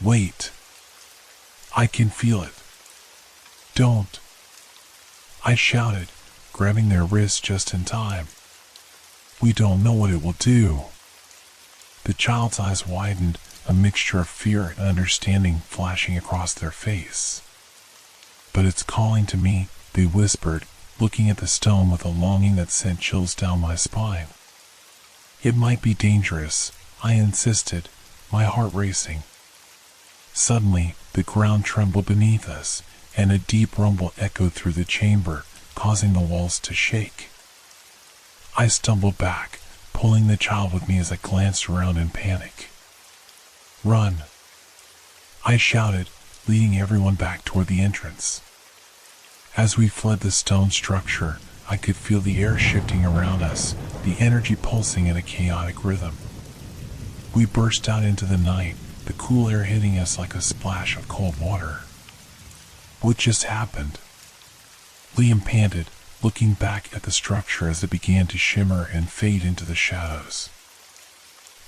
Speaker 1: Wait! I can feel it. Don't! I shouted, grabbing their wrist just in time. We don't know what it will do. The child's eyes widened, a mixture of fear and understanding flashing across their face. But it's calling to me, they whispered, looking at the stone with a longing that sent chills down my spine. It might be dangerous, I insisted, my heart racing. Suddenly, the ground trembled beneath us, and a deep rumble echoed through the chamber, causing the walls to shake. I stumbled back, pulling the child with me as I glanced around in panic. Run! I shouted, leading everyone back toward the entrance. As we fled the stone structure, I could feel the air shifting around us, the energy pulsing in a chaotic rhythm. We burst out into the night, the cool air hitting us like a splash of cold water. What just happened? Liam panted, looking back at the structure as it began to shimmer and fade into the shadows.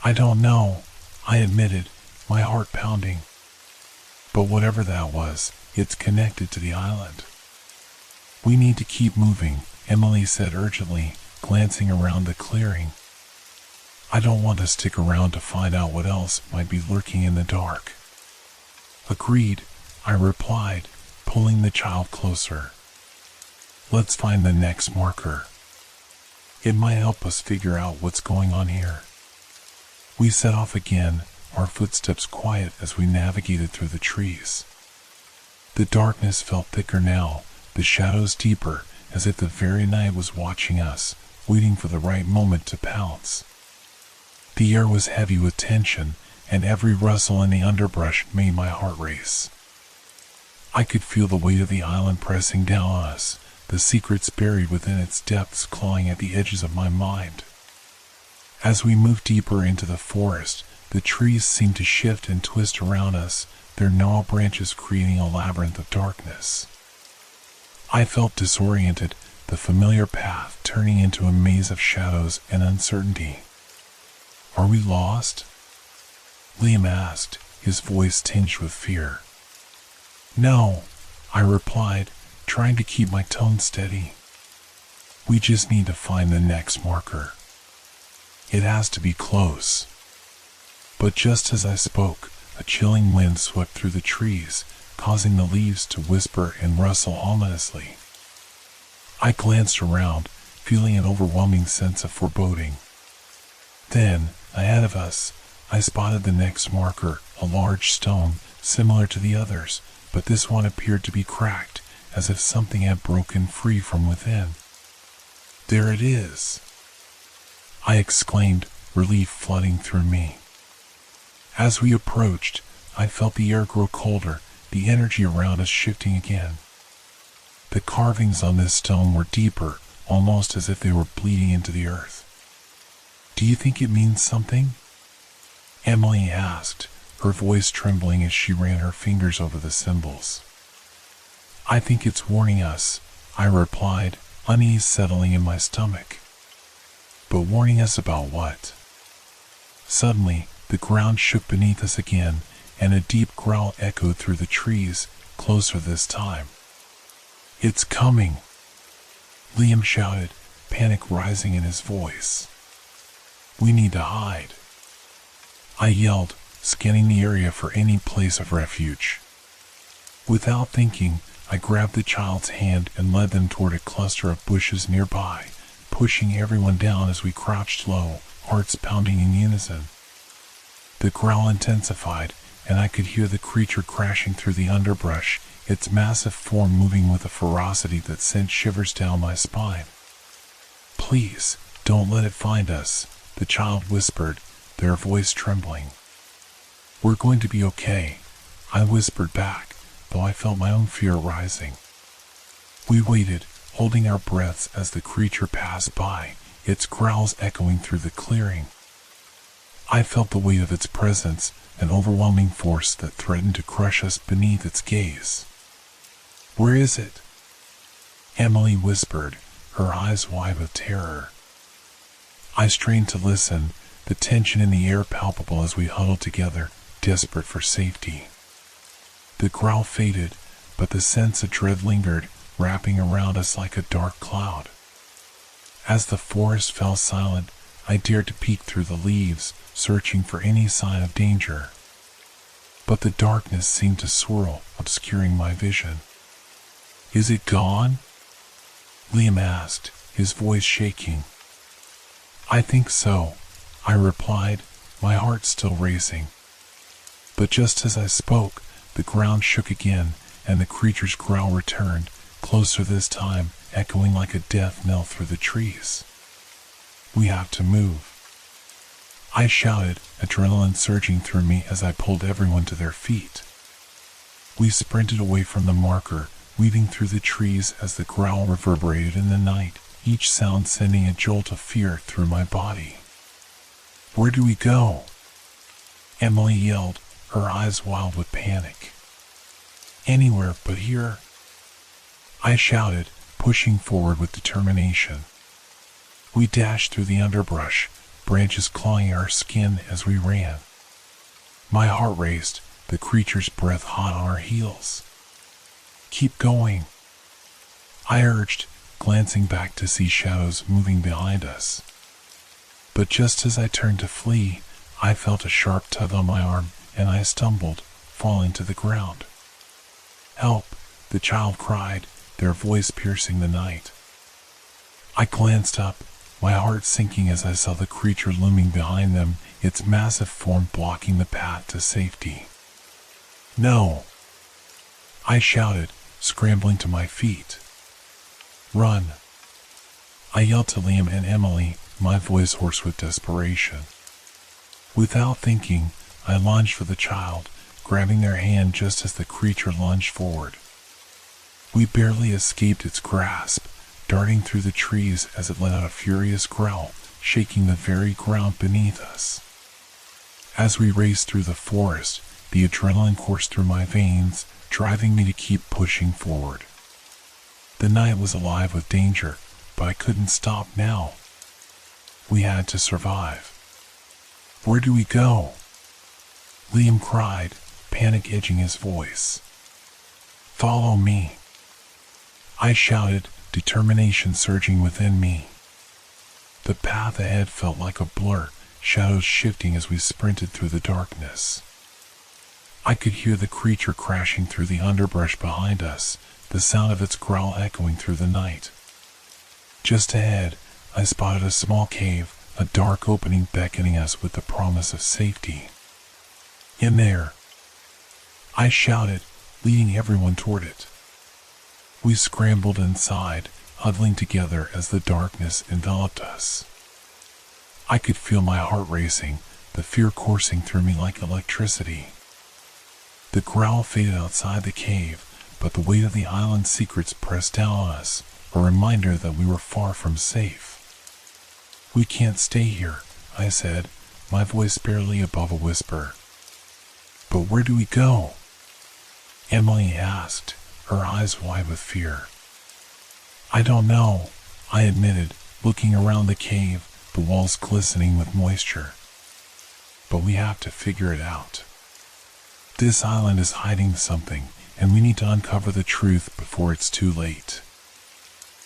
Speaker 1: I don't know, I admitted, my heart pounding. But whatever that was, it's connected to the island. We need to keep moving, Emily said urgently, glancing around the clearing. I don't want to stick around to find out what else might be lurking in the dark. Agreed, I replied, pulling the child closer. Let's find the next marker. It might help us figure out what's going on here. We set off again, our footsteps quiet as we navigated through the trees. The darkness felt thicker now, the shadows deeper, as if the very night was watching us, waiting for the right moment to pounce. The air was heavy with tension, and every rustle in the underbrush made my heart race. I could feel the weight of the island pressing down on us, the secrets buried within its depths clawing at the edges of my mind. As we moved deeper into the forest, the trees seemed to shift and twist around us, their gnarled branches creating a labyrinth of darkness. I felt disoriented, the familiar path turning into a maze of shadows and uncertainty. Are we lost? Liam asked, his voice tinged with fear. No, I replied, trying to keep my tone steady. We just need to find the next marker. It has to be close. But just as I spoke, a chilling wind swept through the trees, causing the leaves to whisper and rustle ominously. I glanced around, feeling an overwhelming sense of foreboding. Then, ahead of us, I spotted the next marker, a large stone, similar to the others, but this one appeared to be cracked, as if something had broken free from within. There it is! I exclaimed, relief flooding through me. As we approached, I felt the air grow colder, the energy around us shifting again. The carvings on this stone were deeper, almost as if they were bleeding into the earth. Do you think it means something? Emily asked, her voice trembling as she ran her fingers over the symbols. I think it's warning us, I replied, unease settling in my stomach. But warning us about what? Suddenly, the ground shook beneath us again, and a deep growl echoed through the trees, closer this time. It's coming! Liam shouted, panic rising in his voice. We need to hide. I yelled, scanning the area for any place of refuge. Without thinking, I grabbed the child's hand and led them toward a cluster of bushes nearby, pushing everyone down as we crouched low, hearts pounding in unison. The growl intensified, and I could hear the creature crashing through the underbrush, its massive form moving with a ferocity that sent shivers down my spine. Please, don't let it find us, the child whispered, their voice trembling. We're going to be okay, I whispered back, though I felt my own fear rising. We waited, holding our breaths as the creature passed by, its growls echoing through the clearing. I felt the weight of its presence, an overwhelming force that threatened to crush us beneath its gaze. "Where is it?" Emily whispered, her eyes wide with terror. I strained to listen, the tension in the air palpable as we huddled together, desperate for safety. The growl faded, but the sense of dread lingered, wrapping around us like a dark cloud. As the forest fell silent, I dared to peek through the leaves, searching for any sign of danger. But the darkness seemed to swirl, obscuring my vision. "Is it gone?" Liam asked, his voice shaking. "I think so," I replied, my heart still racing. But just as I spoke, the ground shook again, and the creature's growl returned, closer this time, echoing like a death knell through the trees. "We have to move," I shouted, adrenaline surging through me as I pulled everyone to their feet. We sprinted away from the marker, weaving through the trees as the growl reverberated in the night, each sound sending a jolt of fear through my body. "Where do we go?" Emily yelled, her eyes wild with panic. "Anywhere but here," I shouted, pushing forward with determination. We dashed through the underbrush, branches clawing our skin as we ran. My heart raced, the creature's breath hot on our heels. "Keep going," I urged, glancing back to see shadows moving behind us. But just as I turned to flee, I felt a sharp tug on my arm, and I stumbled, falling to the ground. "Help!" the child cried, their voice piercing the night. I glanced up, my heart sinking as I saw the creature looming behind them, its massive form blocking the path to safety. "No!" I shouted, scrambling to my feet. "Run!" I yelled to Liam and Emily, my voice hoarse with desperation. Without thinking, I lunged for the child, grabbing their hand just as the creature lunged forward. We barely escaped its grasp, darting through the trees as it let out a furious growl, shaking the very ground beneath us. As we raced through the forest, the adrenaline coursed through my veins, driving me to keep pushing forward. The night was alive with danger, but I couldn't stop now. We had to survive. "Where do we go?" Liam cried, panic edging his voice. "Follow me," I shouted, determination surging within me. The path ahead felt like a blur, shadows shifting as we sprinted through the darkness. I could hear the creature crashing through the underbrush behind us, the sound of its growl echoing through the night. Just ahead, I spotted a small cave, a dark opening beckoning us with the promise of safety. "In there," I shouted, leading everyone toward it. We scrambled inside, huddling together as the darkness enveloped us. I could feel my heart racing, the fear coursing through me like electricity. The growl faded outside the cave, but the weight of the island's secrets pressed down on us, a reminder that we were far from safe. "We can't stay here," I said, my voice barely above a whisper. "But where do we go?" Emily asked, her eyes wide with fear. "I don't know," I admitted, looking around the cave, the walls glistening with moisture. "But we have to figure it out. This island is hiding something, and we need to uncover the truth before it's too late."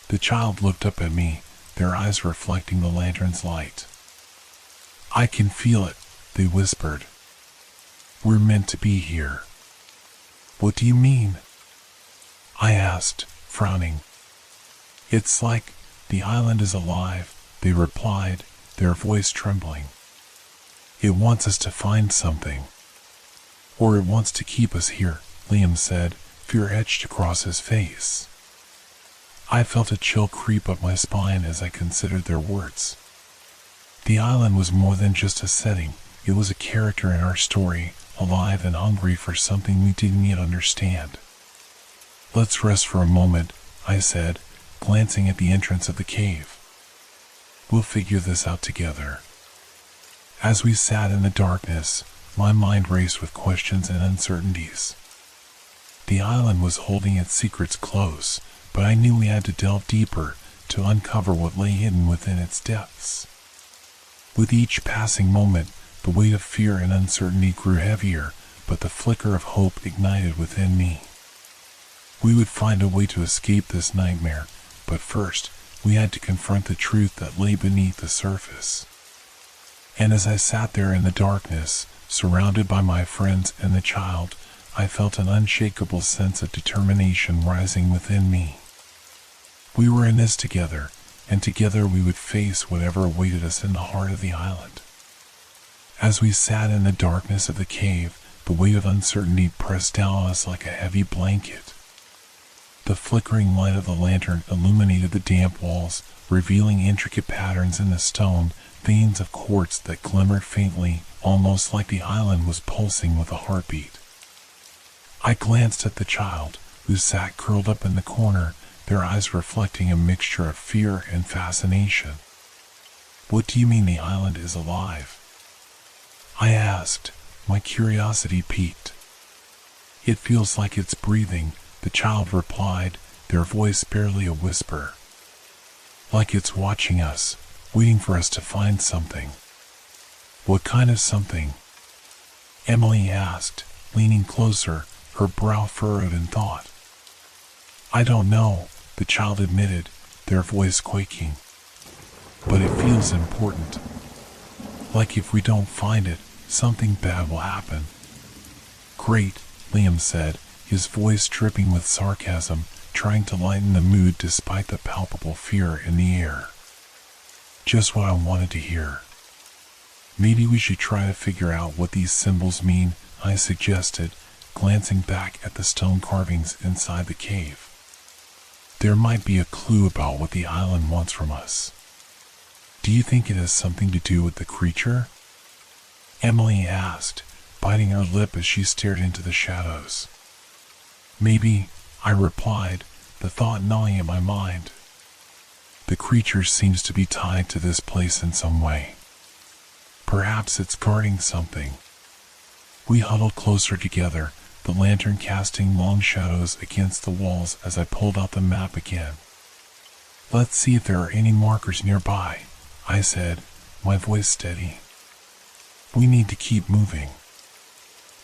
Speaker 1: The child looked up at me, their eyes reflecting the lantern's light. "I can feel it," they whispered. "We're meant to be here." "What do you mean?" I asked, frowning. "It's like the island is alive," they replied, their voice trembling. "It wants us to find something. Or it wants to keep us here," Liam said, fear etched across his face. I felt a chill creep up my spine as I considered their words. The island was more than just a setting, it was a character in our story, alive and hungry for something we didn't yet understand. "Let's rest for a moment," I said, glancing at the entrance of the cave. "We'll figure this out together." As we sat in the darkness, my mind raced with questions and uncertainties. The island was holding its secrets close, but I knew we had to delve deeper to uncover what lay hidden within its depths. With each passing moment, the weight of fear and uncertainty grew heavier, but the flicker of hope ignited within me. We would find a way to escape this nightmare, but first, we had to confront the truth that lay beneath the surface. And as I sat there in the darkness, surrounded by my friends and the child, I felt an unshakable sense of determination rising within me. We were in this together, and together we would face whatever awaited us in the heart of the island. As we sat in the darkness of the cave, the weight of uncertainty pressed down on us like a heavy blanket. The flickering light of the lantern illuminated the damp walls, revealing intricate patterns in the stone, veins of quartz that glimmered faintly, almost like the island was pulsing with a heartbeat. I glanced at the child, who sat curled up in the corner, their eyes reflecting a mixture of fear and fascination. "What do you mean the island is alive?" I asked, my curiosity piqued. "It feels like it's breathing," the child replied, their voice barely a whisper. "Like it's watching us, waiting for us to find something." "What kind of something?" Emily asked, leaning closer, her brow furrowed in thought. "I don't know," the child admitted, their voice quaking. "But it feels important. Like if we don't find it, something bad will happen." "Great," Liam said, his voice dripping with sarcasm, trying to lighten the mood despite the palpable fear in the air. "Just what I wanted to hear." "Maybe we should try to figure out what these symbols mean," I suggested, glancing back at the stone carvings inside the cave. "There might be a clue about what the island wants from us." "Do you think it has something to do with the creature?" Emily asked, biting her lip as she stared into the shadows. "Maybe," I replied, the thought gnawing at my mind. "The creature seems to be tied to this place in some way. Perhaps it's guarding something." We huddled closer together, the lantern casting long shadows against the walls as I pulled out the map again. "Let's see if there are any markers nearby," I said, my voice steady. "We need to keep moving."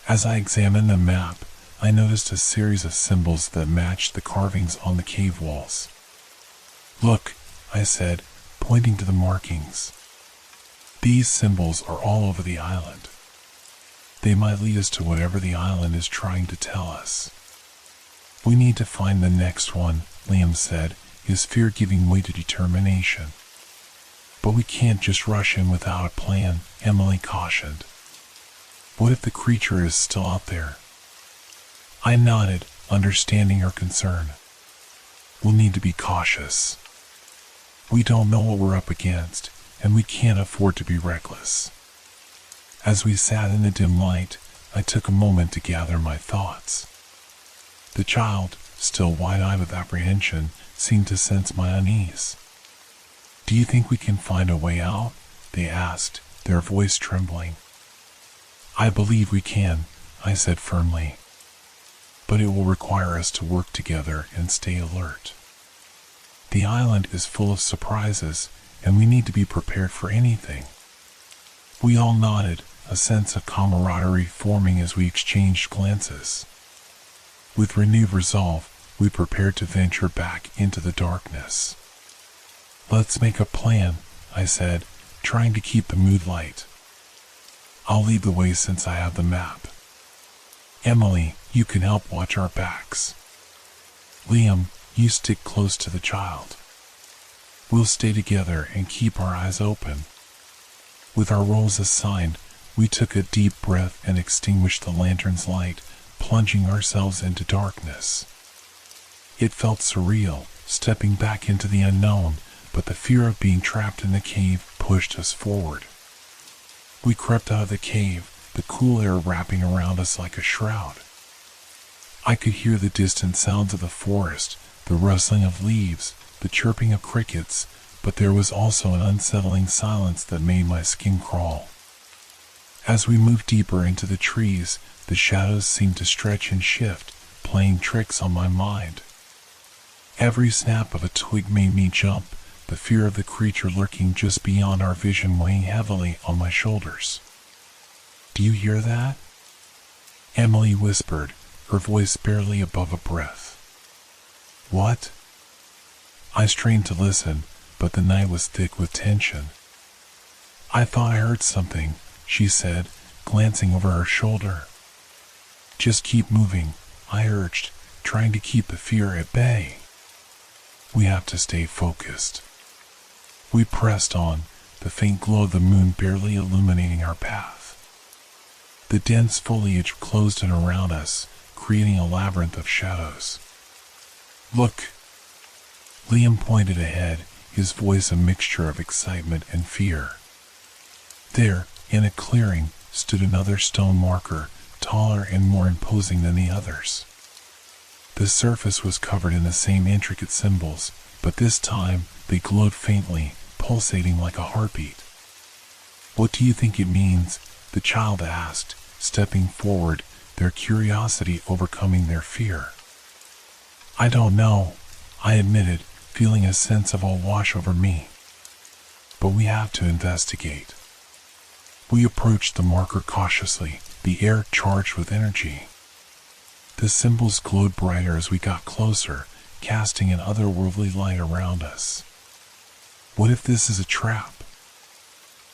Speaker 1: As I examined the map, I noticed a series of symbols that matched the carvings on the cave walls. "Look," I said, pointing to the markings. "These symbols are all over the island. They might lead us to whatever the island is trying to tell us." "We need to find the next one," Liam said, his fear giving way to determination. "But we can't just rush in without a plan," Emily cautioned. "What if the creature is still out there?" I nodded, understanding her concern. "We'll need to be cautious. We don't know what we're up against, and we can't afford to be reckless." As we sat in the dim light, I took a moment to gather my thoughts. The child, still wide-eyed with apprehension, seemed to sense my unease. "Do you think we can find a way out?" they asked, their voice trembling. "I believe we can," I said firmly. "But it will require us to work together and stay alert. The island is full of surprises, and we need to be prepared for anything." We all nodded, a sense of camaraderie forming as we exchanged glances. With renewed resolve, we prepared to venture back into the darkness. "Let's make a plan," I said, trying to keep the mood light. "I'll lead the way since I have the map. Emily, you can help watch our backs. Liam, you stick close to the child. We'll stay together and keep our eyes open." With our roles assigned, we took a deep breath and extinguished the lantern's light, plunging ourselves into darkness. It felt surreal, stepping back into the unknown, but the fear of being trapped in the cave pushed us forward. We crept out of the cave, the cool air wrapping around us like a shroud. I could hear the distant sounds of the forest, the rustling of leaves, the chirping of crickets, but there was also an unsettling silence that made my skin crawl. As we moved deeper into the trees, the shadows seemed to stretch and shift, playing tricks on my mind. Every snap of a twig made me jump, the fear of the creature lurking just beyond our vision weighing heavily on my shoulders. "Do you hear that?" Emily whispered, her voice barely above a breath. "What?" I strained to listen, but the night was thick with tension. "I thought I heard something," she said, glancing over her shoulder. "Just keep moving," I urged, trying to keep the fear at bay. "We have to stay focused." We pressed on, the faint glow of the moon barely illuminating our path. The dense foliage closed in around us, creating a labyrinth of shadows. "Look!" Liam pointed ahead, his voice a mixture of excitement and fear. There, in a clearing, stood another stone marker, taller and more imposing than the others. The surface was covered in the same intricate symbols, but this time they glowed faintly, pulsating like a heartbeat. "What do you think it means?" the child asked, stepping forward, their curiosity overcoming their fear. "I don't know," I admitted, feeling a sense of awe wash over me. "But we have to investigate." We approached the marker cautiously, the air charged with energy. The symbols glowed brighter as we got closer, casting an otherworldly light around us. "What if this is a trap?"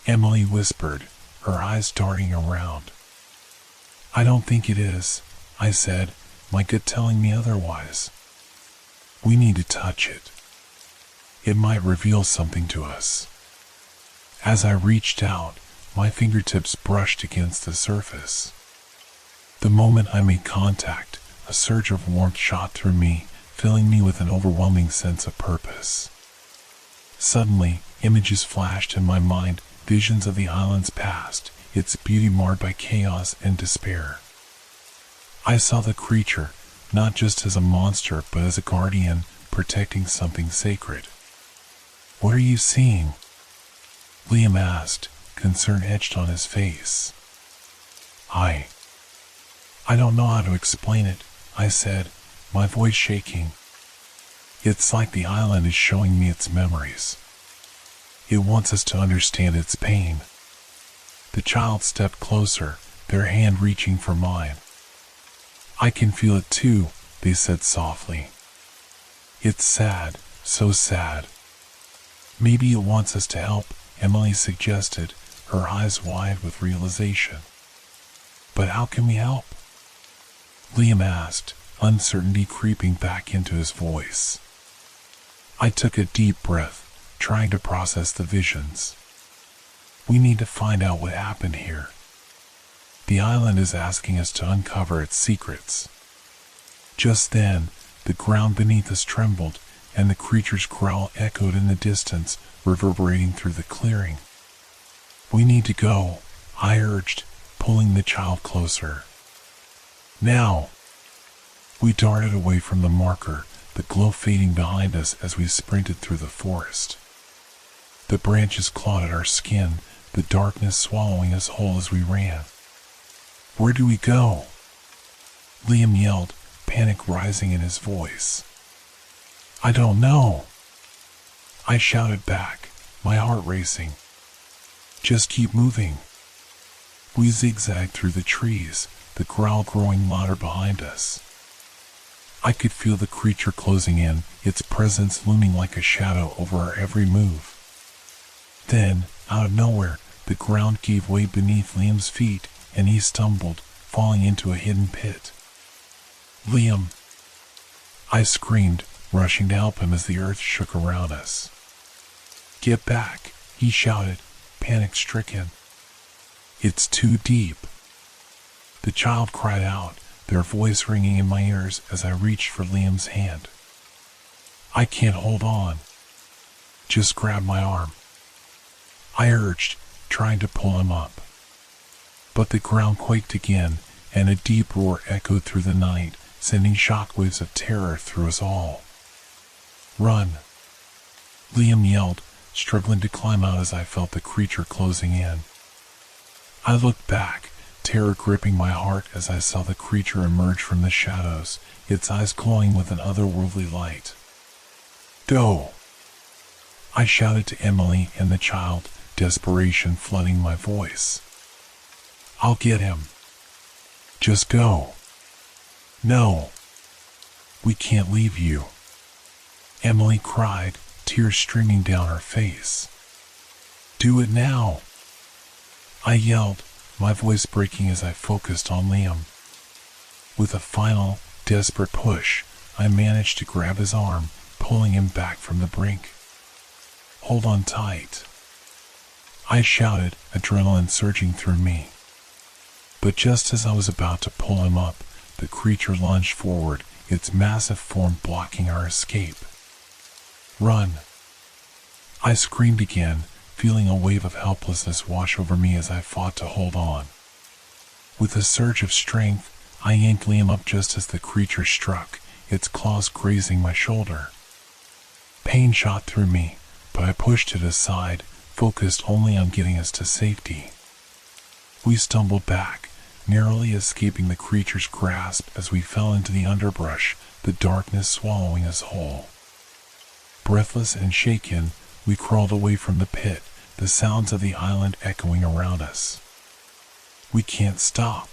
Speaker 1: Emily whispered, her eyes darting around. "I don't think it is," I said, my gut telling me otherwise. "We need to touch it. It might reveal something to us." As I reached out, my fingertips brushed against the surface. The moment I made contact, a surge of warmth shot through me, filling me with an overwhelming sense of purpose. Suddenly, images flashed in my mind, visions of the island's past, its beauty marred by chaos and despair. I saw the creature, not just as a monster but as a guardian, protecting something sacred. "What are you seeing?" Liam asked, concern etched on his face. I don't know how to explain it," I said, my voice shaking. "It's like the island is showing me its memories. It wants us to understand its pain." The child stepped closer, their hand reaching for mine. "I can feel it too," they said softly. "It's sad, so sad." "Maybe it wants us to help," Emily suggested, her eyes wide with realization. "But how can we help?" Liam asked, uncertainty creeping back into his voice. I took a deep breath, trying to process the visions. "We need to find out what happened here. The island is asking us to uncover its secrets." Just then, the ground beneath us trembled, and the creature's growl echoed in the distance, reverberating through the clearing. "We need to go," I urged, pulling the child closer. "Now!" We darted away from the marker, the glow fading behind us as we sprinted through the forest. The branches clawed at our skin, the darkness swallowing us whole as we ran. "Where do we go?" Liam yelled, panic rising in his voice. "I don't know," I shouted back, my heart racing. "Just keep moving." We zigzagged through the trees, the growl growing louder behind us. I could feel the creature closing in, its presence looming like a shadow over our every move. Then, out of nowhere, the ground gave way beneath Liam's feet, and he stumbled, falling into a hidden pit. "Liam!" I screamed, rushing to help him as the earth shook around us. "Get back," he shouted, panic-stricken. "It's too deep." The child cried out, their voice ringing in my ears as I reached for Liam's hand. "I can't hold on. Just grab my arm," I urged, trying to pull him up. But the ground quaked again, and a deep roar echoed through the night, sending shockwaves of terror through us all. "Run!" Liam yelled, struggling to climb out as I felt the creature closing in. I looked back, terror gripping my heart as I saw the creature emerge from the shadows, its eyes glowing with an otherworldly light. "Go!" I shouted to Emily and the child, desperation flooding my voice. "I'll get him. Just go." "No. We can't leave you," Emily cried, tears streaming down her face. "Do it now," I yelled, my voice breaking as I focused on Liam. With a final, desperate push, I managed to grab his arm, pulling him back from the brink. "Hold on tight," I shouted, adrenaline surging through me. But just as I was about to pull him up, the creature lunged forward, its massive form blocking our escape. "Run!" I screamed again, feeling a wave of helplessness wash over me as I fought to hold on. With a surge of strength, I yanked Liam up just as the creature struck, its claws grazing my shoulder. Pain shot through me, but I pushed it aside, focused only on getting us to safety. We stumbled back, narrowly escaping the creature's grasp as we fell into the underbrush, the darkness swallowing us whole. Breathless and shaken, we crawled away from the pit, the sounds of the island echoing around us. "We can't stop,"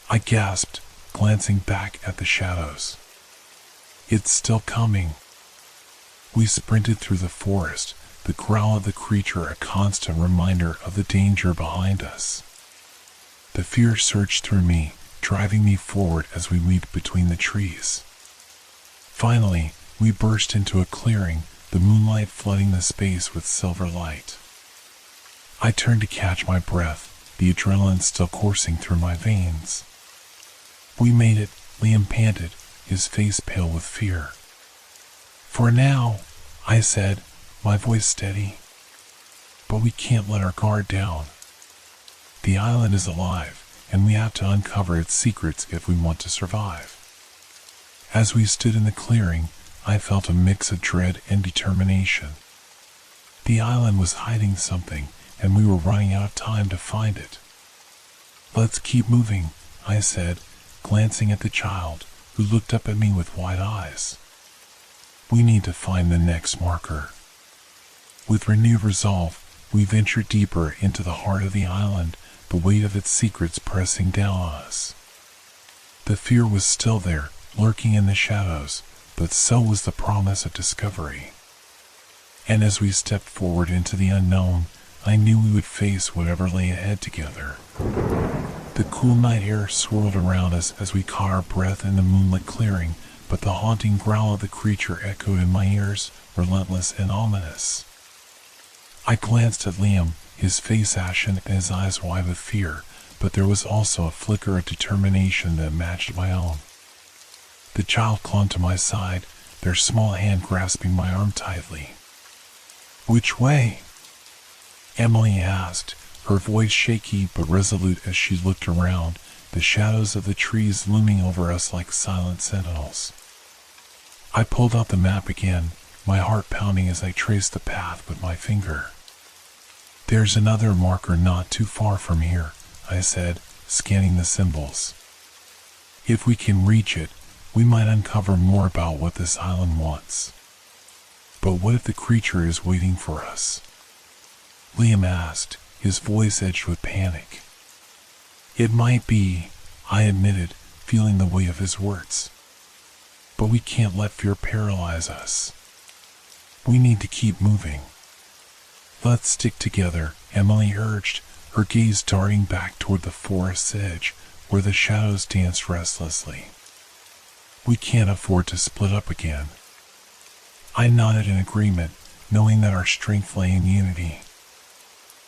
Speaker 1: I gasped, glancing back at the shadows. "It's still coming." We sprinted through the forest, the growl of the creature a constant reminder of the danger behind us. The fear surged through me, driving me forward as we leaped between the trees. Finally, we burst into a clearing, the moonlight flooding the space with silver light. I turned to catch my breath, the adrenaline still coursing through my veins. "We made it," Liam panted, his face pale with fear. "For now," I said, my voice steady. "But we can't let our guard down. The island is alive, and we have to uncover its secrets if we want to survive." As we stood in the clearing, I felt a mix of dread and determination. The island was hiding something, and we were running out of time to find it. "Let's keep moving," I said, glancing at the child, who looked up at me with wide eyes. "We need to find the next marker." With renewed resolve, we ventured deeper into the heart of the island, the weight of its secrets pressing down on us. The fear was still there, lurking in the shadows, but so was the promise of discovery. And as we stepped forward into the unknown, I knew we would face whatever lay ahead together. The cool night air swirled around us as we caught our breath in the moonlit clearing, but the haunting growl of the creature echoed in my ears, relentless and ominous. I glanced at Liam, his face ashen and his eyes wide with fear, but there was also a flicker of determination that matched my own. The child clung to my side, their small hand grasping my arm tightly. "Which way?" Emily asked, her voice shaky but resolute as she looked around, the shadows of the trees looming over us like silent sentinels. I pulled out the map again, my heart pounding as I traced the path with my finger. "There's another marker not too far from here," I said, scanning the symbols. "If we can reach it, we might uncover more about what this island wants." "But what if the creature is waiting for us?" Liam asked, his voice edged with panic. "It might be," I admitted, feeling the weight of his words. "But we can't let fear paralyze us. We need to keep moving." "Let's stick together," Emily urged, her gaze darting back toward the forest's edge, where the shadows danced restlessly. "We can't afford to split up again." I nodded in agreement, knowing that our strength lay in unity.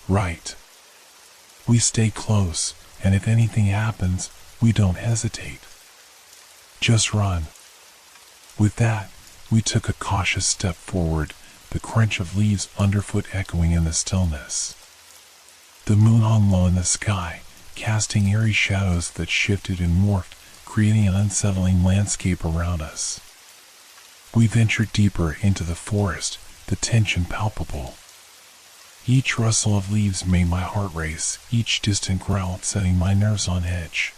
Speaker 1: "Right. We stay close, and if anything happens, we don't hesitate. Just run." With that, we took a cautious step forward, the crunch of leaves underfoot echoing in the stillness. The moon hung low in the sky, casting eerie shadows that shifted and morphed, creating an unsettling landscape around us. We ventured deeper into the forest, the tension palpable. Each rustle of leaves made my heart race, each distant growl setting my nerves on edge.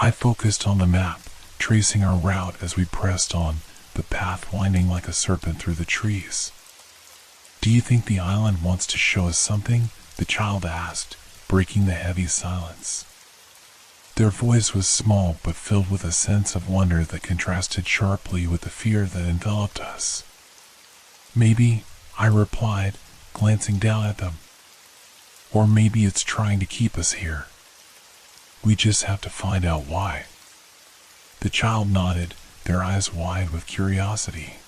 Speaker 1: I focused on the map, tracing our route as we pressed on, the path winding like a serpent through the trees. "Do you think the island wants to show us something?" the child asked, breaking the heavy silence. Their voice was small but filled with a sense of wonder that contrasted sharply with the fear that enveloped us. "Maybe," I replied, glancing down at them. "Or maybe it's trying to keep us here. We just have to find out why." The child nodded, their eyes wide with curiosity.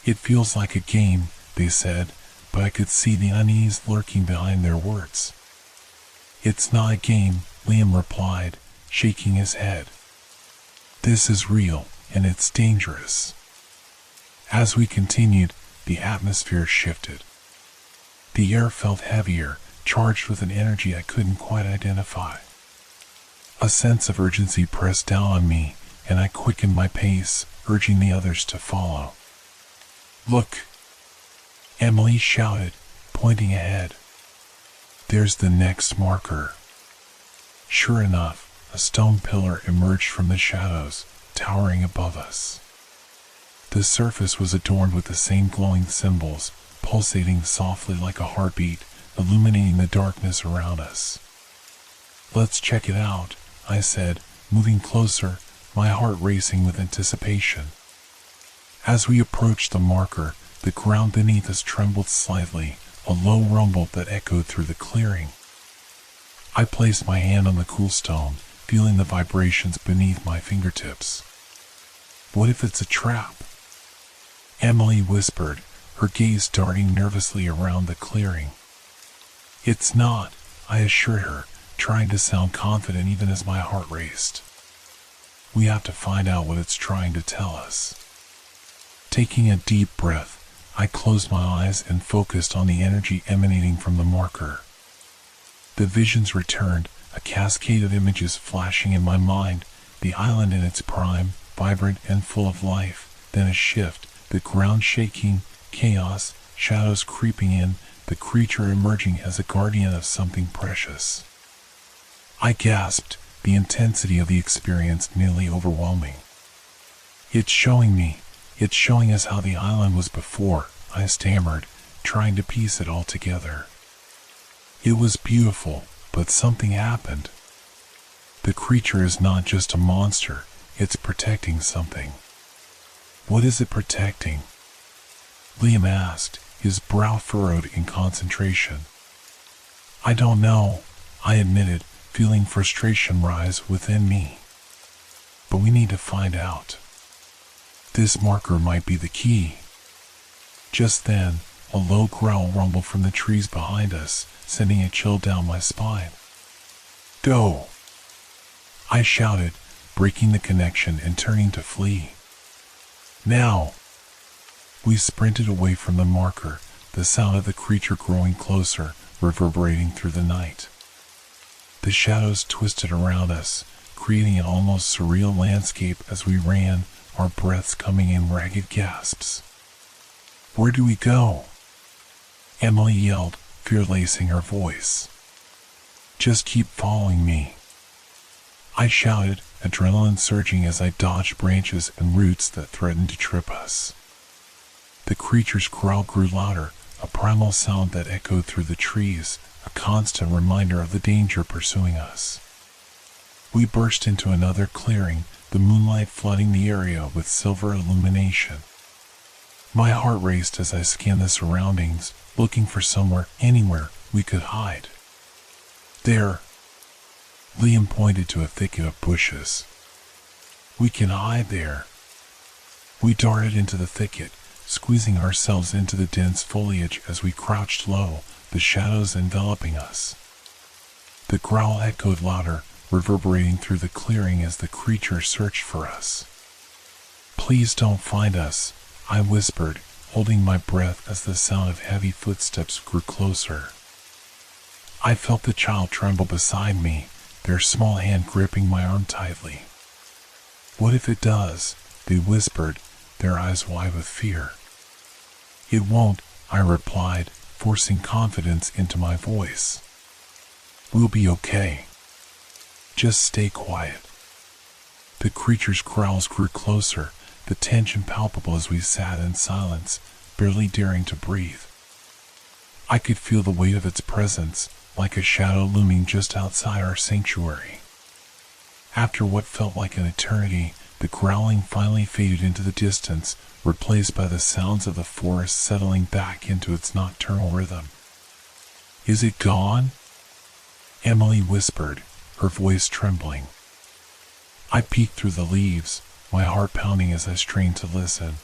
Speaker 1: "It feels like a game," they said, but I could see the unease lurking behind their words. "It's not a game," Liam replied, shaking his head. "This is real, and it's dangerous." As we continued, the atmosphere shifted. The air felt heavier, charged with an energy I couldn't quite identify. A sense of urgency pressed down on me, and I quickened my pace, urging the others to follow. "Look!" Emily shouted, pointing ahead. "There's the next marker." Sure enough, a stone pillar emerged from the shadows, towering above us. The surface was adorned with the same glowing symbols, pulsating softly like a heartbeat, illuminating the darkness around us. "Let's check it out," I said, moving closer, my heart racing with anticipation. As we approached the marker, the ground beneath us trembled slightly, a low rumble that echoed through the clearing. I placed my hand on the cool stone, feeling the vibrations beneath my fingertips. "What if it's a trap?" Emily whispered, her gaze darting nervously around the clearing. "It's not," I assured her, trying to sound confident even as my heart raced. "We have to find out what it's trying to tell us." Taking a deep breath, I closed my eyes and focused on the energy emanating from the marker. The visions returned, a cascade of images flashing in my mind, the island in its prime, vibrant and full of life, then a shift, the ground shaking, chaos, shadows creeping in, the creature emerging as a guardian of something precious. I gasped, the intensity of the experience nearly overwhelming. It's showing us how the island was before," I stammered, trying to piece it all together. "It was beautiful, but something happened. The creature is not just a monster, it's protecting something." "What is it protecting?" Liam asked, his brow furrowed in concentration. "I don't know," I admitted, feeling frustration rise within me. "But we need to find out. This marker might be the key." Just then, a low growl rumbled from the trees behind us, sending a chill down my spine. "Go!" I shouted, breaking the connection and turning to flee. "Now!" We sprinted away from the marker, the sound of the creature growing closer, reverberating through the night. The shadows twisted around us, creating an almost surreal landscape as we ran, our breaths coming in ragged gasps. "Where do we go?" Emily yelled, fear lacing her voice. "Just keep following me," I shouted, adrenaline surging as I dodged branches and roots that threatened to trip us. The creature's growl grew louder, a primal sound that echoed through the trees, a constant reminder of the danger pursuing us. We burst into another clearing, the moonlight flooding the area with silver illumination. My heart raced as I scanned the surroundings, looking for anywhere we could hide. "There!" Liam pointed to a thicket of bushes. "We can hide there." We darted into the thicket, squeezing ourselves into the dense foliage as we crouched low, the shadows enveloping us. The growl echoed louder, reverberating through the clearing as the creature searched for us. "Please don't find us," I whispered, holding my breath as the sound of heavy footsteps grew closer. I felt the child tremble beside me, their small hand gripping my arm tightly. "What if it does?" they whispered, their eyes wide with fear. "It won't," I replied, forcing confidence into my voice. We'll be okay. Just stay quiet. The creature's growls grew closer, the tension palpable as we sat in silence, barely daring to breathe. I could feel the weight of its presence, like a shadow looming just outside our sanctuary. After what felt like an eternity, the growling finally faded into the distance, replaced by the sounds of the forest settling back into its nocturnal rhythm. "Is it gone?" Emily whispered, her voice trembling. I peeked through the leaves, my heart pounding as I strained to listen.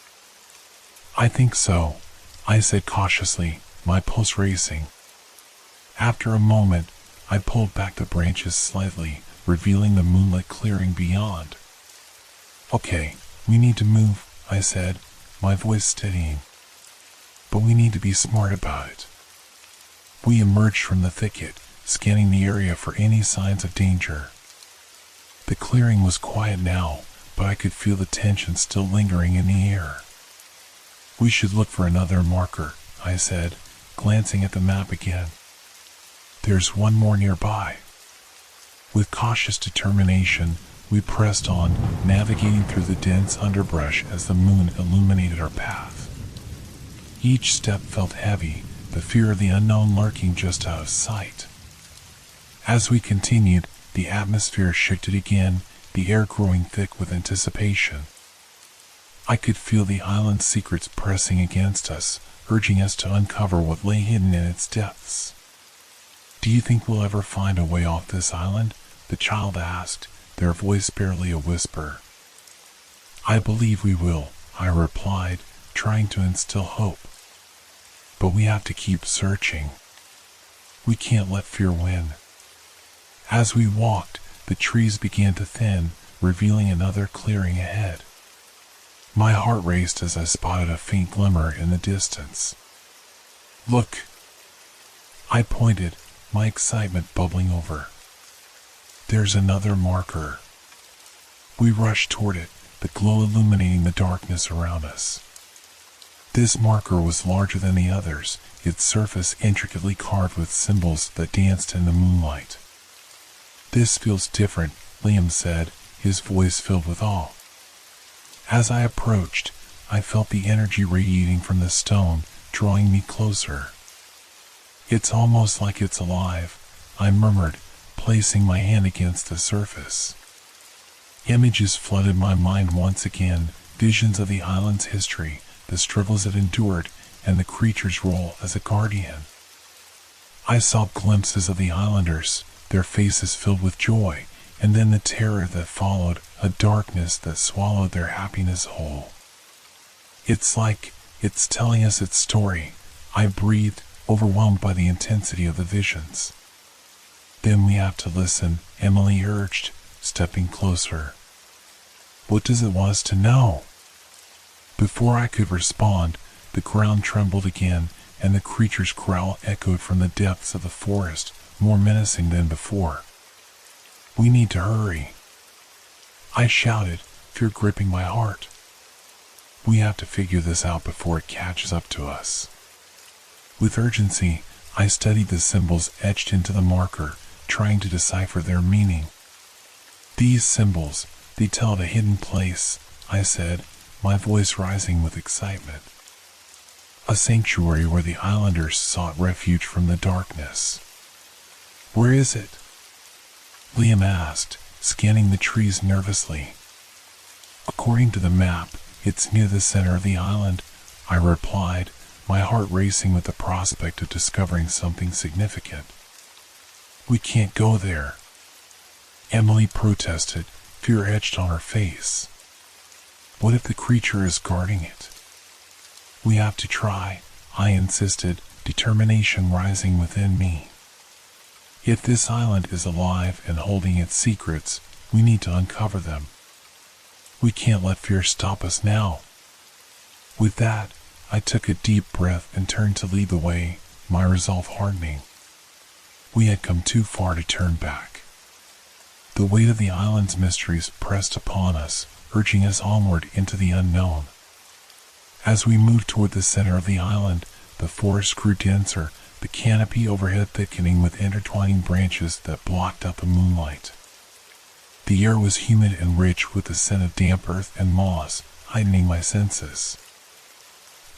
Speaker 1: "I think so," I said cautiously, my pulse racing. After a moment, I pulled back the branches slightly, revealing the moonlit clearing beyond. "Okay, we need to move," I said, my voice steadying. "But we need to be smart about it." We emerged from the thicket, scanning the area for any signs of danger. The clearing was quiet now, but I could feel the tension still lingering in the air. "We should look for another marker," I said, glancing at the map again. "There's one more nearby." With cautious determination, we pressed on, navigating through the dense underbrush as the moon illuminated our path. Each step felt heavy, the fear of the unknown lurking just out of sight. As we continued, the atmosphere shifted again, the air growing thick with anticipation. I could feel the island's secrets pressing against us, urging us to uncover what lay hidden in its depths. "Do you think we'll ever find a way off this island?" the child asked, their voice barely a whisper. "I believe we will," I replied, trying to instill hope. "But we have to keep searching. We can't let fear win." As we walked, the trees began to thin, revealing another clearing ahead. My heart raced as I spotted a faint glimmer in the distance. "Look!" I pointed, my excitement bubbling over. "There's another marker." We rushed toward it, the glow illuminating the darkness around us. This marker was larger than the others, its surface intricately carved with symbols that danced in the moonlight. "This feels different," Liam said, his voice filled with awe. As I approached, I felt the energy radiating from the stone, drawing me closer. "It's almost like it's alive," I murmured, placing my hand against the surface. Images flooded my mind once again, visions of the island's history, the struggles it endured, and the creature's role as a guardian. I saw glimpses of the islanders, their faces filled with joy, and then the terror that followed, a darkness that swallowed their happiness whole. "It's like it's telling us its story," I breathed, overwhelmed by the intensity of the visions. "Then we have to listen," Emily urged, stepping closer. "What does it want us to know?" Before I could respond, the ground trembled again, and the creature's growl echoed from the depths of the forest, more menacing than before. "We need to hurry," I shouted, fear gripping my heart. "We have to figure this out before it catches up to us." With urgency, I studied the symbols etched into the marker, trying to decipher their meaning. "These symbols, they tell of a hidden place," I said, my voice rising with excitement. "A sanctuary where the islanders sought refuge from the darkness." "Where is it?" Liam asked, scanning the trees nervously. "According to the map, it's near the center of the island," I replied, my heart racing with the prospect of discovering something significant. "We can't go there," Emily protested, fear etched on her face. "What if the creature is guarding it?" "We have to try," I insisted, determination rising within me. If this island is alive and holding its secrets, we need to uncover them. We can't let fear stop us now. With that, I took a deep breath and turned to lead the way, my resolve hardening. We had come too far to turn back. The weight of the island's mysteries pressed upon us, urging us onward into the unknown. As we moved toward the center of the island, the forest grew denser, the canopy overhead thickening with intertwining branches that blocked out the moonlight. The air was humid and rich with the scent of damp earth and moss, heightening my senses.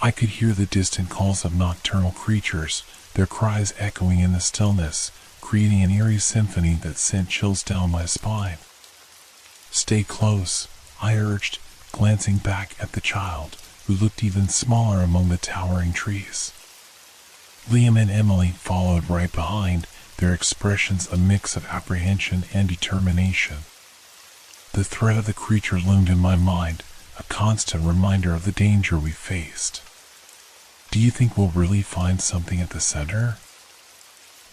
Speaker 1: I could hear the distant calls of nocturnal creatures, their cries echoing in the stillness, creating an eerie symphony that sent chills down my spine. "Stay close," I urged, glancing back at the child, who looked even smaller among the towering trees. Liam and Emily followed right behind, their expressions a mix of apprehension and determination. The threat of the creature loomed in my mind, a constant reminder of the danger we faced. "Do you think we'll really find something at the center?"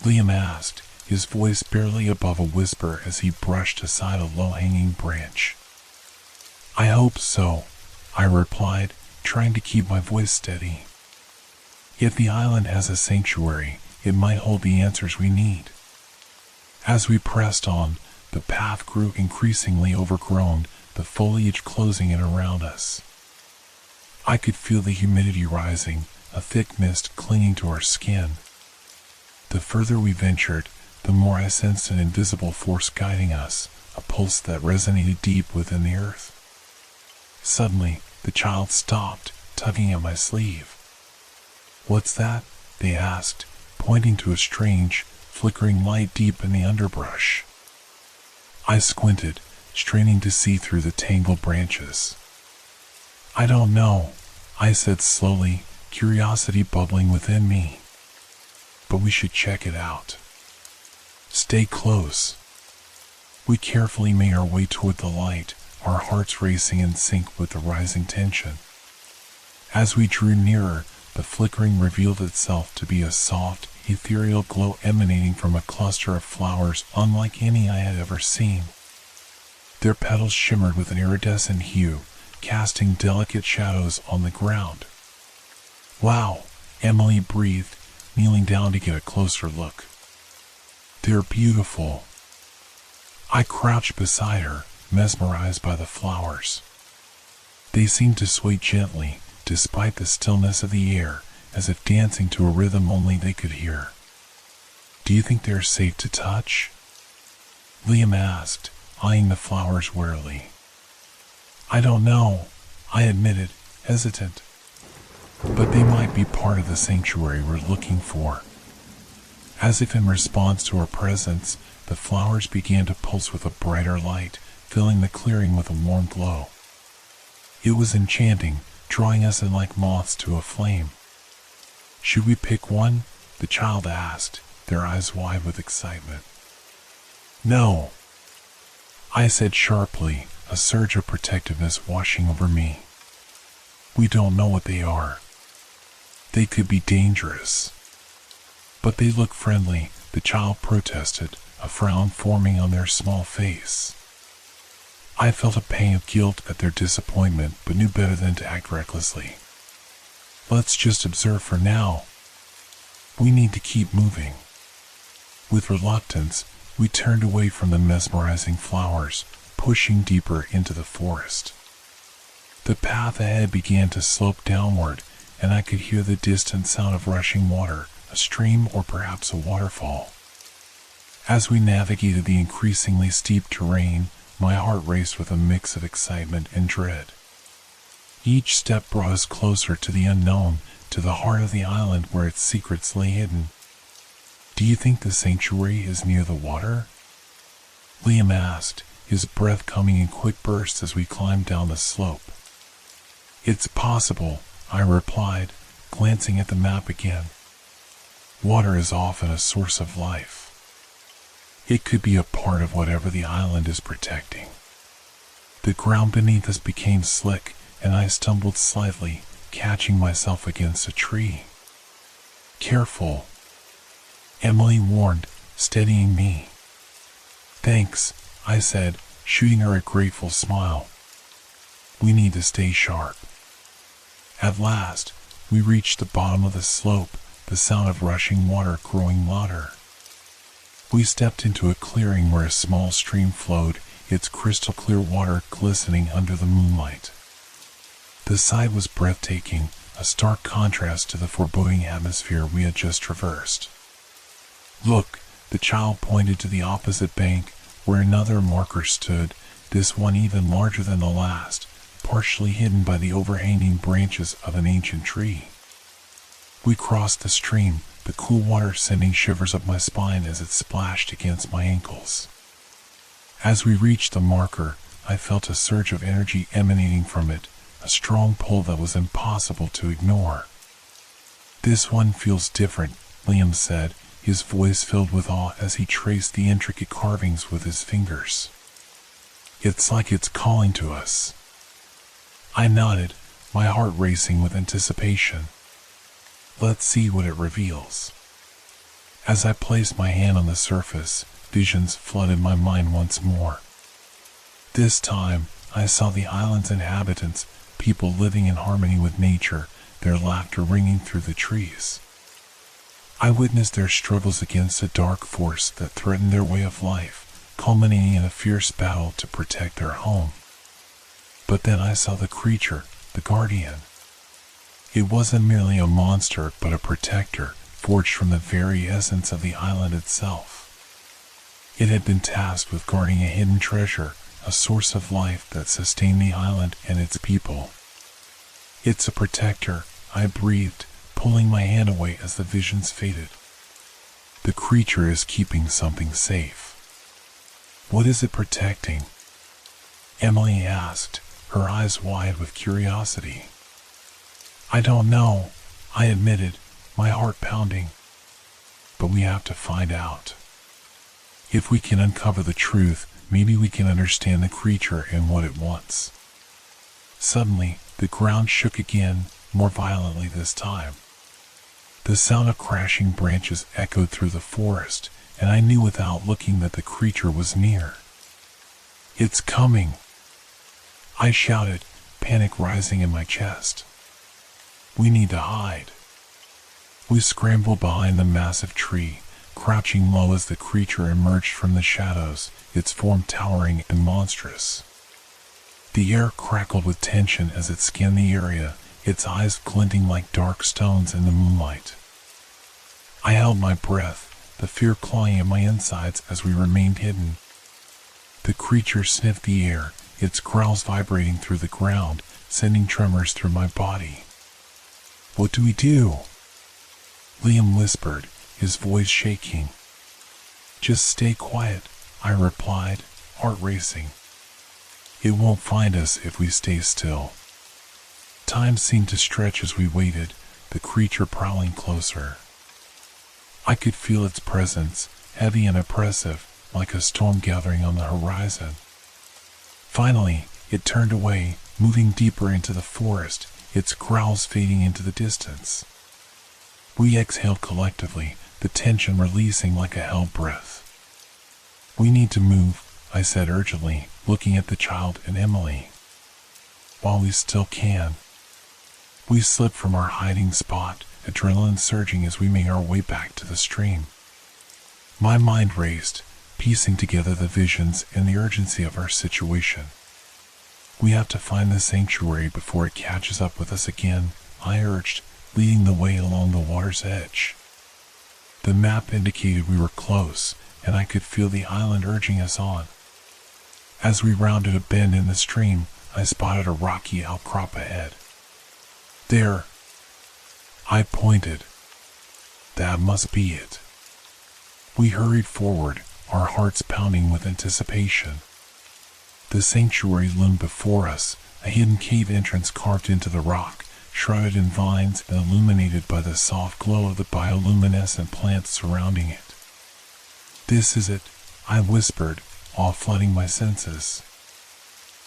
Speaker 1: Liam asked, his voice barely above a whisper as he brushed aside a low-hanging branch. "I hope so," I replied, trying to keep my voice steady. "If the island has a sanctuary, it might hold the answers we need." As we pressed on, the path grew increasingly overgrown, the foliage closing in around us. I could feel the humidity rising, a thick mist clinging to our skin. The further we ventured, the more I sensed an invisible force guiding us, a pulse that resonated deep within the earth. Suddenly, the child stopped, tugging at my sleeve. "What's that?" they asked, pointing to a strange, flickering light deep in the underbrush. I squinted, straining to see through the tangled branches. "I don't know," I said slowly, curiosity bubbling within me. "But we should check it out. Stay close." We carefully made our way toward the light, our hearts racing in sync with the rising tension. As we drew nearer, the flickering revealed itself to be a soft, ethereal glow emanating from a cluster of flowers unlike any I had ever seen. Their petals shimmered with an iridescent hue, casting delicate shadows on the ground. "Wow," Emily breathed, kneeling down to get a closer look. "They're beautiful." I crouched beside her, mesmerized by the flowers. They seemed to sway gently, despite the stillness of the air, as if dancing to a rhythm only they could hear. "Do you think they're safe to touch?" Liam asked, eyeing the flowers warily. "I don't know," I admitted, hesitant. "But they might be part of the sanctuary we're looking for." As if in response to our presence, the flowers began to pulse with a brighter light, filling the clearing with a warm glow. It was enchanting, drawing us in like moths to a flame. "Should we pick one?" the child asked, their eyes wide with excitement. "No," I said sharply, a surge of protectiveness washing over me. "We don't know what they are. They could be dangerous." "But they look friendly," the child protested, a frown forming on their small face. I felt a pang of guilt at their disappointment, but knew better than to act recklessly. "Let's just observe for now. We need to keep moving." With reluctance, we turned away from the mesmerizing flowers, pushing deeper into the forest. The path ahead began to slope downward, and I could hear the distant sound of rushing water, a stream or perhaps a waterfall. As we navigated the increasingly steep terrain, my heart raced with a mix of excitement and dread. Each step brought us closer to the unknown, to the heart of the island where its secrets lay hidden. "Do you think the sanctuary is near the water?" Liam asked, his breath coming in quick bursts as we climbed down the slope. "It's possible," I replied, glancing at the map again. "Water is often a source of life. It could be a part of whatever the island is protecting." The ground beneath us became slick, and I stumbled slightly, catching myself against a tree. "Careful," Emily warned, steadying me. "Thanks," I said, shooting her a grateful smile. "We need to stay sharp." At last, we reached the bottom of the slope, the sound of rushing water growing louder. We stepped into a clearing where a small stream flowed, its crystal clear water glistening under the moonlight. The sight was breathtaking, a stark contrast to the foreboding atmosphere we had just traversed. "Look," the child pointed to the opposite bank, where another marker stood, this one even larger than the last, partially hidden by the overhanging branches of an ancient tree. We crossed the stream, the cool water sending shivers up my spine as it splashed against my ankles. As we reached the marker, I felt a surge of energy emanating from it, a strong pull that was impossible to ignore. "This one feels different," Liam said, his voice filled with awe as he traced the intricate carvings with his fingers. "It's like it's calling to us." I nodded, my heart racing with anticipation. "Let's see what it reveals." As I placed my hand on the surface, visions flooded my mind once more. This time, I saw the island's inhabitants, people living in harmony with nature, their laughter ringing through the trees. I witnessed their struggles against a dark force that threatened their way of life, culminating in a fierce battle to protect their home. But then I saw the creature, the guardian. It wasn't merely a monster, but a protector, forged from the very essence of the island itself. It had been tasked with guarding a hidden treasure, a source of life that sustained the island and its people. "It's a protector," I breathed, pulling my hand away as the visions faded. "The creature is keeping something safe." "What is it protecting?" Emily asked, her eyes wide with curiosity. "I don't know," I admitted, my heart pounding. "But we have to find out. If we can uncover the truth, maybe we can understand the creature and what it wants." Suddenly, the ground shook again, more violently this time. The sound of crashing branches echoed through the forest, and I knew without looking that the creature was near. "It's coming!" I shouted, panic rising in my chest. "We need to hide." We scrambled behind the massive tree, crouching low as the creature emerged from the shadows, its form towering and monstrous. The air crackled with tension as it scanned the area, its eyes glinting like dark stones in the moonlight. I held my breath, the fear clawing at my insides as we remained hidden. The creature sniffed the air, its growls vibrating through the ground, sending tremors through my body. "What do we do?" Liam whispered, his voice shaking. "Just stay quiet," I replied, heart racing. "It won't find us if we stay still." Time seemed to stretch as we waited, the creature prowling closer. I could feel its presence, heavy and oppressive, like a storm gathering on the horizon. Finally, it turned away, moving deeper into the forest, its growls fading into the distance. We exhaled collectively, the tension releasing like a held breath. "We need to move," I said urgently, looking at the child and Emily. "While we still can." We slipped from our hiding spot, adrenaline surging as we made our way back to the stream. My mind raced, piecing together the visions and the urgency of our situation. "We have to find the sanctuary before it catches up with us again," I urged, leading the way along the water's edge. The map indicated we were close, and I could feel the island urging us on. As we rounded a bend in the stream, I spotted a rocky outcrop ahead. "There," I pointed. "That must be it." We hurried forward, our hearts pounding with anticipation. The sanctuary loomed before us, a hidden cave entrance carved into the rock, shrouded in vines and illuminated by the soft glow of the bioluminescent plants surrounding it. "This is it," I whispered, awe flooding my senses.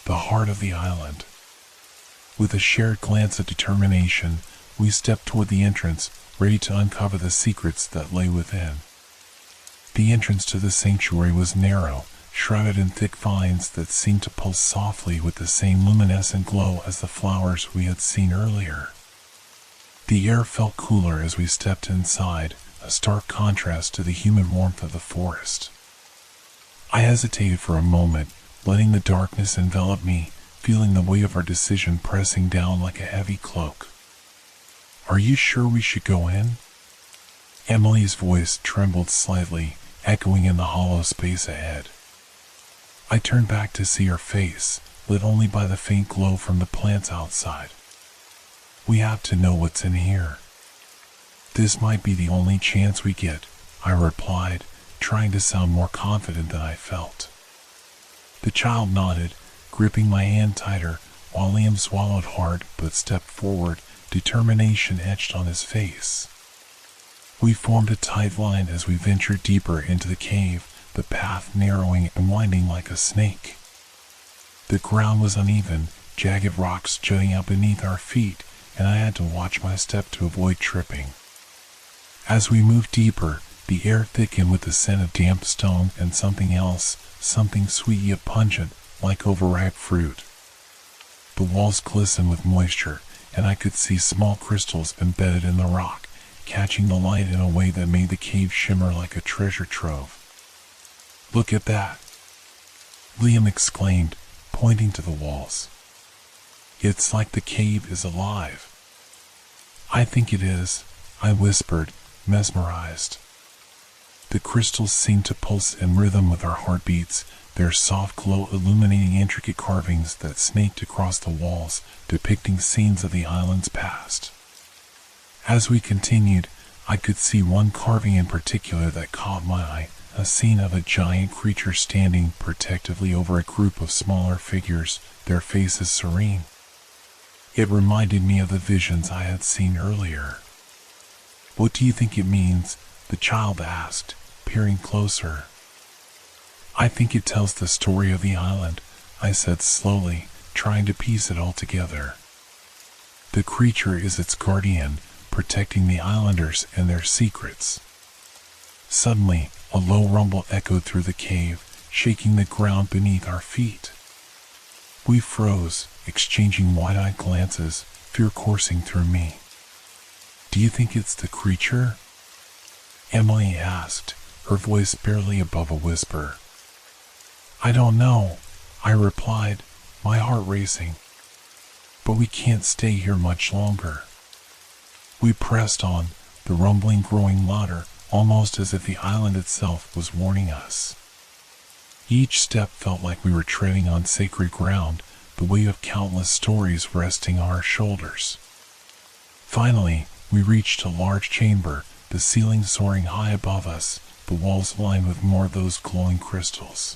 Speaker 1: The heart of the island. With a shared glance of determination, we stepped toward the entrance, ready to uncover the secrets that lay within. The entrance to the sanctuary was narrow, shrouded in thick vines that seemed to pulse softly with the same luminescent glow as the flowers we had seen earlier. The air felt cooler as we stepped inside, a stark contrast to the humid warmth of the forest. I hesitated for a moment, letting the darkness envelop me, feeling the weight of our decision pressing down like a heavy cloak. Are you sure we should go in? Emily's voice trembled slightly, echoing in the hollow space ahead. I turned back to see her face, lit only by the faint glow from the plants outside. We have to know what's in here. This might be the only chance we get, I replied, trying to sound more confident than I felt. The child nodded, gripping my hand tighter, while Liam swallowed hard but stepped forward, determination etched on his face. We formed a tight line as we ventured deeper into the cave, the path narrowing and winding like a snake. The ground was uneven, jagged rocks jutting out beneath our feet, and I had to watch my step to avoid tripping. As we moved deeper, the air thickened with the scent of damp stone and something else, something sweet yet pungent, like overripe fruit. The walls glistened with moisture, and I could see small crystals embedded in the rock, catching the light in a way that made the cave shimmer like a treasure trove. "Look at that!" Liam exclaimed, pointing to the walls. "It's like the cave is alive." "I think it is," I whispered, mesmerized. The crystals seemed to pulse in rhythm with our heartbeats, their soft glow illuminating intricate carvings that snaked across the walls, depicting scenes of the island's past. As we continued, I could see one carving in particular that caught my eye, a scene of a giant creature standing protectively over a group of smaller figures, their faces serene. It reminded me of the visions I had seen earlier. "What do you think it means?" the child asked, peering closer. "I think it tells the story of the island," I said slowly, trying to piece it all together. "The creature is its guardian, protecting the islanders and their secrets." Suddenly, a low rumble echoed through the cave, shaking the ground beneath our feet. We froze, exchanging wide-eyed glances, fear coursing through me. "Do you think it's the creature?" Emily asked, her voice barely above a whisper. "I don't know," I replied, my heart racing. "But we can't stay here much longer." We pressed on, the rumbling growing louder, almost as if the island itself was warning us. Each step felt like we were treading on sacred ground, the weight of countless stories resting on our shoulders. Finally, we reached a large chamber, the ceiling soaring high above us, the walls lined with more of those glowing crystals.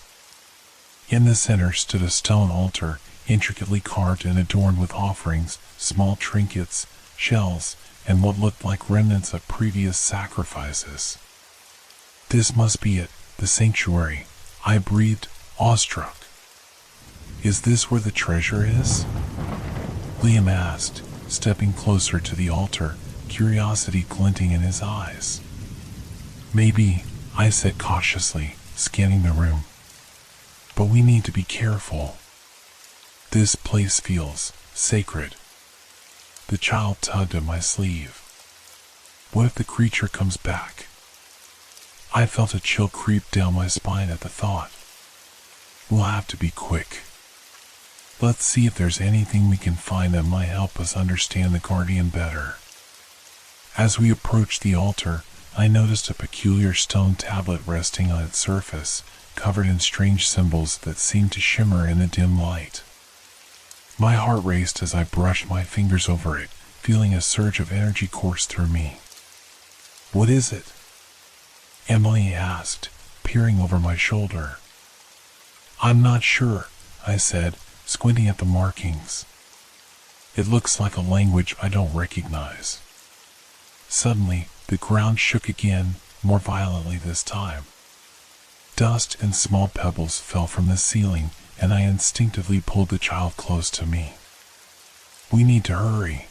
Speaker 1: In the center stood a stone altar, intricately carved and adorned with offerings, small trinkets, shells, and what looked like remnants of previous sacrifices. "This must be it, the sanctuary," I breathed, awestruck. "Is this where the treasure is?" Liam asked, stepping closer to the altar, curiosity glinting in his eyes. "Maybe," I said cautiously, scanning the room. "But we need to be careful. This place feels sacred." The child tugged at my sleeve. "What if the creature comes back?" I felt a chill creep down my spine at the thought. "We'll have to be quick. Let's see if there's anything we can find that might help us understand the Guardian better." As we approached the altar, I noticed a peculiar stone tablet resting on its surface, covered in strange symbols that seemed to shimmer in the dim light. My heart raced as I brushed my fingers over it, feeling a surge of energy course through me. "What is it?" Emily asked, peering over my shoulder. "I'm not sure," I said, squinting at the markings. "It looks like a language I don't recognize." Suddenly, the ground shook again, more violently this time. Dust and small pebbles fell from the ceiling, and I instinctively pulled the child close to me. "We need to hurry,"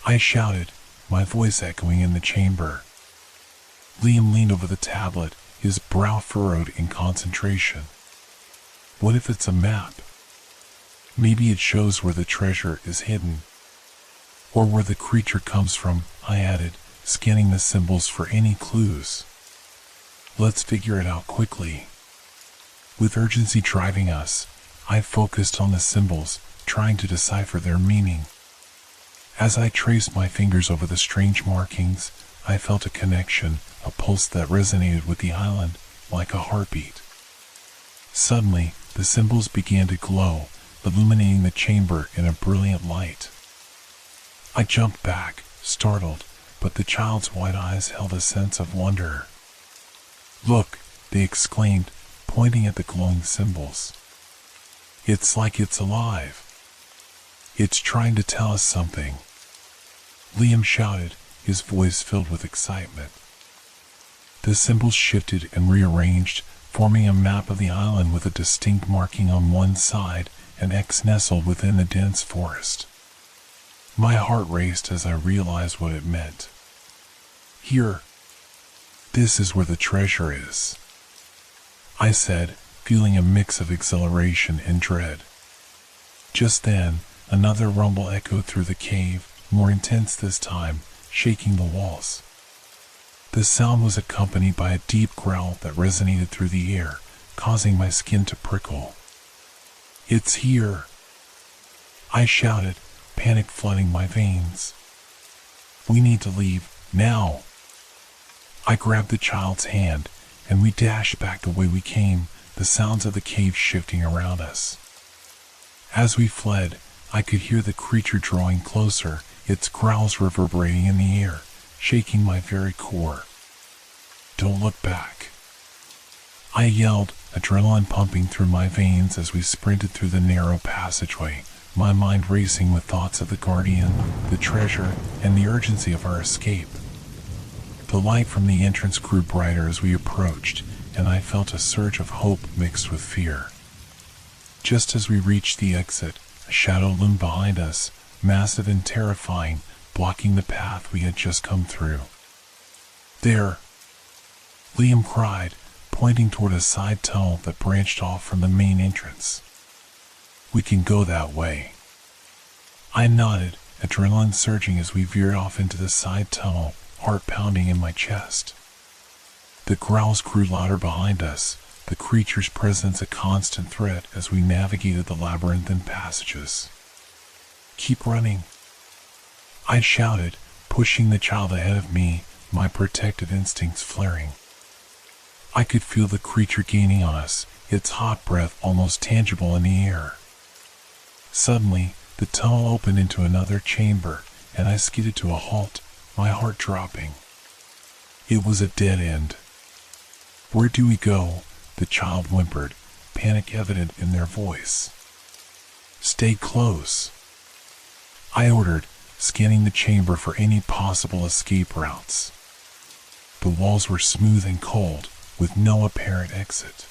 Speaker 1: I shouted, my voice echoing in the chamber. Liam leaned over the tablet, his brow furrowed in concentration. "What if it's a map? Maybe it shows where the treasure is hidden. Or where the creature comes from," I added, scanning the symbols for any clues. "Let's figure it out quickly." With urgency driving us, I focused on the symbols, trying to decipher their meaning. As I traced my fingers over the strange markings, I felt a connection, a pulse that resonated with the island, like a heartbeat. Suddenly, the symbols began to glow, illuminating the chamber in a brilliant light. I jumped back, startled, but the child's wide eyes held a sense of wonder. "Look," they exclaimed, pointing at the glowing symbols. "It's like it's alive. It's trying to tell us something." Liam shouted, his voice filled with excitement. The symbols shifted and rearranged, forming a map of the island with a distinct marking on one side, an X nestled within the dense forest. My heart raced as I realized what it meant. "Here. This is where the treasure is," I said, feeling a mix of exhilaration and dread. Just then, another rumble echoed through the cave, more intense this time, shaking the walls. The sound was accompanied by a deep growl that resonated through the air, causing my skin to prickle. "It's here!" I shouted, panic flooding my veins. "We need to leave, now!" I grabbed the child's hand, and we dashed back the way we came, the sounds of the cave shifting around us. As we fled, I could hear the creature drawing closer, its growls reverberating in the air, shaking my very core. "Don't look back," I yelled, adrenaline pumping through my veins as we sprinted through the narrow passageway, my mind racing with thoughts of the guardian, the treasure, and the urgency of our escape. The light from the entrance grew brighter as we approached, and I felt a surge of hope mixed with fear. Just as we reached the exit, a shadow loomed behind us, massive and terrifying, blocking the path we had just come through. "There!" Liam cried, pointing toward a side tunnel that branched off from the main entrance. "We can go that way." I nodded, adrenaline surging as we veered off into the side tunnel, heart pounding in my chest. The growls grew louder behind us, the creature's presence a constant threat as we navigated the labyrinthine passages. "Keep running," I shouted, pushing the child ahead of me, my protective instincts flaring. I could feel the creature gaining on us, its hot breath almost tangible in the air. Suddenly, the tunnel opened into another chamber, and I skidded to a halt, my heart dropping. It was a dead end. "Where do we go?" the child whimpered, panic evident in their voice. "Stay close," I ordered, scanning the chamber for any possible escape routes. The walls were smooth and cold, with no apparent exit.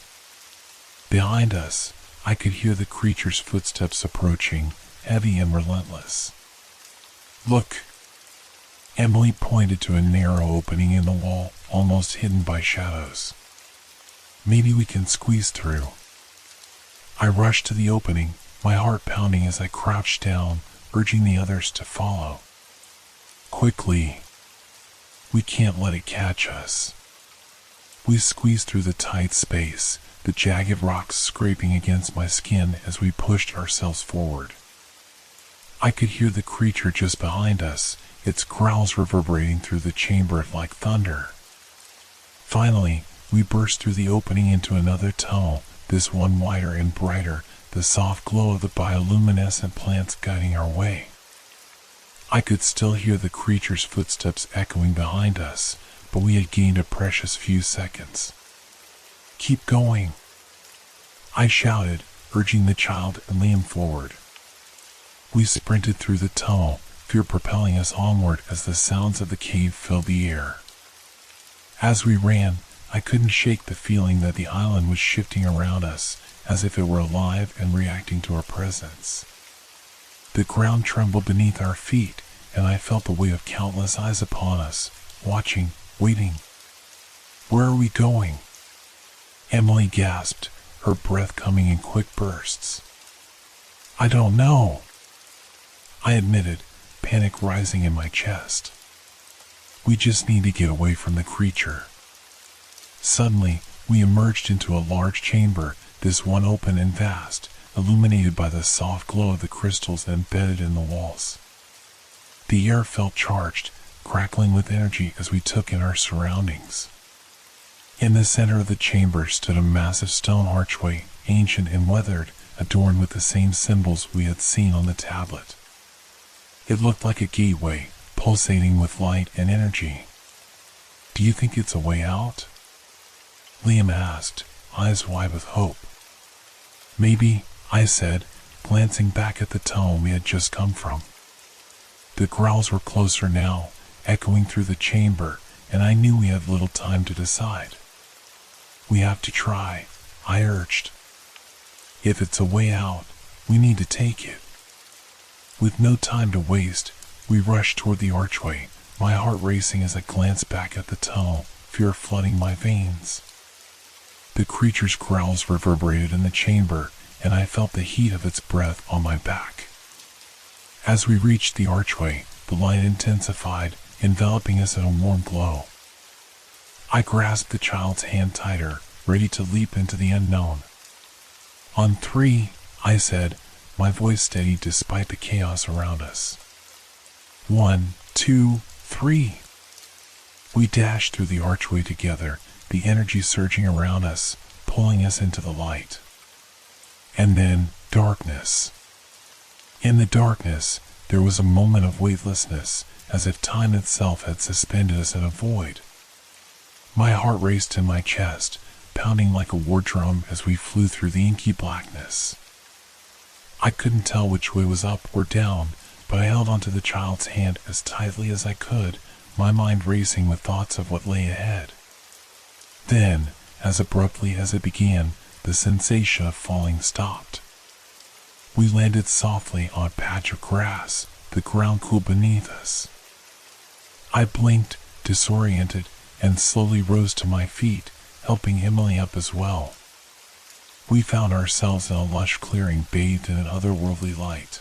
Speaker 1: Behind us, I could hear the creature's footsteps approaching, heavy and relentless. "Look!" Emily pointed to a narrow opening in the wall, almost hidden by shadows. "Maybe we can squeeze through." I rushed to the opening, my heart pounding as I crouched down, urging the others to follow. "Quickly! We can't let it catch us." We squeezed through the tight space, the jagged rocks scraping against my skin as we pushed ourselves forward. I could hear the creature just behind us, its growls reverberating through the chamber like thunder. Finally, we burst through the opening into another tunnel, this one wider and brighter, the soft glow of the bioluminescent plants guiding our way. I could still hear the creature's footsteps echoing behind us, but we had gained a precious few seconds. "Keep going," I shouted, urging the child and Liam forward. We sprinted through the tunnel, fear propelling us onward as the sounds of the cave filled the air. As we ran, I couldn't shake the feeling that the island was shifting around us, as if it were alive and reacting to our presence. The ground trembled beneath our feet, and I felt the weight of countless eyes upon us, watching, waiting. "Where are we going?" Emily gasped, her breath coming in quick bursts. "I don't know," I admitted, panic rising in my chest. "We just need to get away from the creature." Suddenly, we emerged into a large chamber, this one open and vast, illuminated by the soft glow of the crystals embedded in the walls. The air felt charged, crackling with energy as we took in our surroundings. In the center of the chamber stood a massive stone archway, ancient and weathered, adorned with the same symbols we had seen on the tablet. It looked like a gateway, pulsating with light and energy. "Do you think it's a way out?" Liam asked, eyes wide with hope. "Maybe," I said, glancing back at the tunnel we had just come from. The growls were closer now, echoing through the chamber, and I knew we had little time to decide. "We have to try," I urged. "If it's a way out, we need to take it." With no time to waste, we rushed toward the archway, my heart racing as I glanced back at the tunnel, fear flooding my veins. The creature's growls reverberated in the chamber, and I felt the heat of its breath on my back. As we reached the archway, the light intensified, enveloping us in a warm glow. I grasped the child's hand tighter, ready to leap into the unknown. "On 3, I said, my voice steady despite the chaos around us. 1, 2, 3. We dashed through the archway together, the energy surging around us, pulling us into the light. And then, darkness. In the darkness, there was a moment of weightlessness, as if time itself had suspended us in a void. My heart raced in my chest, pounding like a war drum as we flew through the inky blackness. I couldn't tell which way was up or down, but I held onto the child's hand as tightly as I could, my mind racing with thoughts of what lay ahead. Then, as abruptly as it began, the sensation of falling stopped. We landed softly on a patch of grass, the ground cool beneath us. I blinked, disoriented, and slowly rose to my feet, helping Emily up as well. We found ourselves in a lush clearing bathed in an otherworldly light.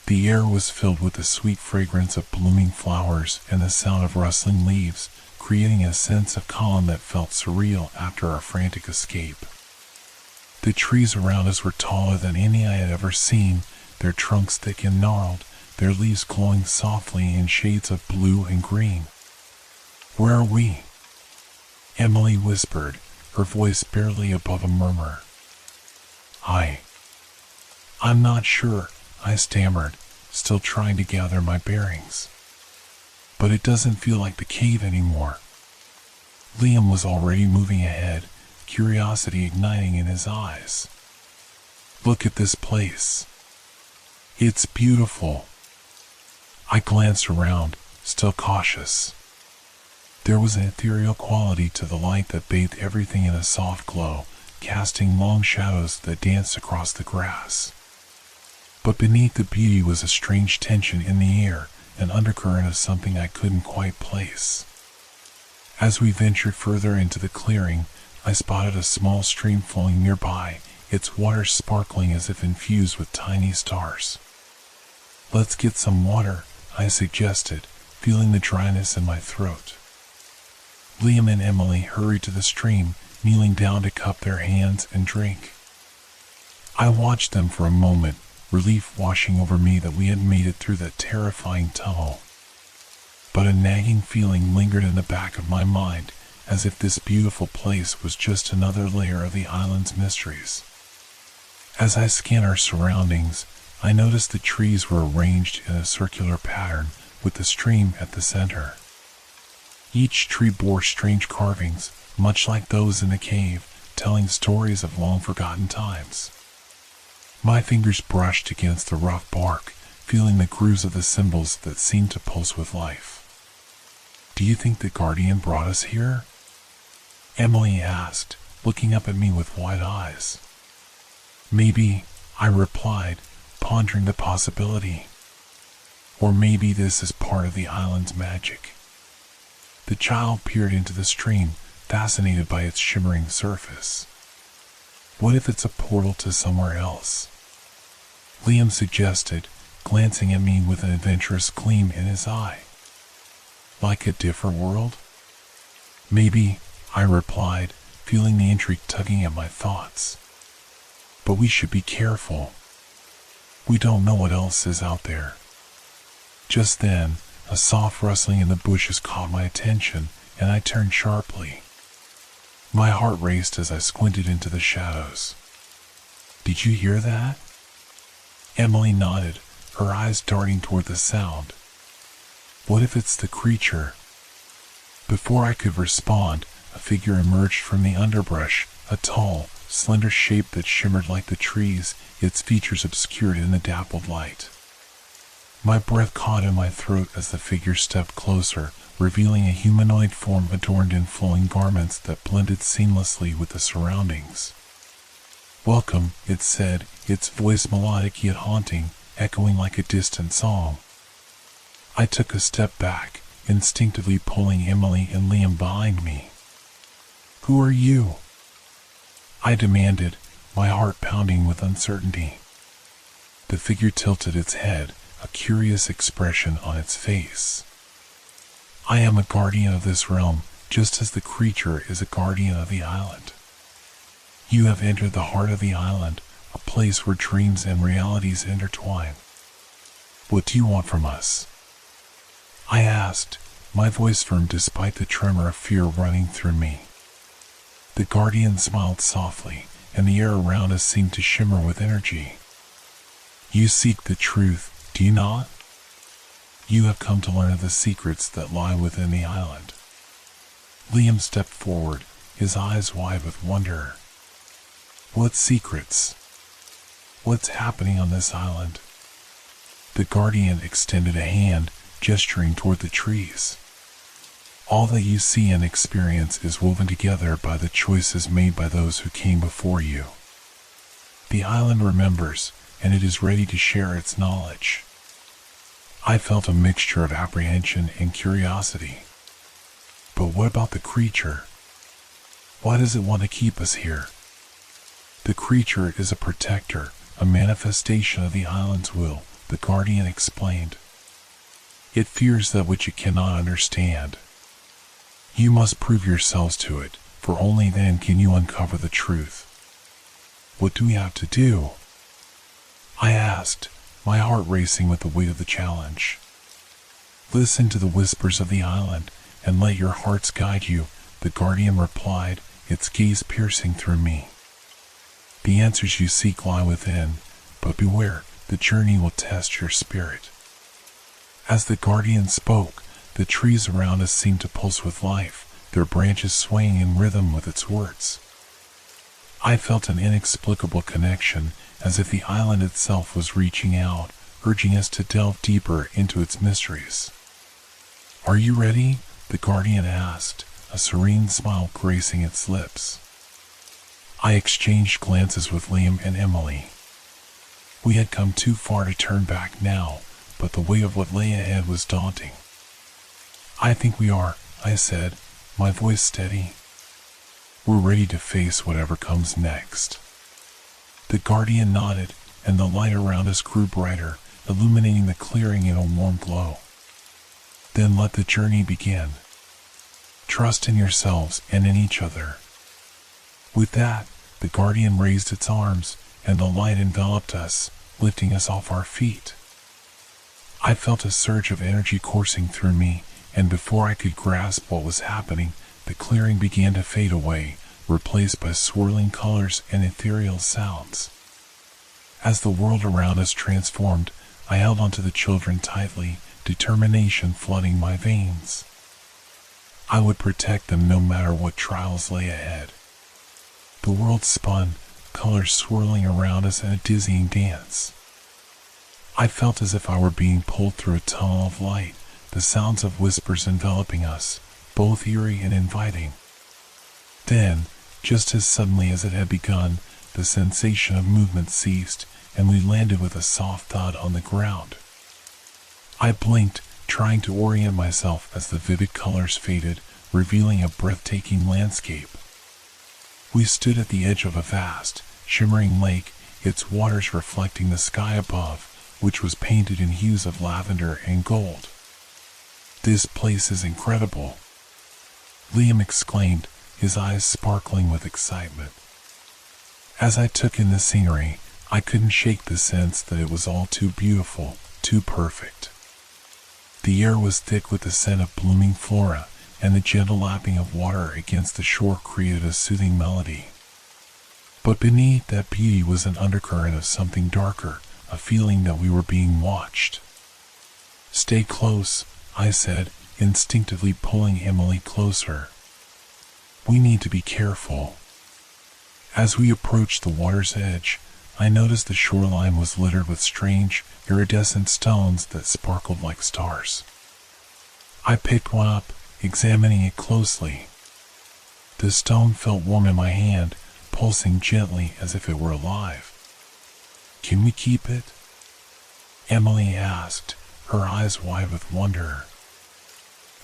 Speaker 1: The air was filled with the sweet fragrance of blooming flowers and the sound of rustling leaves, creating a sense of calm that felt surreal after our frantic escape. The trees around us were taller than any I had ever seen, their trunks thick and gnarled, their leaves glowing softly in shades of blue and green. "Where are we?" Emily whispered, her voice barely above a murmur. I'm not sure," I stammered, still trying to gather my bearings. "But it doesn't feel like the cave anymore." Liam was already moving ahead, curiosity igniting in his eyes. "Look at this place. It's beautiful." I glanced around, still cautious. There was an ethereal quality to the light that bathed everything in a soft glow, casting long shadows that danced across the grass. But beneath the beauty was a strange tension in the air, an undercurrent of something I couldn't quite place. As we ventured further into the clearing, I spotted a small stream flowing nearby, its water sparkling as if infused with tiny stars. "Let's get some water," I suggested, feeling the dryness in my throat. Liam and Emily hurried to the stream, kneeling down to cup their hands and drink. I watched them for a moment, relief washing over me that we had made it through that terrifying tunnel. But a nagging feeling lingered in the back of my mind, as if this beautiful place was just another layer of the island's mysteries. As I scanned our surroundings, I noticed the trees were arranged in a circular pattern, with the stream at the center. Each tree bore strange carvings, much like those in the cave, telling stories of long-forgotten times. My fingers brushed against the rough bark, feeling the grooves of the symbols that seemed to pulse with life. "Do you think the Guardian brought us here?" Emily asked, looking up at me with wide eyes. "Maybe," I replied, pondering the possibility. "Or maybe this is part of the island's magic." The child peered into the stream, fascinated by its shimmering surface. "What if it's a portal to somewhere else?" Liam suggested, glancing at me with an adventurous gleam in his eye. "Like a different world?" "Maybe," I replied, feeling the intrigue tugging at my thoughts. "But we should be careful. We don't know what else is out there." Just then, a soft rustling in the bushes caught my attention, and I turned sharply. My heart raced as I squinted into the shadows. "Did you hear that?" Emily nodded, her eyes darting toward the sound. "What if it's the creature?" Before I could respond, a figure emerged from the underbrush, a tall, slender shape that shimmered like the trees, its features obscured in the dappled light. My breath caught in my throat as the figure stepped closer, revealing a humanoid form adorned in flowing garments that blended seamlessly with the surroundings. "Welcome," it said, its voice melodic yet haunting, echoing like a distant song. I took a step back, instinctively pulling Emily and Liam behind me. "Who are you?" I demanded, my heart pounding with uncertainty. The figure tilted its head, a curious expression on its face. "I am a guardian of this realm, just as the creature is a guardian of the island. You have entered the heart of the island, a place where dreams and realities intertwine. What do you want from us?" I asked, my voice firm despite the tremor of fear running through me. The guardian smiled softly, and the air around us seemed to shimmer with energy. "You seek the truth, do you not? You have come to learn of the secrets that lie within the island." Liam stepped forward, his eyes wide with wonder. "What secrets? What's happening on this island?" The guardian extended a hand, gesturing toward the trees. "All that you see and experience is woven together by the choices made by those who came before you. The island remembers, and it is ready to share its knowledge." I felt a mixture of apprehension and curiosity. But what about the creature? Why does it want to keep us here? "The creature is a protector, a manifestation of the island's will," the guardian explained. "It fears that which it cannot understand. You must prove yourselves to it, for only then can you uncover the truth." "What do we have to do?" I asked, my heart racing with the weight of the challenge. "Listen to the whispers of the island, and let your hearts guide you," the guardian replied, its gaze piercing through me. "The answers you seek lie within, but beware, the journey will test your spirit." As the guardian spoke, the trees around us seemed to pulse with life, their branches swaying in rhythm with its words. I felt an inexplicable connection, as if the island itself was reaching out, urging us to delve deeper into its mysteries. "Are you ready?" the guardian asked, a serene smile gracing its lips. I exchanged glances with Liam and Emily. We had come too far to turn back now, but the weight of what lay ahead was daunting. "I think we are," I said, my voice steady. "We're ready to face whatever comes next." The guardian nodded, and the light around us grew brighter, illuminating the clearing in a warm glow. "Then let the journey begin. Trust in yourselves and in each other." With that, the guardian raised its arms, and the light enveloped us, lifting us off our feet. I felt a surge of energy coursing through me, and before I could grasp what was happening, the clearing began to fade away, replaced by swirling colors and ethereal sounds. As the world around us transformed, I held onto the children tightly, determination flooding my veins. I would protect them no matter what trials lay ahead. The world spun, colors swirling around us in a dizzying dance. I felt as if I were being pulled through a tunnel of light, the sounds of whispers enveloping us, both eerie and inviting. Then, just as suddenly as it had begun, the sensation of movement ceased, and we landed with a soft thud on the ground. I blinked, trying to orient myself as the vivid colors faded, revealing a breathtaking landscape. We stood at the edge of a vast, shimmering lake, its waters reflecting the sky above, which was painted in hues of lavender and gold. "This place is incredible," Liam exclaimed, his eyes sparkling with excitement. As I took in the scenery, I couldn't shake the sense that it was all too beautiful, too perfect. The air was thick with the scent of blooming flora, and the gentle lapping of water against the shore created a soothing melody. But beneath that beauty was an undercurrent of something darker, a feeling that we were being watched. "Stay close," I said, instinctively pulling Emily closer. "We need to be careful." As we approached the water's edge, I noticed the shoreline was littered with strange, iridescent stones that sparkled like stars. I picked one up, examining it closely. The stone felt warm in my hand, pulsing gently as if it were alive. "Can we keep it?" Emily asked, her eyes wide with wonder.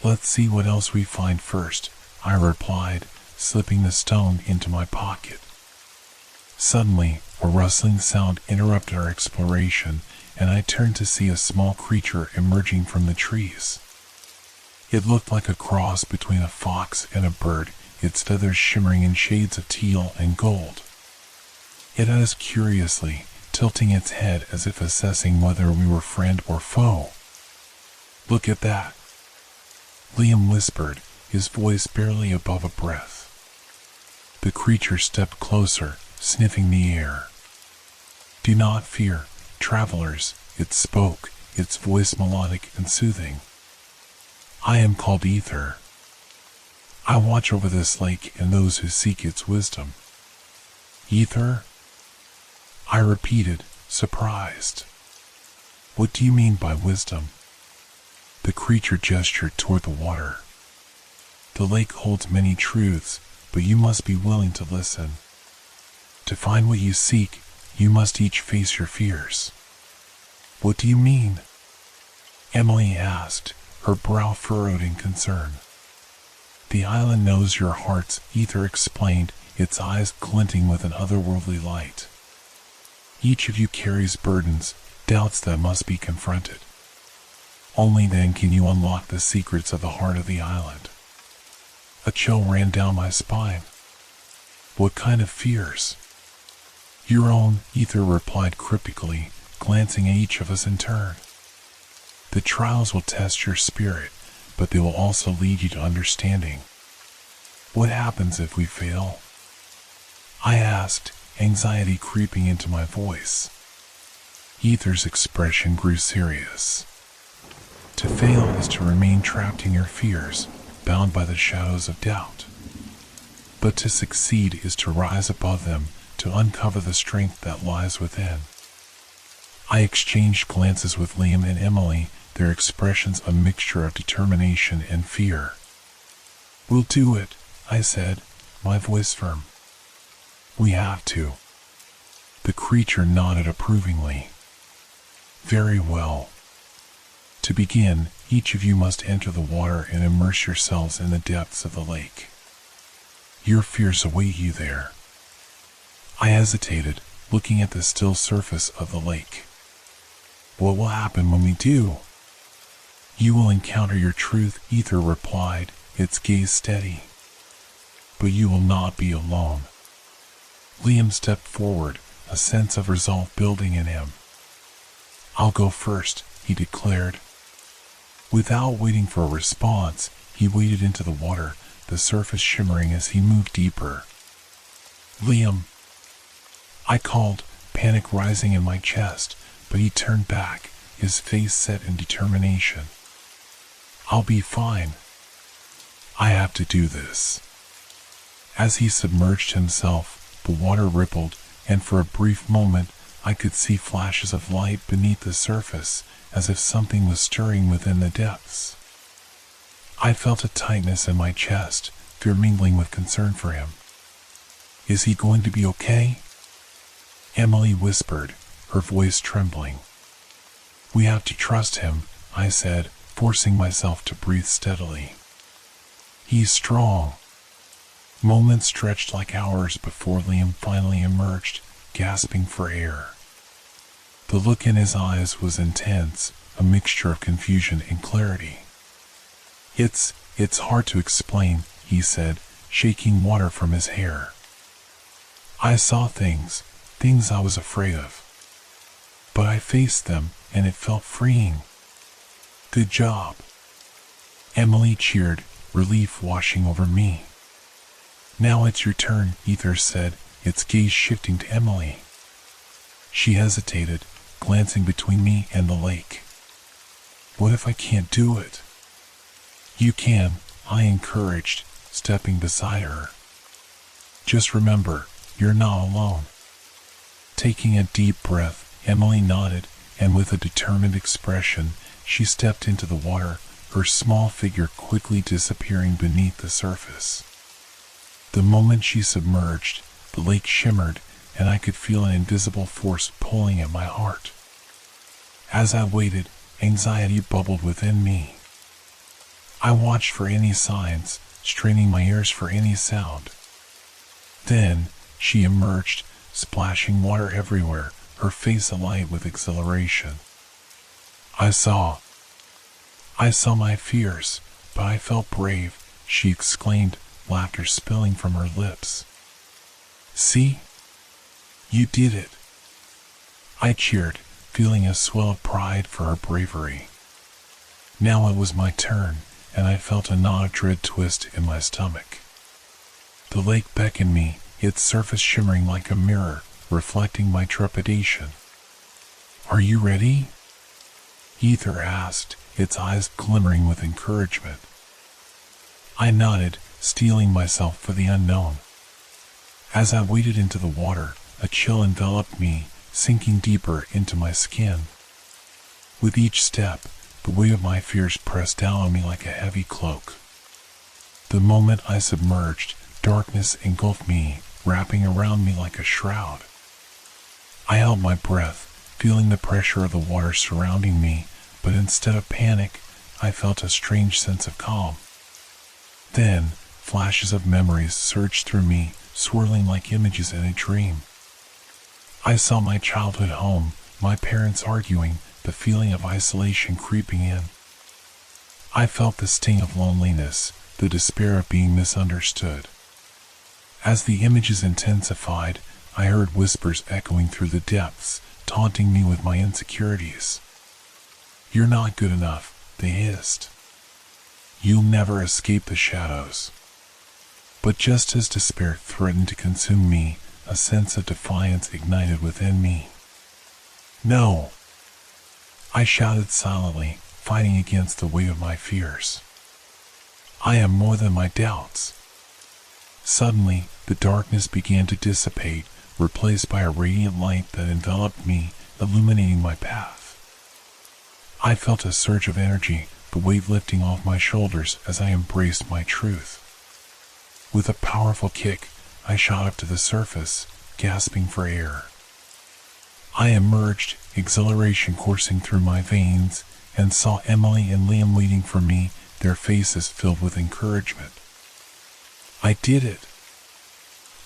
Speaker 1: "Let's see what else we find first," I replied, slipping the stone into my pocket. Suddenly, a rustling sound interrupted our exploration, and I turned to see a small creature emerging from the trees. It looked like a cross between a fox and a bird, its feathers shimmering in shades of teal and gold. It eyed us curiously, tilting its head as if assessing whether we were friend or foe. "Look at that," Liam whispered, his voice barely above a breath. The creature stepped closer, sniffing the air. "Do not fear, travelers," it spoke, its voice melodic and soothing. "I am called Ether. I watch over this lake and those who seek its wisdom." "Ether?" I repeated, surprised. "What do you mean by wisdom?" The creature gestured toward the water. "The lake holds many truths, but you must be willing to listen. To find what you seek, you must each face your fears." "What do you mean?" Emily asked, her brow furrowed in concern. "The island knows your hearts," Ether explained, its eyes glinting with an otherworldly light. "Each of you carries burdens, doubts that must be confronted. Only then can you unlock the secrets of the heart of the island." A chill ran down my spine. "What kind of fears?" "Your own," Ether replied cryptically, glancing at each of us in turn. "The trials will test your spirit, but they will also lead you to understanding." "What happens if we fail?" I asked, anxiety creeping into my voice. Ether's expression grew serious. "To fail is to remain trapped in your fears, bound by the shadows of doubt. But to succeed is to rise above them, to uncover the strength that lies within." I exchanged glances with Liam and Emily, their expressions a mixture of determination and fear. "We'll do it," I said, my voice firm. "We have to." The creature nodded approvingly. "Very well. To begin, each of you must enter the water and immerse yourselves in the depths of the lake. Your fears await you there." I hesitated, looking at the still surface of the lake. "What will happen when we do?" "You will encounter your truth," Ether replied, its gaze steady. "But you will not be alone." Liam stepped forward, a sense of resolve building in him. "I'll go first," he declared. Without waiting for a response, he waded into the water, the surface shimmering as he moved deeper. "Liam," I called, panic rising in my chest, but he turned back, his face set in determination. "I'll be fine. I have to do this." As he submerged himself, the water rippled, and for a brief moment, I could see flashes of light beneath the surface, as if something was stirring within the depths. I felt a tightness in my chest, fear mingling with concern for him. "Is he going to be okay?" Emily whispered, her voice trembling. "We have to trust him," I said, forcing myself to breathe steadily. "He's strong." Moments stretched like hours before Liam finally emerged, gasping for air. The look in his eyes was intense, a mixture of confusion and clarity. It's hard to explain," he said, shaking water from his hair. "I saw things I was afraid of. But I faced them, and it felt freeing." Good job. Emily cheered, relief washing over me. Now it's your turn, Ether said, its gaze shifting to Emily. She hesitated, glancing between me and the lake. What if I can't do it? You can, I encouraged, stepping beside her. Just remember, you're not alone. Taking a deep breath, Emily nodded, and with a determined expression, she stepped into the water, her small figure quickly disappearing beneath the surface. The moment she submerged, the lake shimmered, and I could feel an invisible force pulling at my heart. As I waited, anxiety bubbled within me. I watched for any signs, straining my ears for any sound. Then, she emerged, splashing water everywhere, her face alight with exhilaration. I saw my fears, but I felt brave, she exclaimed, laughter spilling from her lips. See? You did it. I cheered, feeling a swell of pride for her bravery. Now it was my turn, and I felt a knot of dread twist in my stomach. The lake beckoned me, its surface shimmering like a mirror, reflecting my trepidation. Are you ready? Ether asked, its eyes glimmering with encouragement. I nodded, steeling myself for the unknown. As I waded into the water, a chill enveloped me, sinking deeper into my skin. With each step, the weight of my fears pressed down on me like a heavy cloak. The moment I submerged, darkness engulfed me, wrapping around me like a shroud. I held my breath, feeling the pressure of the water surrounding me, but instead of panic, I felt a strange sense of calm. Then, flashes of memories surged through me, swirling like images in a dream. I saw my childhood home, my parents arguing, the feeling of isolation creeping in. I felt the sting of loneliness, the despair of being misunderstood. As the images intensified, I heard whispers echoing through the depths, taunting me with my insecurities. You're not good enough, they hissed. You'll never escape the shadows. But just as despair threatened to consume me, a sense of defiance ignited within me. No! I shouted silently, fighting against the weight of my fears. I am more than my doubts. Suddenly, the darkness began to dissipate, replaced by a radiant light that enveloped me, illuminating my path. I felt a surge of energy, the weight lifting off my shoulders as I embraced my truth. With a powerful kick, I shot up to the surface, gasping for air. I emerged, exhilaration coursing through my veins, and saw Emily and Liam waiting for me, their faces filled with encouragement. I did it!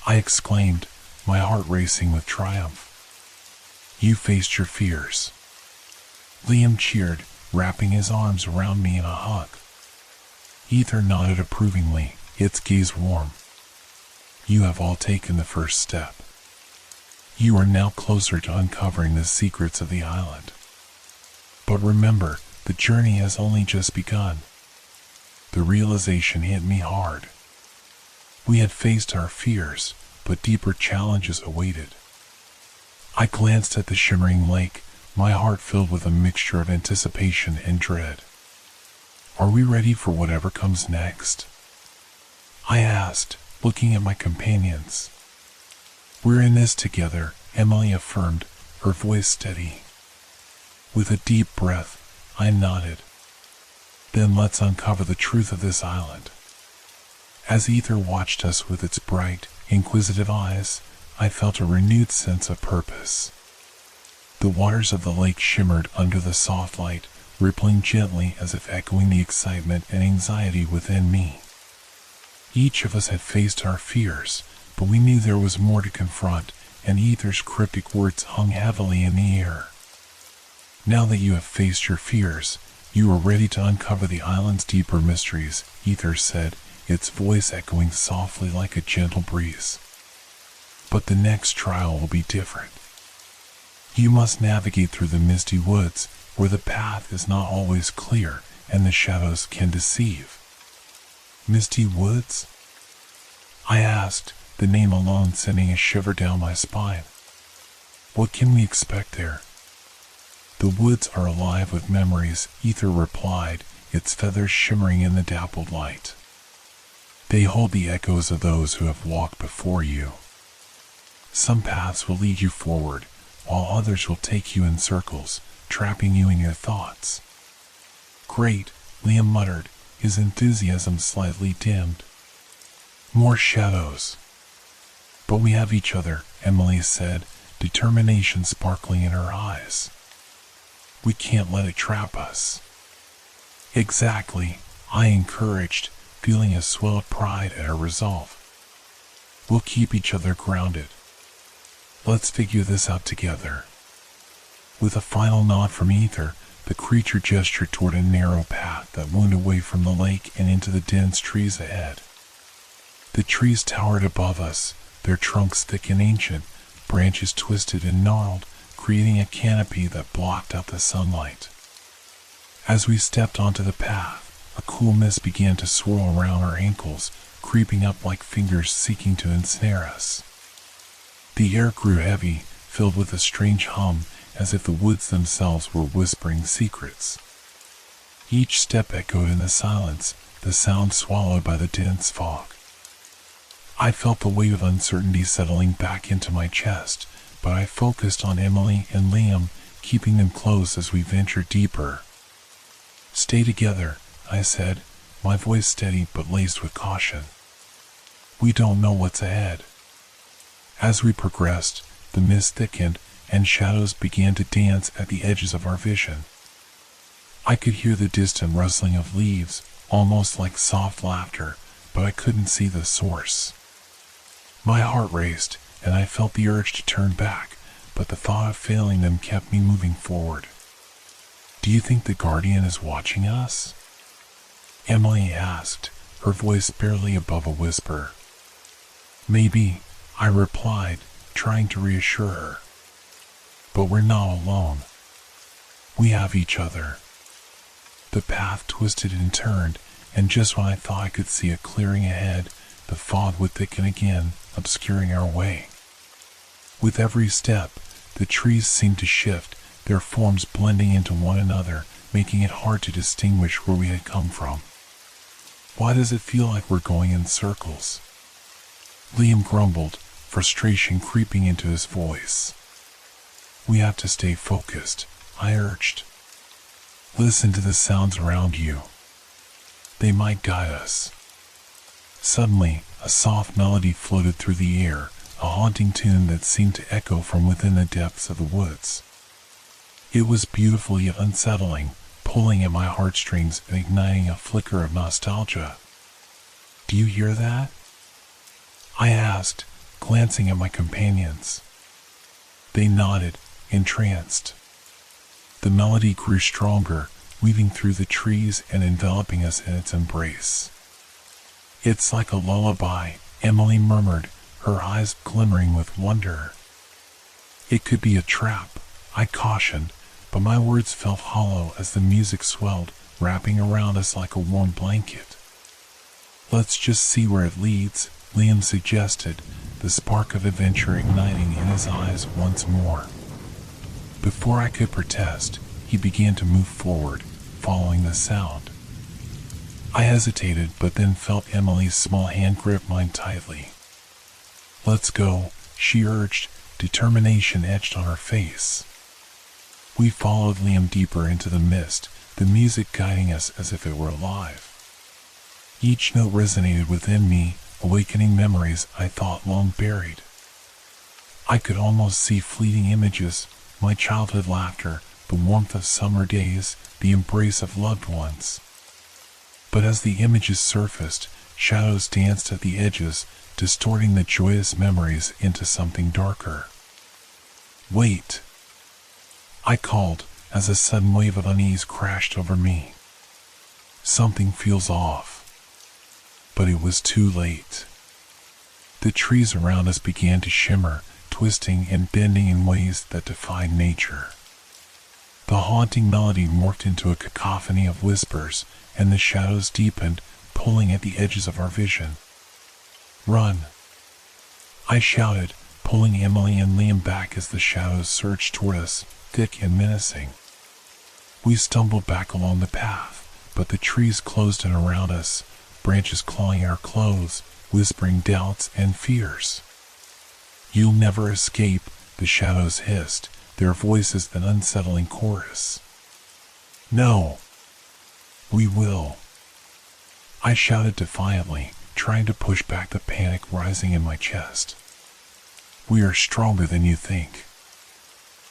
Speaker 1: I exclaimed, my heart racing with triumph. You faced your fears. Liam cheered, wrapping his arms around me in a hug. Ether nodded approvingly, its gaze warm. You have all taken the first step. You are now closer to uncovering the secrets of the island. But remember, the journey has only just begun. The realization hit me hard. We had faced our fears, but deeper challenges awaited. I glanced at the shimmering lake, my heart filled with a mixture of anticipation and dread. Are we ready for whatever comes next? I asked, looking at my companions. We're in this together, Emily affirmed, her voice steady. With a deep breath, I nodded. Then let's uncover the truth of this island. As Ether watched us with its bright, inquisitive eyes, I felt a renewed sense of purpose. The waters of the lake shimmered under the soft light, rippling gently as if echoing the excitement and anxiety within me. Each of us had faced our fears, but we knew there was more to confront, and Ether's cryptic words hung heavily in the air. Now that you have faced your fears, you are ready to uncover the island's deeper mysteries, Ether said, its voice echoing softly like a gentle breeze. But the next trial will be different. You must navigate through the misty woods, where the path is not always clear and the shadows can deceive. Misty woods? I asked, the name alone sending a shiver down my spine. What can we expect there? The woods are alive with memories, Ether replied, its feathers shimmering in the dappled light. They hold the echoes of those who have walked before you. Some paths will lead you forward, while others will take you in circles, trapping you in your thoughts. Great, Liam muttered, his enthusiasm slightly dimmed. More shadows. But we have each other, Emily said, determination sparkling in her eyes. We can't let it trap us. Exactly, I encouraged, feeling a swell of pride at her resolve. We'll keep each other grounded. Let's figure this out together. With a final nod from Ether, the creature gestured toward a narrow path that wound away from the lake and into the dense trees ahead. The trees towered above us, their trunks thick and ancient, branches twisted and gnarled, creating a canopy that blocked out the sunlight. As we stepped onto the path, a cool mist began to swirl around our ankles, creeping up like fingers seeking to ensnare us. The air grew heavy, filled with a strange hum, as if the woods themselves were whispering secrets. Each step echoed in the silence, the sound swallowed by the dense fog. I felt the weight of uncertainty settling back into my chest, but I focused on Emily and Liam, keeping them close as we ventured deeper. Stay together, I said, my voice steady but laced with caution. We don't know what's ahead. As we progressed, the mist thickened and shadows began to dance at the edges of our vision. I could hear the distant rustling of leaves, almost like soft laughter, but I couldn't see the source. My heart raced, and I felt the urge to turn back, but the thought of failing them kept me moving forward. Do you think the Guardian is watching us? Emily asked, her voice barely above a whisper. Maybe, I replied, trying to reassure her. But we're not alone. We have each other. The path twisted and turned, and just when I thought I could see a clearing ahead, the fog would thicken again, obscuring our way. With every step, the trees seemed to shift, their forms blending into one another, making it hard to distinguish where we had come from. Why does it feel like we're going in circles? Liam grumbled, frustration creeping into his voice. We have to stay focused, I urged. Listen to the sounds around you. They might guide us. Suddenly, a soft melody floated through the air, a haunting tune that seemed to echo from within the depths of the woods. It was beautiful yet unsettling, pulling at my heartstrings and igniting a flicker of nostalgia. Do you hear that? I asked, glancing at my companions. They nodded, entranced. The melody grew stronger, weaving through the trees and enveloping us in its embrace. It's like a lullaby, Emily murmured, her eyes glimmering with wonder. It could be a trap, I cautioned, but my words felt hollow as the music swelled, wrapping around us like a warm blanket. Let's just see where it leads, Liam suggested, the spark of adventure igniting in his eyes once more. Before I could protest, he began to move forward, following the sound. I hesitated, but then felt Emily's small hand grip mine tightly. Let's go, she urged, determination etched on her face. We followed Liam deeper into the mist, the music guiding us as if it were alive. Each note resonated within me, awakening memories I thought long buried. I could almost see fleeting images, my childhood laughter, the warmth of summer days, the embrace of loved ones. But as the images surfaced, shadows danced at the edges, distorting the joyous memories into something darker. Wait! I called, as a sudden wave of unease crashed over me. Something feels off. But it was too late. The trees around us began to shimmer, twisting and bending in ways that defied nature. The haunting melody morphed into a cacophony of whispers, and the shadows deepened, pulling at the edges of our vision. "Run!" I shouted, pulling Emily and Liam back as the shadows surged toward us, thick and menacing. We stumbled back along the path, but the trees closed in around us, branches clawing our clothes, whispering doubts and fears. "You'll never escape," the shadows hissed, their voices an unsettling chorus. "No, we will," I shouted defiantly, trying to push back the panic rising in my chest. "We are stronger than you think."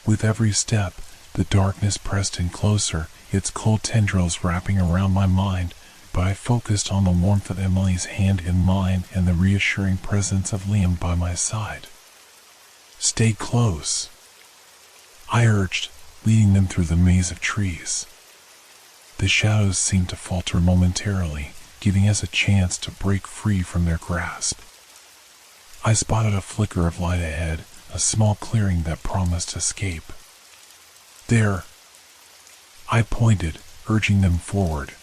Speaker 1: With every step, the darkness pressed in closer, its cold tendrils wrapping around my mind, but I focused on the warmth of Emily's hand in mine and the reassuring presence of Liam by my side. "Stay close," I urged, leading them through the maze of trees. The shadows seemed to falter momentarily, giving us a chance to break free from their grasp. I spotted a flicker of light ahead, a small clearing that promised escape. "There," I pointed, urging them forward.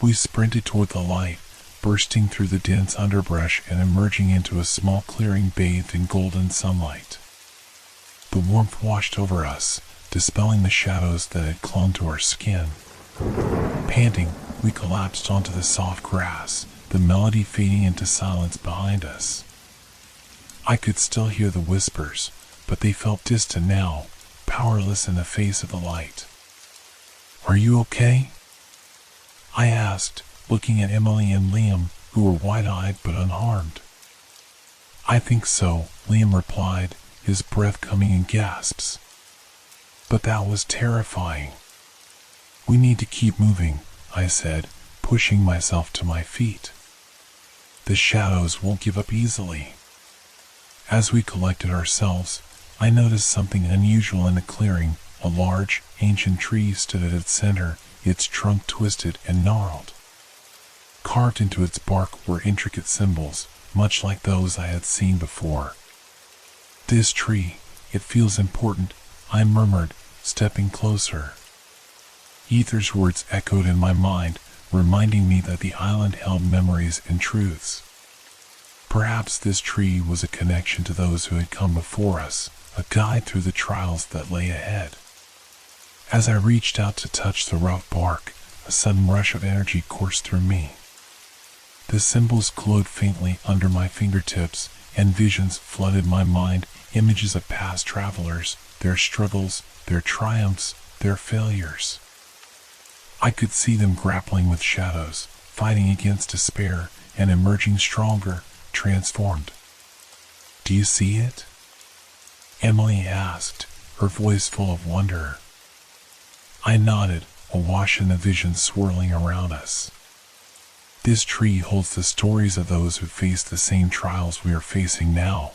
Speaker 1: We sprinted toward the light, bursting through the dense underbrush and emerging into a small clearing bathed in golden sunlight. The warmth washed over us, dispelling the shadows that had clung to our skin. Panting, we collapsed onto the soft grass, the melody fading into silence behind us. I could still hear the whispers, but they felt distant now, powerless in the face of the light. "Are you okay?" I asked, looking at Emily and Liam, who were wide-eyed but unharmed. "I think so," Liam replied, his breath coming in gasps. "But that was terrifying." "We need to keep moving," I said, pushing myself to my feet. "The shadows won't give up easily." As we collected ourselves, I noticed something unusual in the clearing. A large, ancient tree stood at its center, its trunk twisted and gnarled. Carved into its bark were intricate symbols, much like those I had seen before. "This tree, it feels important," I murmured, stepping closer. Ether's words echoed in my mind, reminding me that the island held memories and truths. Perhaps this tree was a connection to those who had come before us, a guide through the trials that lay ahead. As I reached out to touch the rough bark, a sudden rush of energy coursed through me. The symbols glowed faintly under my fingertips, and visions flooded my mind, images of past travelers, their struggles, their triumphs, their failures. I could see them grappling with shadows, fighting against despair, and emerging stronger, transformed. "Do you see it?" Emily asked, her voice full of wonder. I nodded, awash in the vision swirling around us. "This tree holds the stories of those who faced the same trials we are facing now."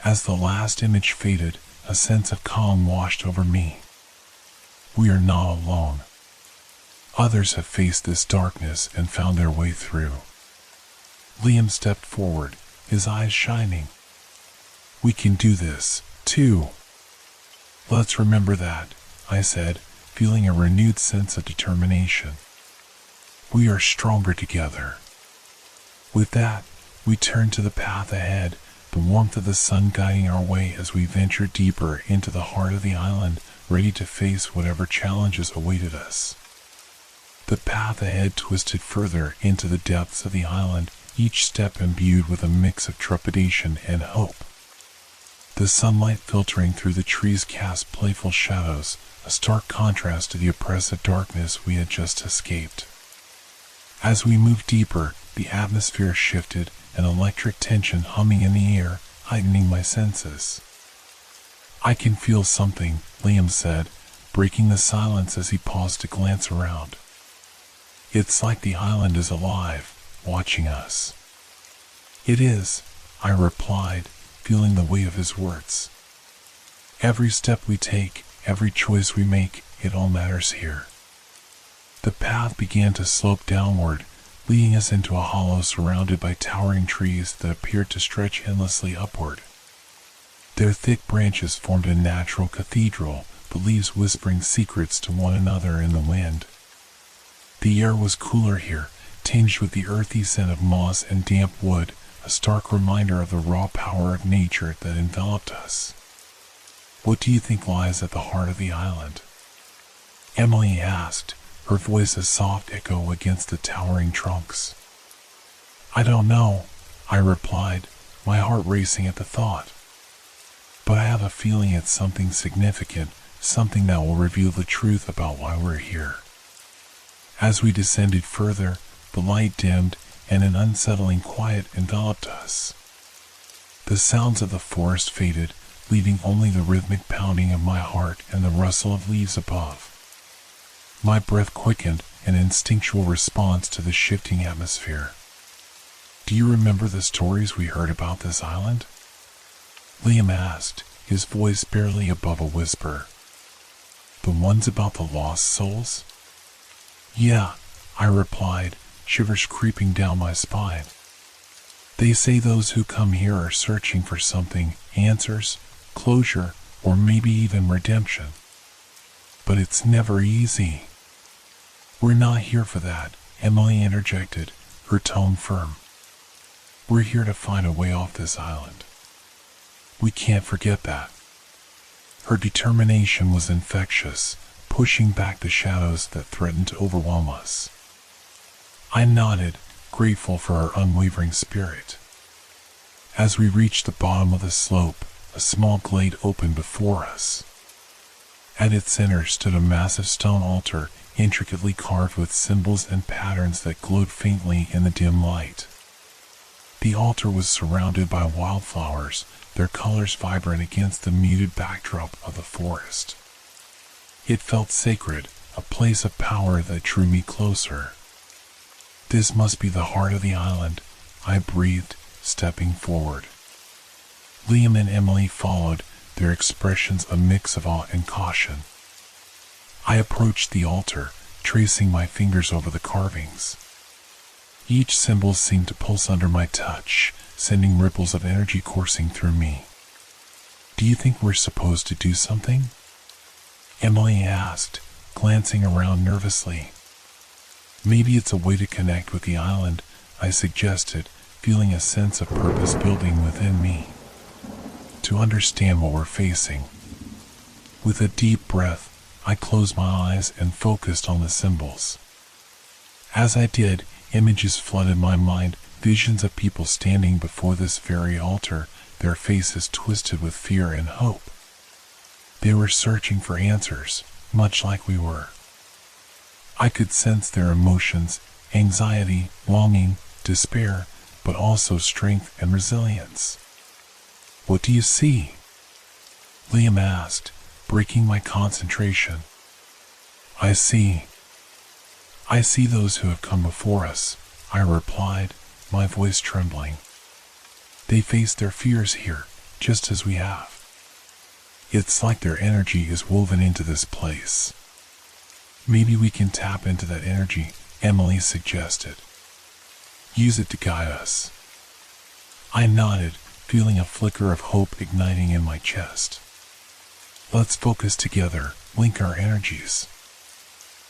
Speaker 1: As the last image faded, a sense of calm washed over me. We are not alone. Others have faced this darkness and found their way through. Liam stepped forward, his eyes shining. "We can do this, too." "Let's remember that," I said, feeling a renewed sense of determination. "We are stronger together." With that, we turned to the path ahead, the warmth of the sun guiding our way as we ventured deeper into the heart of the island, ready to face whatever challenges awaited us. The path ahead twisted further into the depths of the island, each step imbued with a mix of trepidation and hope. The sunlight filtering through the trees cast playful shadows, a stark contrast to the oppressive darkness we had just escaped. As we moved deeper, the atmosphere shifted, an electric tension humming in the air, heightening my senses. "I can feel something," Liam said, breaking the silence as he paused to glance around. "It's like the island is alive, watching us." "It is," I replied, feeling the weight of his words. "Every step we take, every choice we make, it all matters here." The path began to slope downward, leading us into a hollow surrounded by towering trees that appeared to stretch endlessly upward. Their thick branches formed a natural cathedral, the leaves whispering secrets to one another in the wind. The air was cooler here, tinged with the earthy scent of moss and damp wood, a stark reminder of the raw power of nature that enveloped us. "What do you think lies at the heart of the island?" Emily asked, her voice a soft echo against the towering trunks. "I don't know," I replied, my heart racing at the thought. "But I have a feeling it's something significant, something that will reveal the truth about why we're here." As we descended further, the light dimmed and an unsettling quiet enveloped us. The sounds of the forest faded, leaving only the rhythmic pounding of my heart and the rustle of leaves above. My breath quickened, an instinctual response to the shifting atmosphere. "Do you remember the stories we heard about this island?" Liam asked, his voice barely above a whisper. "The ones about the lost souls?" "Yeah," I replied, shivers creeping down my spine. "They say those who come here are searching for something, answers, closure, or maybe even redemption. But it's never easy." "We're not here for that," Emily interjected, her tone firm. "We're here to find a way off this island. We can't forget that." Her determination was infectious, pushing back the shadows that threatened to overwhelm us. I nodded, grateful for her unwavering spirit. As we reached the bottom of the slope, a small glade opened before us. At its center stood a massive stone altar, intricately carved with symbols and patterns that glowed faintly in the dim light. The altar was surrounded by wildflowers, their colors vibrant against the muted backdrop of the forest. It felt sacred, a place of power that drew me closer. "This must be the heart of the island," I breathed, stepping forward. Liam and Emily followed, their expressions a mix of awe and caution. I approached the altar, tracing my fingers over the carvings. Each symbol seemed to pulse under my touch, sending ripples of energy coursing through me. "Do you think we're supposed to do something?" Emily asked, glancing around nervously. "Maybe it's a way to connect with the island," I suggested, feeling a sense of purpose building within me. "To understand what we're facing." With a deep breath, I closed my eyes and focused on the symbols. As I did, images flooded my mind, visions of people standing before this very altar, their faces twisted with fear and hope. They were searching for answers, much like we were. I could sense their emotions, anxiety, longing, despair, but also strength and resilience. "What do you see?" Liam asked, breaking my concentration. I see those who have come before us," I replied, my voice trembling. "They face their fears here, just as we have. It's like their energy is woven into this place." "Maybe we can tap into that energy," Emily suggested. "Use it to guide us." I nodded, feeling a flicker of hope igniting in my chest. "Let's focus together, link our energies."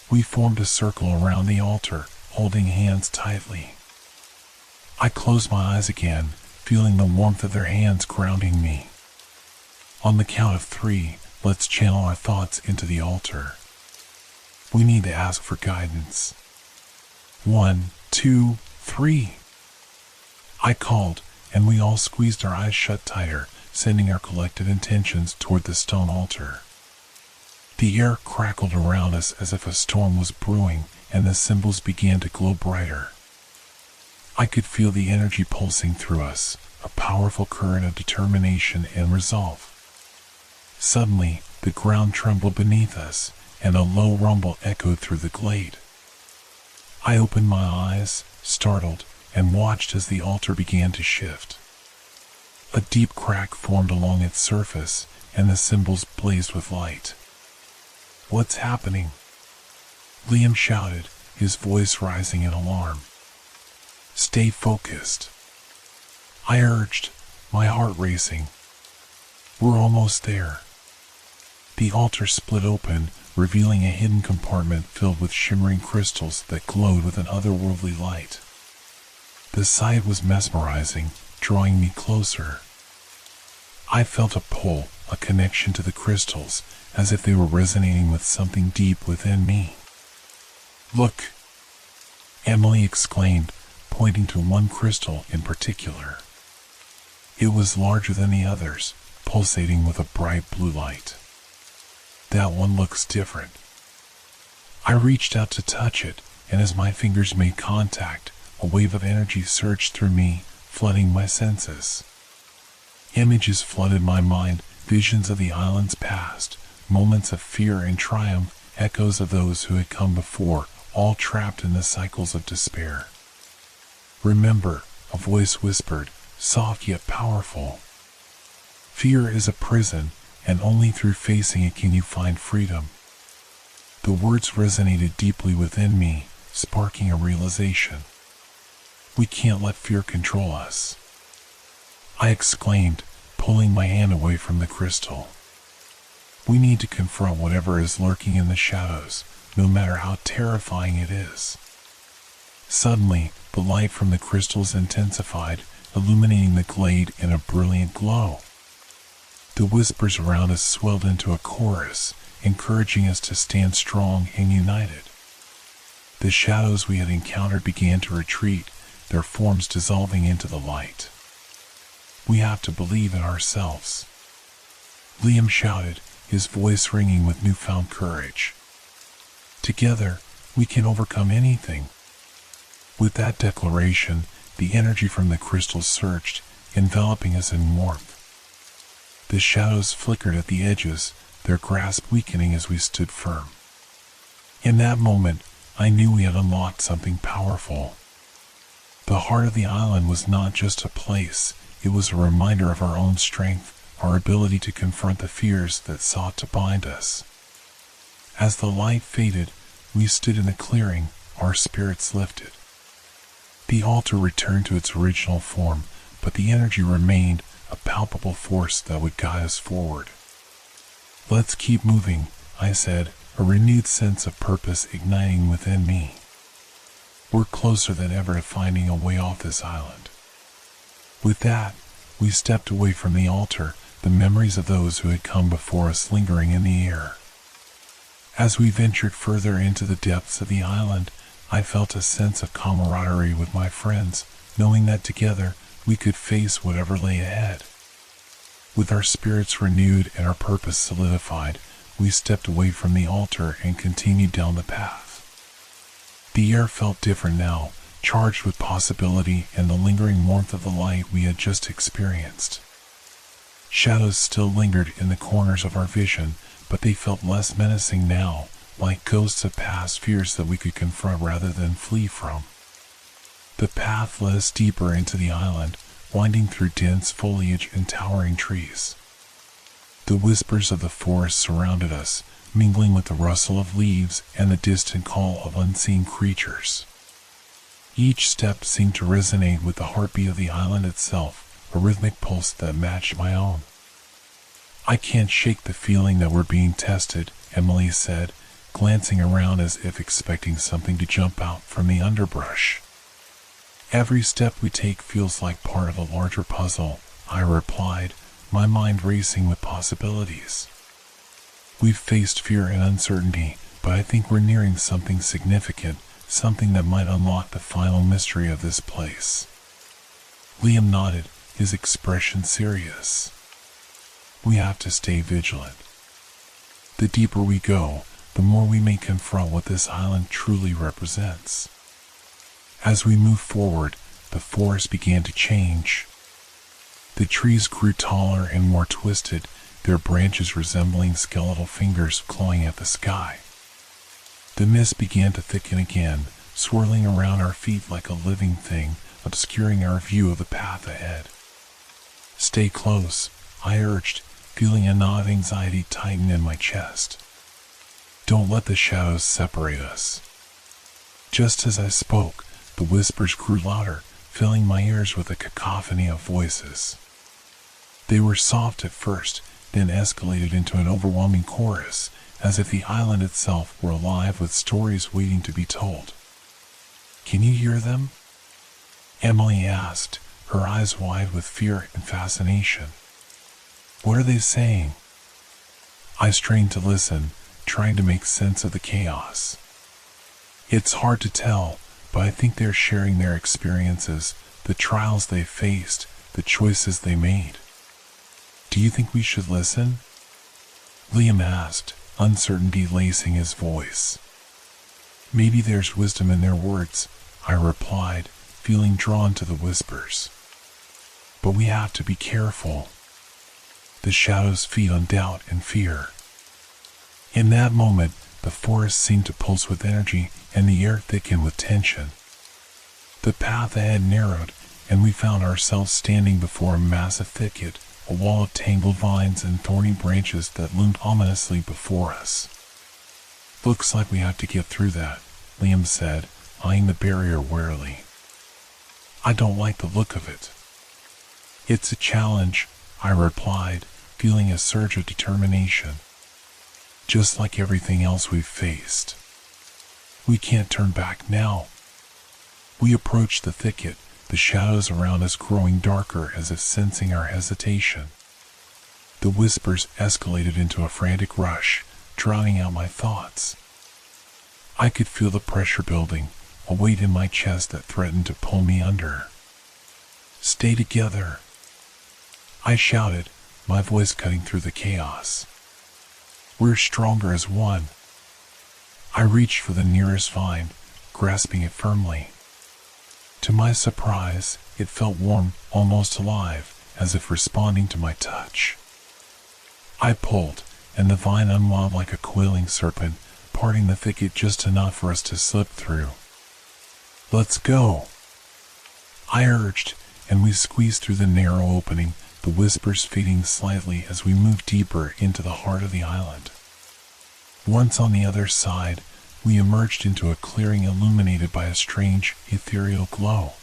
Speaker 1: We formed a circle around the altar, holding hands tightly. I closed my eyes again, feeling the warmth of their hands grounding me. On the count of 3, let's channel our thoughts into the altar. We need to ask for guidance. 1, 2, 3. I called, and we all squeezed our eyes shut tighter, sending our collective intentions toward the stone altar. The air crackled around us as if a storm was brewing, and the symbols began to glow brighter. I could feel the energy pulsing through us, a powerful current of determination and resolve. Suddenly, the ground trembled beneath us, and a low rumble echoed through the glade. I opened my eyes, startled, and watched as the altar began to shift. A deep crack formed along its surface, and the symbols blazed with light. "What's happening?" Liam shouted, his voice rising in alarm. "Stay focused," I urged, my heart racing. We're almost there. The altar split open, revealing a hidden compartment filled with shimmering crystals that glowed with an otherworldly light. The sight was mesmerizing, drawing me closer. I felt a pull, a connection to the crystals, as if they were resonating with something deep within me. "Look!" Emily exclaimed, pointing to one crystal in particular. It was larger than the others, pulsating with a bright blue light. "That one looks different." I reached out to touch it, and as my fingers made contact, a wave of energy surged through me, flooding my senses. Images flooded my mind, visions of the island's past, moments of fear and triumph, echoes of those who had come before, all trapped in the cycles of despair. "Remember," a voice whispered, soft yet powerful. "Fear is a prison, and only through facing it can you find freedom." The words resonated deeply within me, sparking a realization. We can't let fear control us, I exclaimed, pulling my hand away from the crystal. We need to confront whatever is lurking in the shadows, no matter how terrifying it is. Suddenly, the light from the crystals intensified, illuminating the glade in a brilliant glow. The whispers around us swelled into a chorus, encouraging us to stand strong and united. The shadows we had encountered began to retreat, their forms dissolving into the light. "We have to believe in ourselves," Liam shouted, his voice ringing with newfound courage. "Together, we can overcome anything." With that declaration, the energy from the crystals surged, enveloping us in warmth. The shadows flickered at the edges, their grasp weakening as we stood firm. In that moment, I knew we had unlocked something powerful. The heart of the island was not just a place, it was a reminder of our own strength, our ability to confront the fears that sought to bind us. As the light faded, we stood in a clearing, our spirits lifted. The altar returned to its original form, but the energy remained, a palpable force that would guide us forward. "Let's keep moving," I said, a renewed sense of purpose igniting within me. "We're closer than ever to finding a way off this island." With that, we stepped away from the altar, the memories of those who had come before us lingering in the air. As we ventured further into the depths of the island, I felt a sense of camaraderie with my friends, knowing that together we could face whatever lay ahead. With our spirits renewed and our purpose solidified, we stepped away from the altar and continued down the path. The air felt different now, charged with possibility and the lingering warmth of the light we had just experienced. Shadows still lingered in the corners of our vision, but they felt less menacing now, like ghosts of past fears that we could confront rather than flee from. The path led us deeper into the island, winding through dense foliage and towering trees. The whispers of the forest surrounded us, mingling with the rustle of leaves and the distant call of unseen creatures. Each step seemed to resonate with the heartbeat of the island itself, a rhythmic pulse that matched my own. "I can't shake the feeling that we're being tested," Emily said, glancing around as if expecting something to jump out from the underbrush. "Every step we take feels like part of a larger puzzle," I replied, my mind racing with possibilities. "We've faced fear and uncertainty, but I think we're nearing something significant, something that might unlock the final mystery of this place." Liam nodded, his expression serious. "We have to stay vigilant. The deeper we go, the more we may confront what this island truly represents." As we moved forward, the forest began to change. The trees grew taller and more twisted, their branches resembling skeletal fingers clawing at the sky. The mist began to thicken again, swirling around our feet like a living thing, obscuring our view of the path ahead. "Stay close," I urged, feeling a knot of anxiety tighten in my chest. "Don't let the shadows separate us." Just as I spoke, the whispers grew louder, filling my ears with a cacophony of voices. They were soft at first, then escalated into an overwhelming chorus, as if the island itself were alive with stories waiting to be told. "Can you hear them?" Emily asked, her eyes wide with fear and fascination. "What are they saying?" I strained to listen, trying to make sense of the chaos. "It's hard to tell, but I think they're sharing their experiences, the trials they faced, the choices they made." "Do you think we should listen?" Liam asked, uncertainty lacing his voice. "Maybe there's wisdom in their words," I replied, feeling drawn to the whispers. "But we have to be careful. The shadows feed on doubt and fear." In that moment, the forest seemed to pulse with energy and the air thickened with tension. The path ahead narrowed, and we found ourselves standing before a massive thicket, a wall of tangled vines and thorny branches that loomed ominously before us. "Looks like we have to get through that," Liam said, eyeing the barrier warily. "I don't like the look of it." "It's a challenge," I replied, feeling a surge of determination. "Just like everything else we've faced. We can't turn back now." We approached the thicket, the shadows around us growing darker as if sensing our hesitation. The whispers escalated into a frantic rush, drowning out my thoughts. I could feel the pressure building, a weight in my chest that threatened to pull me under. "Stay together," I shouted, my voice cutting through the chaos. "We're stronger as one." I reached for the nearest vine, grasping it firmly. To my surprise, it felt warm, almost alive, as if responding to my touch. I pulled, and the vine unwound like a coiling serpent, parting the thicket just enough for us to slip through. "Let's go," I urged, and we squeezed through the narrow opening, the whispers fading slightly as we moved deeper into the heart of the island. Once on the other side, we emerged into a clearing illuminated by a strange, ethereal glow.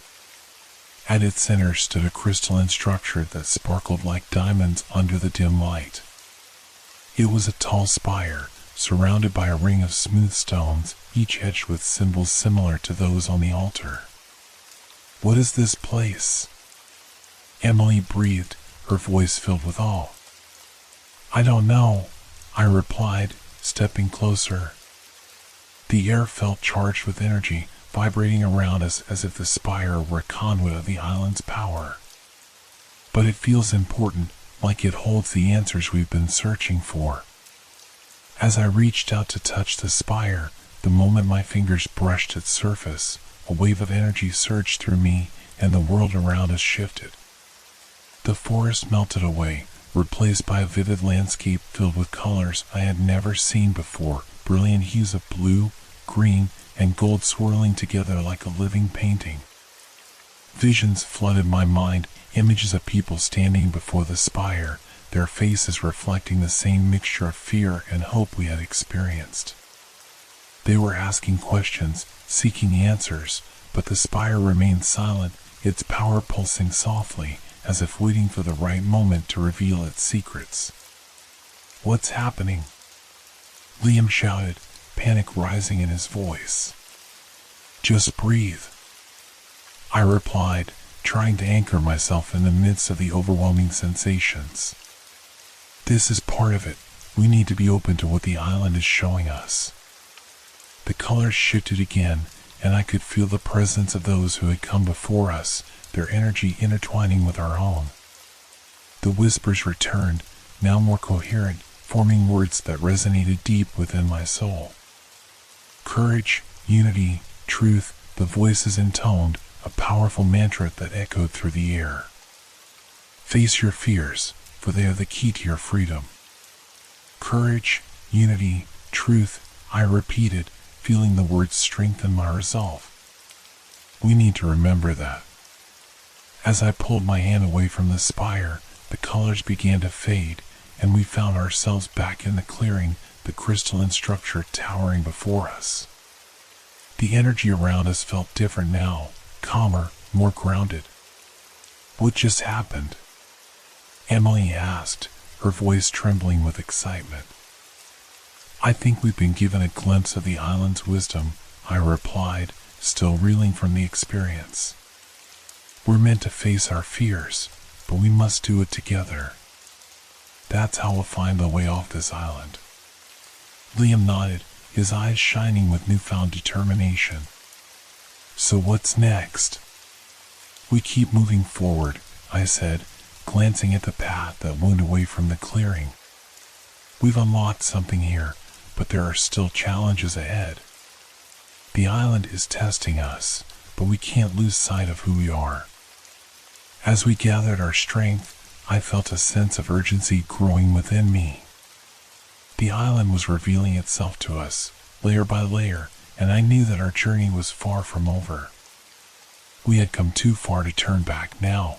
Speaker 1: At its center stood a crystalline structure that sparkled like diamonds under the dim light. It was a tall spire, surrounded by a ring of smooth stones, each etched with symbols similar to those on the altar. "What is this place?" Emily breathed, her voice filled with awe. "I don't know," I replied, stepping closer. The air felt charged with energy, vibrating around us as if the spire were a conduit of the island's power. "But it feels important, like it holds the answers we've been searching for." As I reached out to touch the spire, the moment my fingers brushed its surface, a wave of energy surged through me, and the world around us shifted. The forest melted away, replaced by a vivid landscape filled with colors I had never seen before, brilliant hues of blue, green, and gold swirling together like a living painting. Visions flooded my mind, images of people standing before the spire, their faces reflecting the same mixture of fear and hope we had experienced. They were asking questions, seeking answers, but the spire remained silent, its power pulsing softly, as if waiting for the right moment to reveal its secrets. "What's happening?" Liam shouted, panic rising in his voice. "Just breathe," I replied, trying to anchor myself in the midst of the overwhelming sensations. "This is part of it. We need to be open to what the island is showing us." The colors shifted again, and I could feel the presence of those who had come before us, their energy intertwining with our own. The whispers returned, now more coherent, forming words that resonated deep within my soul. Courage, unity, truth, the voices intoned, a powerful mantra that echoed through the air. Face your fears, for they are the key to your freedom. Courage, unity, truth, I repeated, feeling the words strengthen my resolve. We need to remember that. As I pulled my hand away from the spire, the colors began to fade, and we found ourselves back in the clearing, the crystalline structure towering before us. The energy around us felt different now, calmer, more grounded. "What just happened?" Emily asked, her voice trembling with excitement. I think we've been given a glimpse of the island's wisdom, I replied, still reeling from the experience. We're meant to face our fears, but we must do it together. That's how we'll find the way off this island. Liam nodded, his eyes shining with newfound determination. So what's next? We keep moving forward, I said, glancing at the path that wound away from the clearing. We've unlocked something here, but there are still challenges ahead. The island is testing us, but we can't lose sight of who we are. As we gathered our strength, I felt a sense of urgency growing within me. The island was revealing itself to us, layer by layer, and I knew that our journey was far from over. We had come too far to turn back now.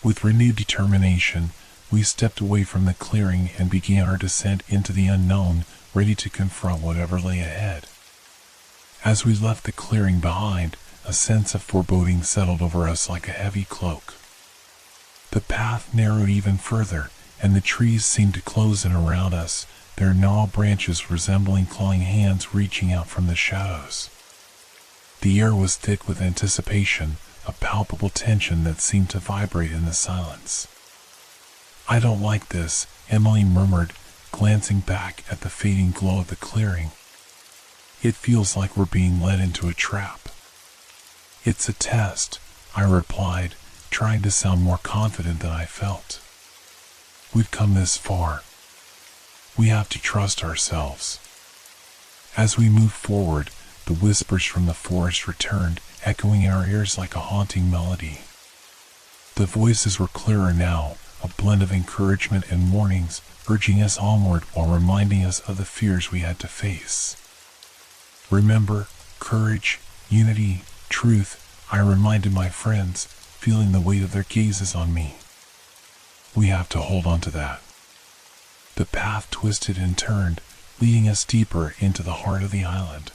Speaker 1: With renewed determination, we stepped away from the clearing and began our descent into the unknown, ready to confront whatever lay ahead. As we left the clearing behind, a sense of foreboding settled over us like a heavy cloak. The path narrowed even further, and the trees seemed to close in around us, their gnarled branches resembling clawing hands reaching out from the shadows. The air was thick with anticipation, a palpable tension that seemed to vibrate in the silence. I don't like this, Emily murmured, glancing back at the fading glow of the clearing. It feels like we're being led into a trap. It's a test, I replied, trying to sound more confident than I felt. We've come this far. We have to trust ourselves. As we moved forward, the whispers from the forest returned, echoing in our ears like a haunting melody. The voices were clearer now, a blend of encouragement and warnings, urging us onward while reminding us of the fears we had to face. Remember, courage, unity, truth, I reminded my friends, feeling the weight of their gazes on me. We have to hold on to that. The path twisted and turned, leading us deeper into the heart of the island.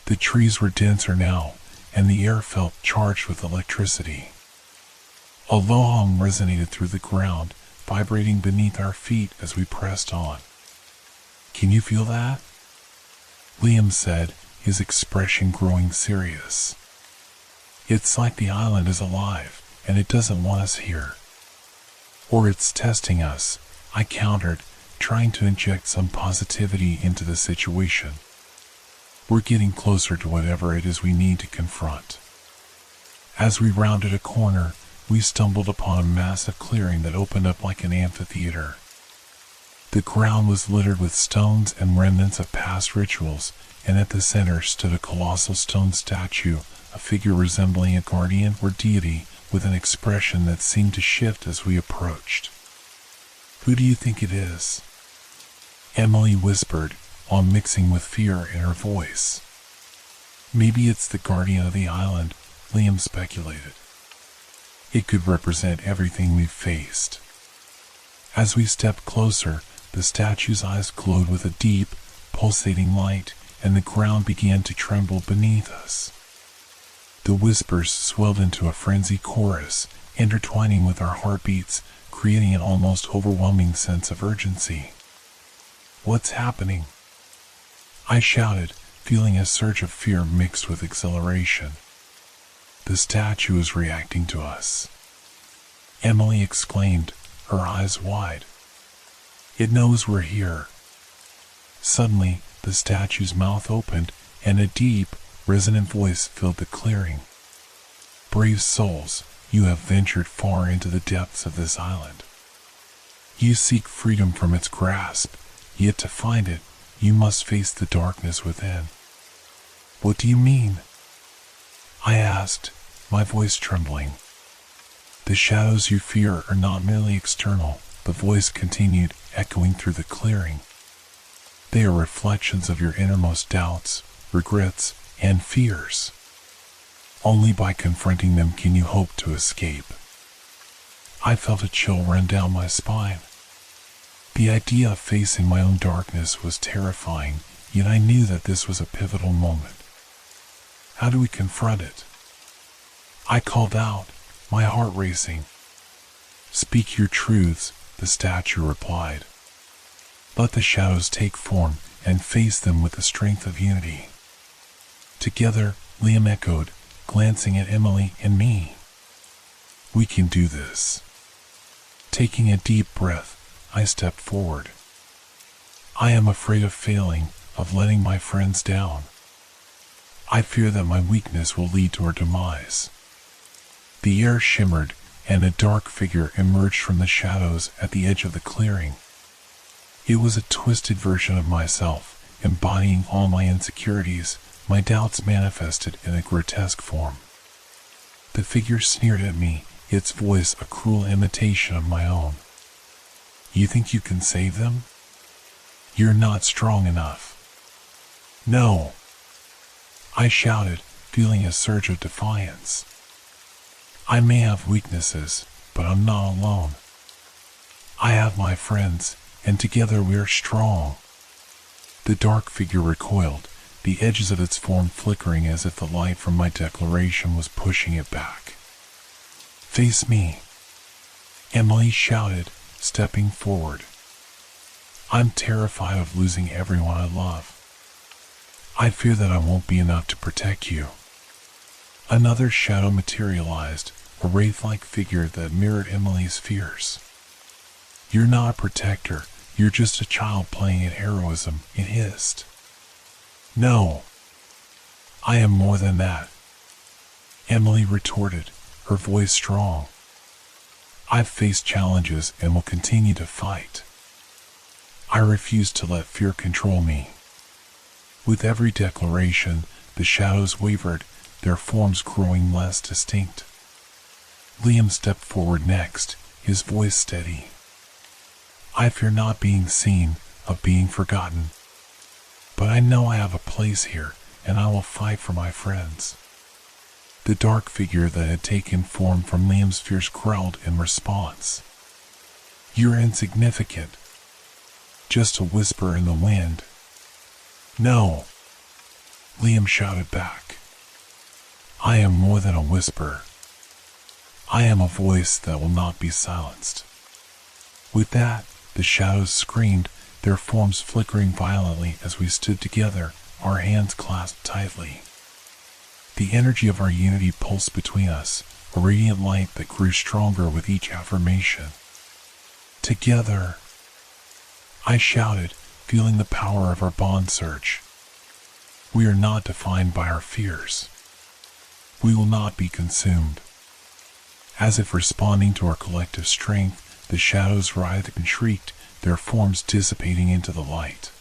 Speaker 1: The trees were denser now, and the air felt charged with electricity. A low hum resonated through the ground, vibrating beneath our feet as we pressed on. Can you feel that? Liam said, his expression growing serious. It's like the island is alive, and it doesn't want us here. Or it's testing us, I countered, trying to inject some positivity into the situation. We're getting closer to whatever it is we need to confront. As we rounded a corner, we stumbled upon a massive clearing that opened up like an amphitheater. The ground was littered with stones and remnants of past rituals, and at the center stood a colossal stone statue, a figure resembling a guardian or deity with an expression that seemed to shift as we approached. Who do you think it is? Emily whispered, while mixing with fear in her voice. Maybe it's the guardian of the island, Liam speculated. It could represent everything we've faced. As we stepped closer, the statue's eyes glowed with a deep, pulsating light, and the ground began to tremble beneath us. The whispers swelled into a frenzied chorus, intertwining with our heartbeats, creating an almost overwhelming sense of urgency. What's happening? I shouted, feeling a surge of fear mixed with exhilaration. The statue is reacting to us. Emily exclaimed, her eyes wide. It knows we're here. Suddenly, the statue's mouth opened, and a deep, resonant voice filled the clearing. Brave souls, you have ventured far into the depths of this island. You seek freedom from its grasp, yet to find it, you must face the darkness within. What do you mean? I asked, my voice trembling. The shadows you fear are not merely external, the voice continued, echoing through the clearing. They are reflections of your innermost doubts, regrets, and fears. Only by confronting them can you hope to escape. I felt a chill run down my spine. The idea of facing my own darkness was terrifying, yet I knew that this was a pivotal moment. How do we confront it? I called out, my heart racing. Speak your truths, the statue replied. Let the shadows take form and face them with the strength of unity. Together, Liam echoed, glancing at Emily and me. We can do this. Taking a deep breath, I stepped forward. I am afraid of failing, of letting my friends down. I fear that my weakness will lead to our demise. The air shimmered, and a dark figure emerged from the shadows at the edge of the clearing. It was a twisted version of myself, embodying all my insecurities, my doubts manifested in a grotesque form. The figure sneered at me, its voice a cruel imitation of my own. You think you can save them? You're not strong enough. No! I shouted, feeling a surge of defiance. I may have weaknesses, but I'm not alone. I have my friends, and together we are strong. The dark figure recoiled, the edges of its form flickering as if the light from my declaration was pushing it back. Face me, Emily shouted, stepping forward. I'm terrified of losing everyone I love. I fear that I won't be enough to protect you. Another shadow materialized, a wraith-like figure that mirrored Emily's fears. You're not a protector, you're just a child playing at heroism, it hissed. No, I am more than that, Emily retorted, her voice strong. I've faced challenges and will continue to fight. I refuse to let fear control me. With every declaration, the shadows wavered, their forms growing less distinct. Liam stepped forward next, his voice steady. I fear not being seen, of being forgotten. But I know I have a place here, and I will fight for my friends. The dark figure that had taken form from Liam's fears growled in response. You're insignificant. Just a whisper in the wind. No, Liam shouted back. I am more than a whisper. I am a voice that will not be silenced. With that, the shadows screamed, their forms flickering violently as we stood together, our hands clasped tightly. The energy of our unity pulsed between us, a radiant light that grew stronger with each affirmation. Together, I shouted, feeling the power of our bond surge. We are not defined by our fears. We will not be consumed. As if responding to our collective strength, the shadows writhed and shrieked, their forms dissipating into the light.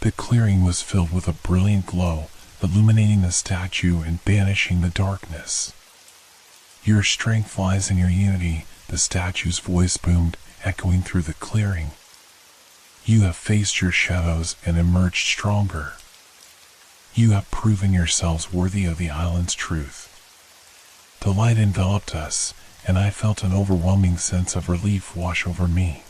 Speaker 1: The clearing was filled with a brilliant glow, illuminating the statue and banishing the darkness. Your strength lies in your unity, the statue's voice boomed, echoing through the clearing. You have faced your shadows and emerged stronger. You have proven yourselves worthy of the island's truth. The light enveloped us, and I felt an overwhelming sense of relief wash over me.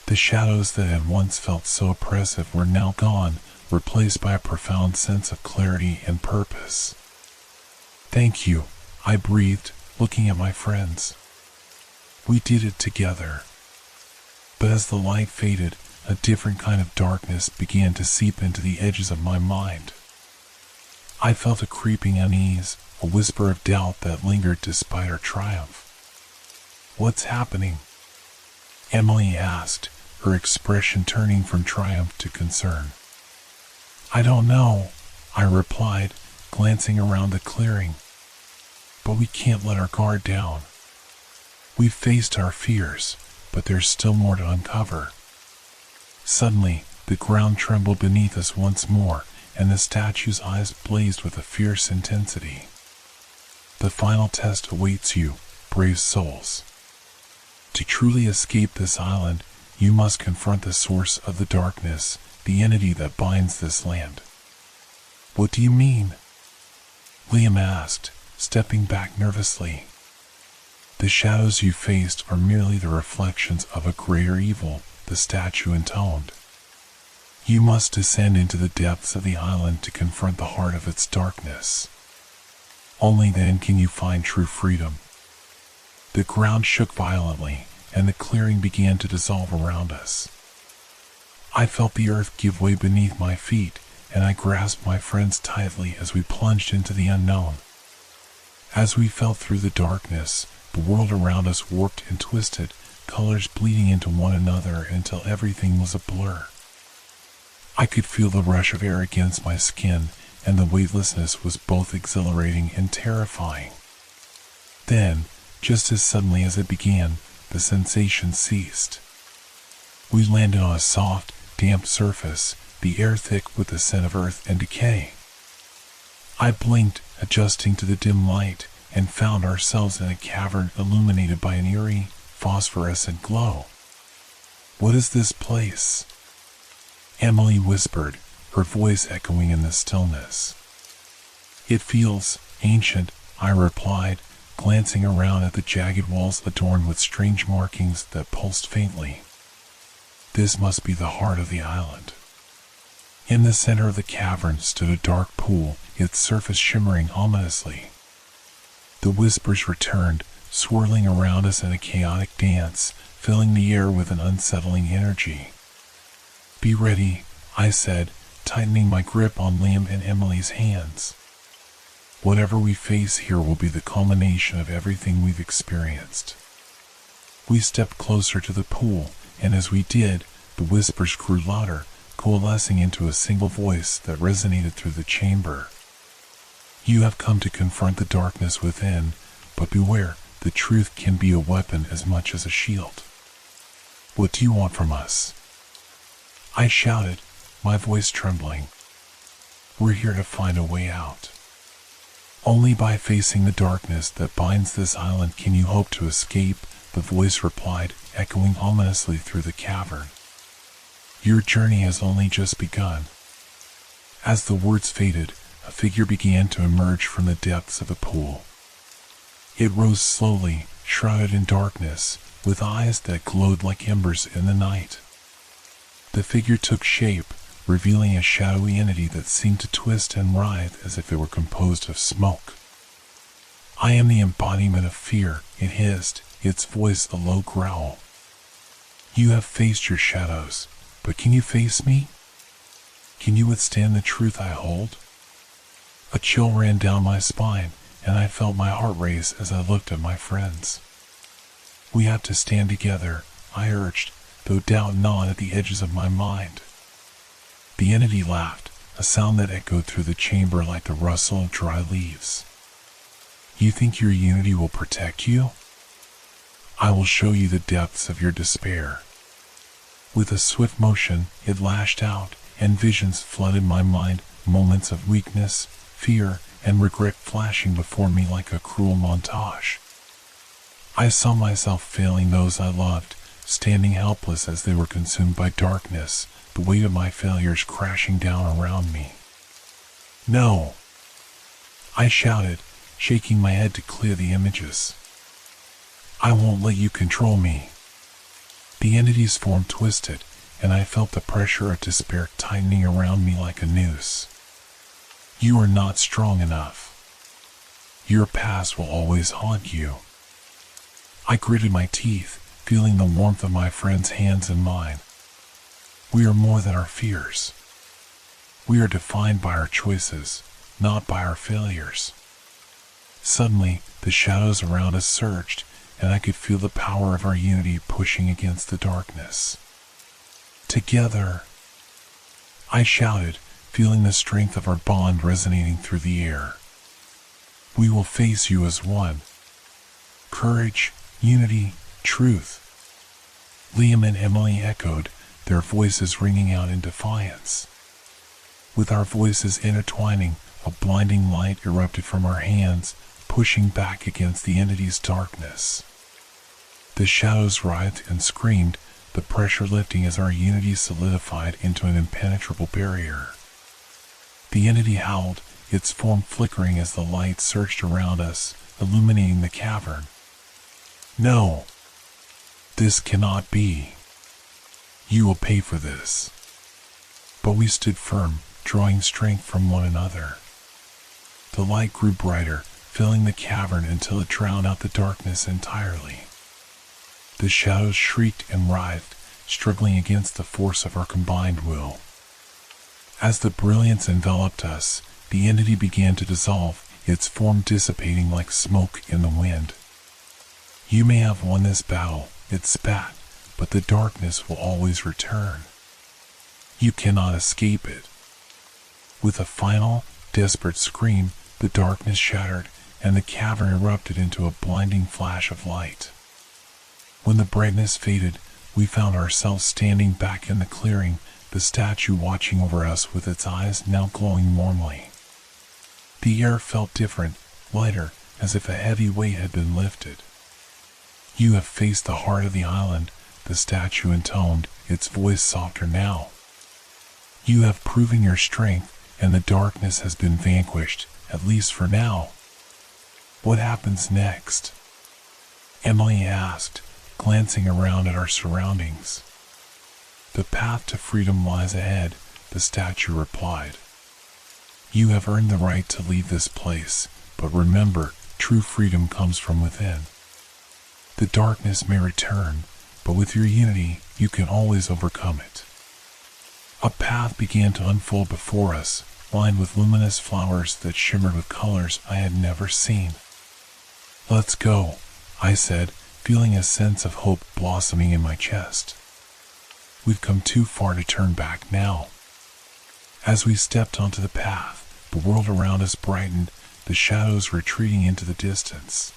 Speaker 1: The shadows that had once felt so oppressive were now gone, replaced by a profound sense of clarity and purpose. Thank you, I breathed, looking at my friends. We did it together. But as the light faded, a different kind of darkness began to seep into the edges of my mind. I felt a creeping unease, a whisper of doubt that lingered despite our triumph. What's happening? Emily asked, her expression turning from triumph to concern. I don't know, I replied, glancing around the clearing. But we can't let our guard down. We've faced our fears, but there's still more to uncover. Suddenly, the ground trembled beneath us once more, and the statue's eyes blazed with a fierce intensity. The final test awaits you, brave souls. To truly escape this island, you must confront the source of the darkness, the entity that binds this land. What do you mean? Liam asked, stepping back nervously. The shadows you faced are merely the reflections of a greater evil, the statue intoned. You must descend into the depths of the island to confront the heart of its darkness. Only then can you find true freedom. The ground shook violently, and the clearing began to dissolve around us. I felt the earth give way beneath my feet, and I grasped my friends tightly as we plunged into the unknown. As we fell through the darkness, the world around us warped and twisted, colors bleeding into one another until everything was a blur. I could feel the rush of air against my skin, and the weightlessness was both exhilarating and terrifying. Then, just as suddenly as it began, the sensation ceased. We landed on a soft, damp surface, the air thick with the scent of earth and decay. I blinked, adjusting to the dim light, and found ourselves in a cavern illuminated by an eerie, phosphorescent glow. "What is this place?" Emily whispered, her voice echoing in the stillness. "It feels ancient," I replied, glancing around at the jagged walls adorned with strange markings that pulsed faintly. "This must be the heart of the island." In the center of the cavern stood a dark pool, its surface shimmering ominously. The whispers returned, swirling around us in a chaotic dance, filling the air with an unsettling energy. "Be ready," I said, tightening my grip on Liam and Emily's hands. "Whatever we face here will be the culmination of everything we've experienced." We stepped closer to the pool, and as we did, the whispers grew louder, coalescing into a single voice that resonated through the chamber. "You have come to confront the darkness within, but beware, the truth can be a weapon as much as a shield. What do you want from us?" I shouted, my voice trembling. "We're here to find a way out. Only by facing the darkness that binds this island can you hope to escape," the voice replied, echoing ominously through the cavern. "Your journey has only just begun." As the words faded, a figure began to emerge from the depths of the pool. It rose slowly, shrouded in darkness, with eyes that glowed like embers in the night. The figure took shape, revealing a shadowy entity that seemed to twist and writhe as if it were composed of smoke. "I am the embodiment of fear," it hissed, its voice a low growl. "You have faced your shadows, but can you face me? Can you withstand the truth I hold?" A chill ran down my spine, and I felt my heart race as I looked at my friends. "We have to stand together," I urged, though doubt gnawed at the edges of my mind. The entity laughed, a sound that echoed through the chamber like the rustle of dry leaves. "You think your unity will protect you? I will show you the depths of your despair." With a swift motion, it lashed out, and visions flooded my mind, moments of weakness, fear, and regret flashing before me like a cruel montage. I saw myself failing those I loved, standing helpless as they were consumed by darkness, the weight of my failures crashing down around me. "No!" I shouted, shaking my head to clear the images. "I won't let you control me." The entity's form twisted, and I felt the pressure of despair tightening around me like a noose. "You are not strong enough. Your past will always haunt you." I gritted my teeth, feeling the warmth of my friend's hands in mine. "We are more than our fears. We are defined by our choices, not by our failures." Suddenly, the shadows around us surged, and I could feel the power of our unity pushing against the darkness. "Together!" I shouted, feeling the strength of our bond resonating through the air. "We will face you as one. Courage, unity, truth." Liam and Emily echoed, their voices ringing out in defiance. With our voices intertwining, a blinding light erupted from our hands, pushing back against the entity's darkness. The shadows writhed and screamed, the pressure lifting as our unity solidified into an impenetrable barrier. The entity howled, its form flickering as the light surged around us, illuminating the cavern. "No! This cannot be. You will pay for this." But we stood firm, drawing strength from one another. The light grew brighter, filling the cavern until it drowned out the darkness entirely. The shadows shrieked and writhed, struggling against the force of our combined will. As the brilliance enveloped us, the entity began to dissolve, its form dissipating like smoke in the wind. "You may have won this battle," it spat, "but the darkness will always return. You cannot escape it." With a final, desperate scream, the darkness shattered, and the cavern erupted into a blinding flash of light. When the brightness faded, we found ourselves standing back in the clearing, the statue watching over us with its eyes now glowing warmly. The air felt different, lighter, as if a heavy weight had been lifted. "You have faced the heart of the island," the statue intoned, its voice softer now. "You have proven your strength, and the darkness has been vanquished, at least for now." "What happens next?" Emily asked, glancing around at our surroundings. "The path to freedom lies ahead," the statue replied. "You have earned the right to leave this place, but remember, true freedom comes from within. The darkness may return, but with your unity, you can always overcome it." A path began to unfold before us, lined with luminous flowers that shimmered with colors I had never seen. "Let's go," I said, feeling a sense of hope blossoming in my chest. "We've come too far to turn back now." As we stepped onto the path, the world around us brightened, the shadows retreating into the distance.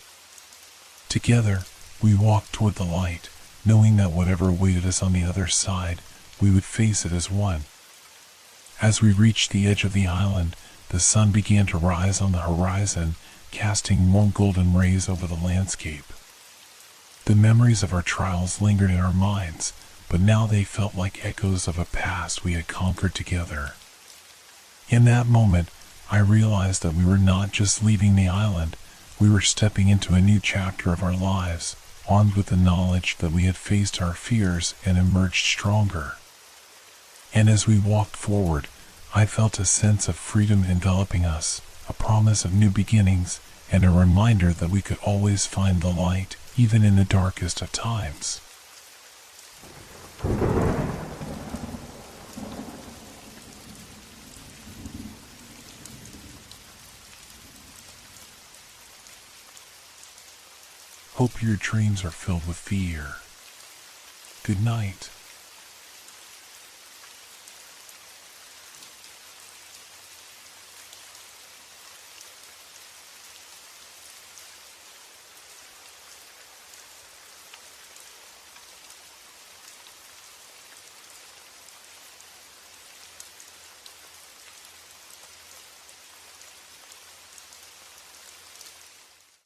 Speaker 1: Together, we walked toward the light, knowing that whatever awaited us on the other side, we would face it as one. As we reached the edge of the island, the sun began to rise on the horizon, casting warm golden rays over the landscape. The memories of our trials lingered in our minds, but now they felt like echoes of a past we had conquered together. In that moment, I realized that we were not just leaving the island, we were stepping into a new chapter of our lives, armed with the knowledge that we had faced our fears and emerged stronger. And as we walked forward, I felt a sense of freedom enveloping us, a promise of new beginnings, and a reminder that we could always find the light, even in the darkest of times. Hope your dreams are filled with fear. Good night.